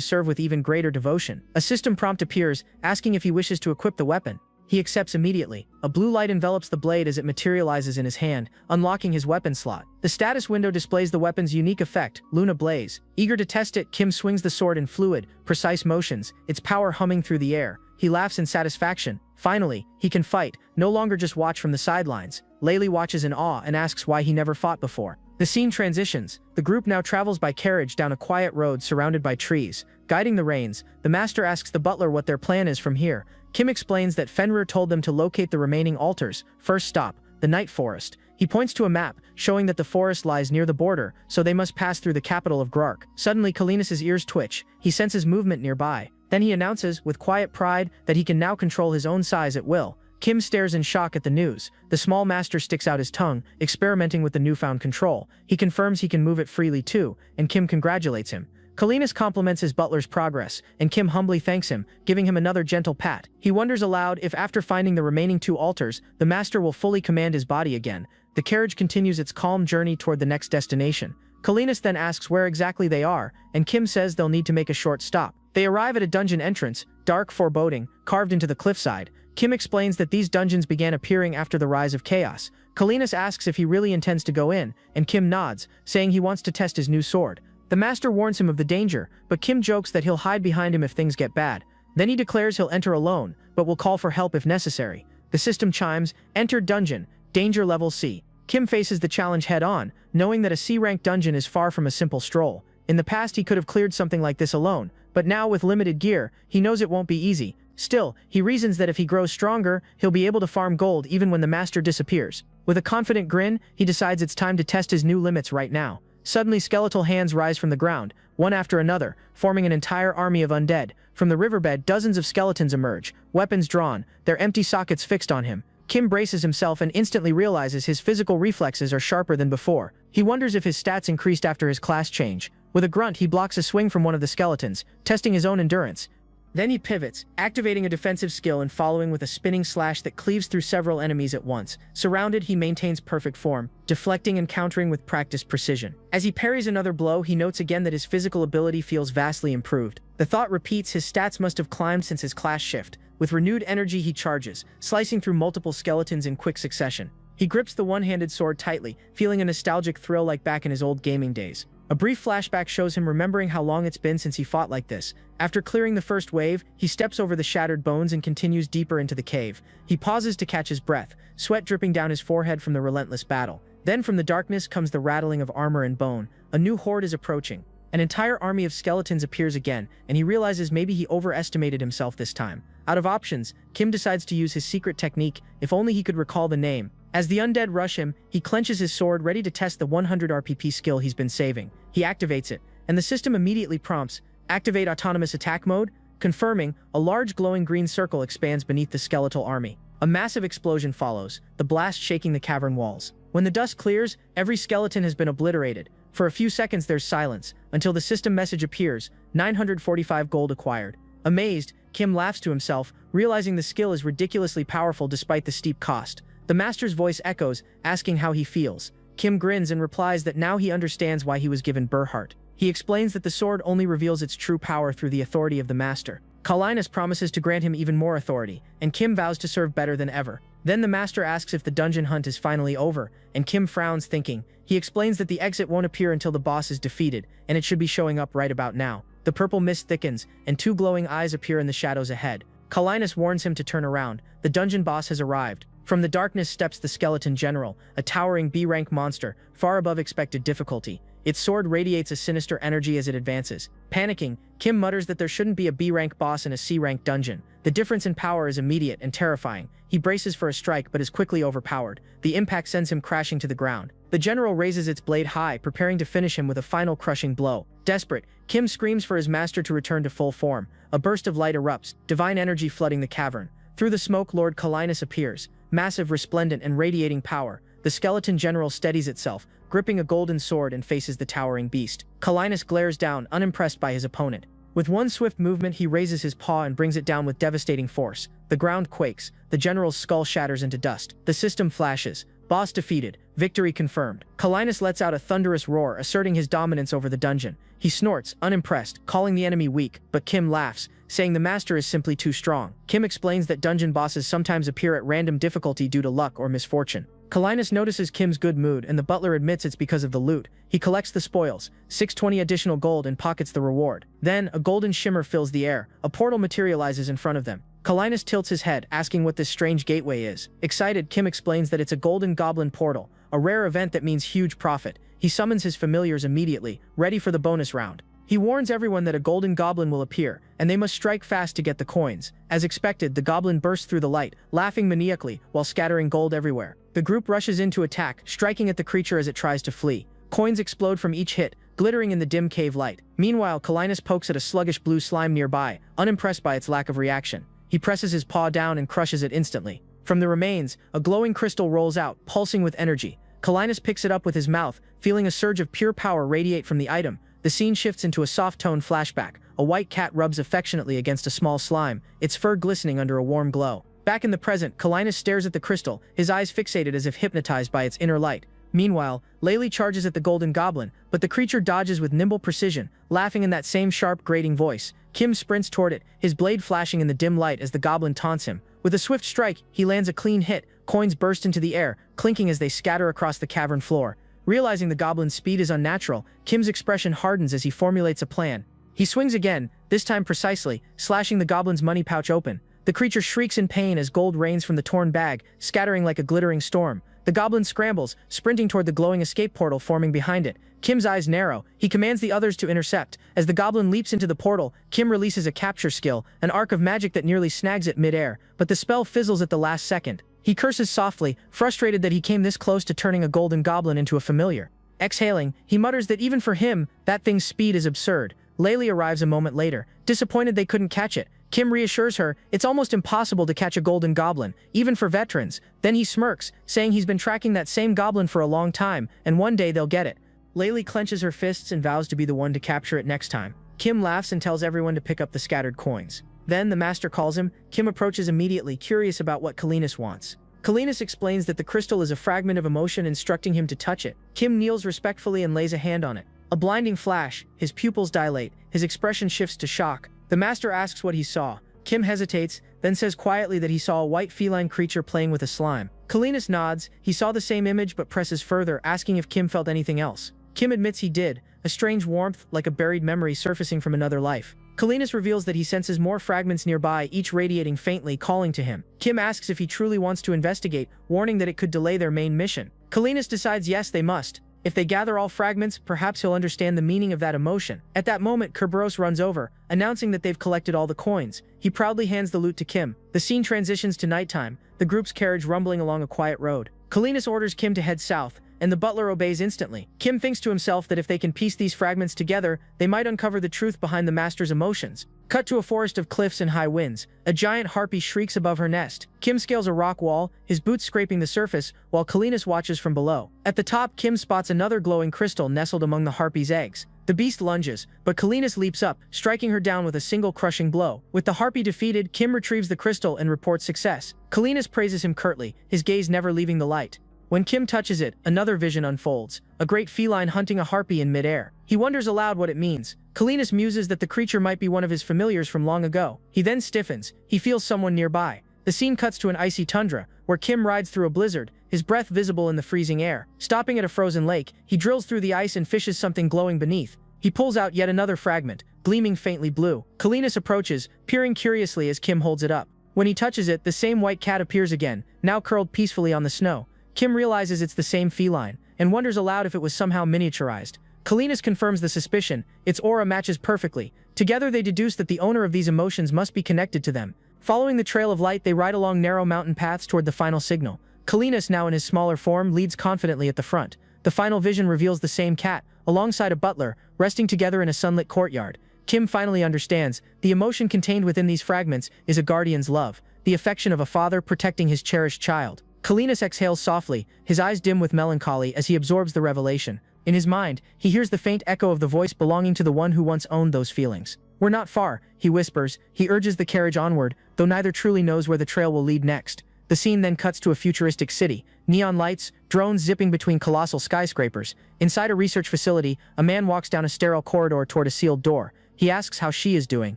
serve with even greater devotion. A system prompt appears, asking if he wishes to equip the weapon. He accepts immediately. A blue light envelops the blade as it materializes in his hand, unlocking his weapon slot. The status window displays the weapon's unique effect, Luna Blaze. Eager to test it, Kim swings the sword in fluid, precise motions, its power humming through the air. He laughs in satisfaction. Finally, he can fight, no longer just watch from the sidelines. Layli watches in awe and asks why he never fought before. The scene transitions. The group now travels by carriage down a quiet road surrounded by trees. Guiding the reins, the master asks the butler what their plan is from here. Kim explains that Fenrir told them to locate the remaining altars. First stop, the Night Forest. He points to a map, showing that the forest lies near the border, so they must pass through the capital of Grark. Suddenly, Kenus's ears twitch. He senses movement nearby. Then he announces, with quiet pride, that he can now control his own size at will. Kim stares in shock at the news. The small master sticks out his tongue, experimenting with the newfound control. He confirms he can move it freely too, and Kim congratulates him. Kenus compliments his butler's progress, and Kim humbly thanks him, giving him another gentle pat. He wonders aloud if after finding the remaining 2 altars, the master will fully command his body again. The carriage continues its calm journey toward the next destination. Kenus then asks where exactly they are, and Kim says they'll need to make a short stop. They arrive at a dungeon entrance, dark, foreboding, carved into the cliffside. Kim explains that these dungeons began appearing after the rise of chaos. Kenus asks if he really intends to go in, and Kim nods, saying he wants to test his new sword. The master warns him of the danger, but Kim jokes that he'll hide behind him if things get bad. Then he declares he'll enter alone, but will call for help if necessary. The system chimes, enter dungeon, danger level C. Kim faces the challenge head-on, knowing that a C-rank dungeon is far from a simple stroll. In the past he could have cleared something like this alone, but now with limited gear, he knows it won't be easy. Still, he reasons that if he grows stronger, he'll be able to farm gold even when the master disappears. With a confident grin, he decides it's time to test his new limits right now. Suddenly, skeletal hands rise from the ground, one after another, forming an entire army of undead. From the riverbed, dozens of skeletons emerge, weapons drawn, their empty sockets fixed on him. Kim braces himself and instantly realizes his physical reflexes are sharper than before. He wonders if his stats increased after his class change. With a grunt, he blocks a swing from one of the skeletons, testing his own endurance. Then he pivots, activating a defensive skill and following with a spinning slash that cleaves through several enemies at once. Surrounded, he maintains perfect form, deflecting and countering with practiced precision. As he parries another blow, he notes again that his physical ability feels vastly improved. The thought repeats, his stats must have climbed since his class shift. With renewed energy, he charges, slicing through multiple skeletons in quick succession. He grips the one-handed sword tightly, feeling a nostalgic thrill like back in his old gaming days. A brief flashback shows him remembering how long it's been since he fought like this. After clearing the first wave, he steps over the shattered bones and continues deeper into the cave. He pauses to catch his breath, sweat dripping down his forehead from the relentless battle. Then from the darkness comes the rattling of armor and bone. A new horde is approaching. An entire army of skeletons appears again, and he realizes maybe he overestimated himself this time. Out of options, Kim decides to use his secret technique, if only he could recall the name. As the undead rush him, he clenches his sword ready to test the 100 RPP skill he's been saving. He activates it, and the system immediately prompts, activate autonomous attack mode, confirming, a large glowing green circle expands beneath the skeletal army. A massive explosion follows, the blast shaking the cavern walls. When the dust clears, every skeleton has been obliterated. For a few seconds there's silence, until the system message appears, 945 gold acquired. Amazed, Kim laughs to himself, realizing the skill is ridiculously powerful despite the steep cost. The master's voice echoes, asking how he feels. Kim grins and replies that now he understands why he was given Berheart. He explains that the sword only reveals its true power through the authority of the master. Kalinus promises to grant him even more authority, and Kim vows to serve better than ever. Then the master asks if the dungeon hunt is finally over, and Kim frowns thinking. He explains that the exit won't appear until the boss is defeated, and it should be showing up right about now. The purple mist thickens, and two glowing eyes appear in the shadows ahead. Kalinus warns him to turn around. The dungeon boss has arrived. From the darkness steps the skeleton general, a towering B-rank monster, far above expected difficulty. Its sword radiates a sinister energy as it advances. Panicking, Kim mutters that there shouldn't be a B-rank boss in a C-rank dungeon. The difference in power is immediate and terrifying. He braces for a strike but is quickly overpowered. The impact sends him crashing to the ground. The general raises its blade high, preparing to finish him with a final crushing blow. Desperate, Kim screams for his master to return to full form. A burst of light erupts, divine energy flooding the cavern. Through the smoke, Lord Kalinus appears, massive, resplendent, and radiating power. The skeleton general steadies itself, gripping a golden sword, and faces the towering beast. Kalinus glares down, unimpressed by his opponent. With one swift movement, he raises his paw and brings it down with devastating force. The ground quakes. The general's skull shatters into dust. The system flashes. Boss defeated. Victory confirmed. Kalinus lets out a thunderous roar, asserting his dominance over the dungeon. He snorts, unimpressed, calling the enemy weak, but Kim laughs, saying the master is simply too strong. Kim explains that dungeon bosses sometimes appear at random difficulty due to luck or misfortune. Kalinus notices Kim's good mood, and the butler admits it's because of the loot. He collects the spoils, 620 additional gold, and pockets the reward. Then, a golden shimmer fills the air. A portal materializes in front of them. Kalinus tilts his head, asking what this strange gateway is. Excited, Kim explains that it's a golden goblin portal, a rare event that means huge profit. He summons his familiars immediately, ready for the bonus round. He warns everyone that a golden goblin will appear, and they must strike fast to get the coins. As expected, the goblin bursts through the light, laughing maniacally while scattering gold everywhere. The group rushes in to attack, striking at the creature as it tries to flee. Coins explode from each hit, glittering in the dim cave light. Meanwhile, Kalinus pokes at a sluggish blue slime nearby, unimpressed by its lack of reaction. He presses his paw down and crushes it instantly. From the remains, a glowing crystal rolls out, pulsing with energy. Kalinus picks it up with his mouth, feeling a surge of pure power radiate from the item. The scene shifts into a soft-toned flashback. A white cat rubs affectionately against a small slime, its fur glistening under a warm glow. Back in the present, Kalinus stares at the crystal, his eyes fixated as if hypnotized by its inner light. Meanwhile, Laylee charges at the golden goblin, but the creature dodges with nimble precision, laughing in that same sharp, grating voice. Kim sprints toward it, his blade flashing in the dim light as the goblin taunts him. With a swift strike, he lands a clean hit. Coins burst into the air, clinking as they scatter across the cavern floor. Realizing the goblin's speed is unnatural, Kim's expression hardens as he formulates a plan. He swings again, this time precisely, slashing the goblin's money pouch open. The creature shrieks in pain as gold rains from the torn bag, scattering like a glittering storm. The goblin scrambles, sprinting toward the glowing escape portal forming behind it. Kim's eyes narrow. He commands the others to intercept. As the goblin leaps into the portal, Kim releases a capture skill, an arc of magic that nearly snags it mid-air, but the spell fizzles at the last second. He curses softly, frustrated that he came this close to turning a golden goblin into a familiar. Exhaling, he mutters that even for him, that thing's speed is absurd. Laylee arrives a moment later, disappointed they couldn't catch it. Kim reassures her, it's almost impossible to catch a golden goblin, even for veterans. Then he smirks, saying he's been tracking that same goblin for a long time, and one day they'll get it. Laylee clenches her fists and vows to be the one to capture it next time. Kim laughs and tells everyone to pick up the scattered coins. Then the master calls him. Kim approaches immediately, curious about what Kalinus wants. Kalinus explains that the crystal is a fragment of emotion, instructing him to touch it. Kim kneels respectfully and lays a hand on it. A blinding flash, his pupils dilate, his expression shifts to shock. The master asks what he saw. Kim hesitates, then says quietly that he saw a white feline creature playing with a slime. Kalinus nods. He saw the same image but presses further, asking if Kim felt anything else. Kim admits he did, a strange warmth, like a buried memory surfacing from another life. Kalinus reveals that he senses more fragments nearby, each radiating faintly, calling to him. Kim asks if he truly wants to investigate, warning that it could delay their main mission. Kalinus decides yes, they must. If they gather all fragments, perhaps he'll understand the meaning of that emotion. At that moment, Kerberos runs over, announcing that they've collected all the coins. He proudly hands the loot to Kim. The scene transitions to nighttime, the group's carriage rumbling along a quiet road. Kalinus orders Kim to head south, and the butler obeys instantly. Kim thinks to himself that if they can piece these fragments together, they might uncover the truth behind the master's emotions. Cut to a forest of cliffs and high winds. A giant harpy shrieks above her nest. Kim scales a rock wall, his boots scraping the surface, while Kalinus watches from below. At the top, Kim spots another glowing crystal nestled among the harpy's eggs. The beast lunges, but Kenus leaps up, striking her down with a single crushing blow. With the harpy defeated, Kim retrieves the crystal and reports success. Kenus praises him curtly, his gaze never leaving the light. When Kim touches it, another vision unfolds, a great feline hunting a harpy in midair. He wonders aloud what it means. Kenus muses that the creature might be one of his familiars from long ago. He then stiffens, he feels someone nearby. The scene cuts to an icy tundra, where Kim rides through a blizzard, his breath visible in the freezing air. Stopping at a frozen lake, he drills through the ice and fishes something glowing beneath. He pulls out yet another fragment, gleaming faintly blue. Kenus approaches, peering curiously as Kim holds it up. When he touches it, the same white cat appears again, now curled peacefully on the snow. Kim realizes it's the same feline, and wonders aloud if it was somehow miniaturized. Kenus confirms the suspicion, its aura matches perfectly. Together they deduce that the owner of these emotions must be connected to them. Following the trail of light, they ride along narrow mountain paths toward the final signal. Kenus, now in his smaller form, leads confidently at the front. The final vision reveals the same cat, alongside a butler, resting together in a sunlit courtyard. Kim finally understands, the emotion contained within these fragments is a guardian's love, the affection of a father protecting his cherished child. Kenus exhales softly, his eyes dim with melancholy as he absorbs the revelation. In his mind, he hears the faint echo of the voice belonging to the one who once owned those feelings. "We're not far," he whispers. He urges the carriage onward, though neither truly knows where the trail will lead next. The scene then cuts to a futuristic city. Neon lights, drones zipping between colossal skyscrapers. Inside a research facility, a man walks down a sterile corridor toward a sealed door. He asks how she is doing.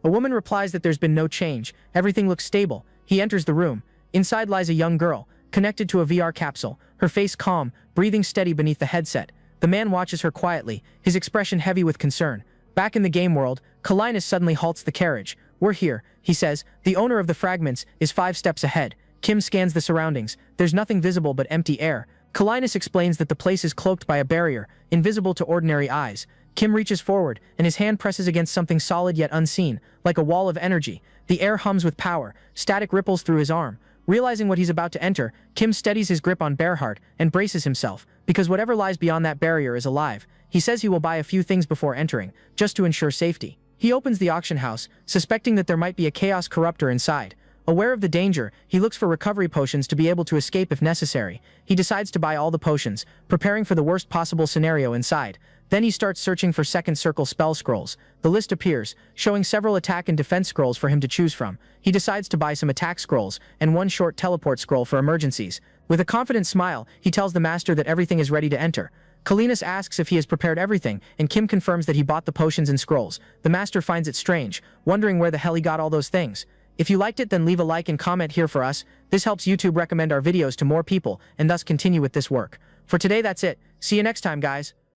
A woman replies that there's been no change. Everything looks stable. He enters the room. Inside lies a young girl, connected to a VR capsule, her face calm, breathing steady beneath the headset. The man watches her quietly, his expression heavy with concern. Back in the game world, Kenus suddenly halts the carriage. "We're here," he says. The owner of the fragments is 5 steps ahead. Kim scans the surroundings. There's nothing visible but empty air. Kenus explains that the place is cloaked by a barrier, invisible to ordinary eyes. Kim reaches forward, and his hand presses against something solid yet unseen, like a wall of energy. The air hums with power. Static ripples through his arm. Realizing what he's about to enter, Kim steadies his grip on Bearheart and braces himself, because whatever lies beyond that barrier is alive. He says he will buy a few things before entering, just to ensure safety. He opens the auction house, suspecting that there might be a chaos corruptor inside. Aware of the danger, he looks for recovery potions to be able to escape if necessary. He decides to buy all the potions, preparing for the worst possible scenario inside. Then he starts searching for second circle spell scrolls. The list appears, showing several attack and defense scrolls for him to choose from. He decides to buy some attack scrolls, and one short teleport scroll for emergencies. With a confident smile, he tells the master that everything is ready to enter. Kenus asks if he has prepared everything, and Kim confirms that he bought the potions and scrolls. The master finds it strange, wondering where the hell he got all those things. If you liked it, then leave a like and comment here for us. This helps YouTube recommend our videos to more people, and thus continue with this work. For today, that's it. See you next time, guys.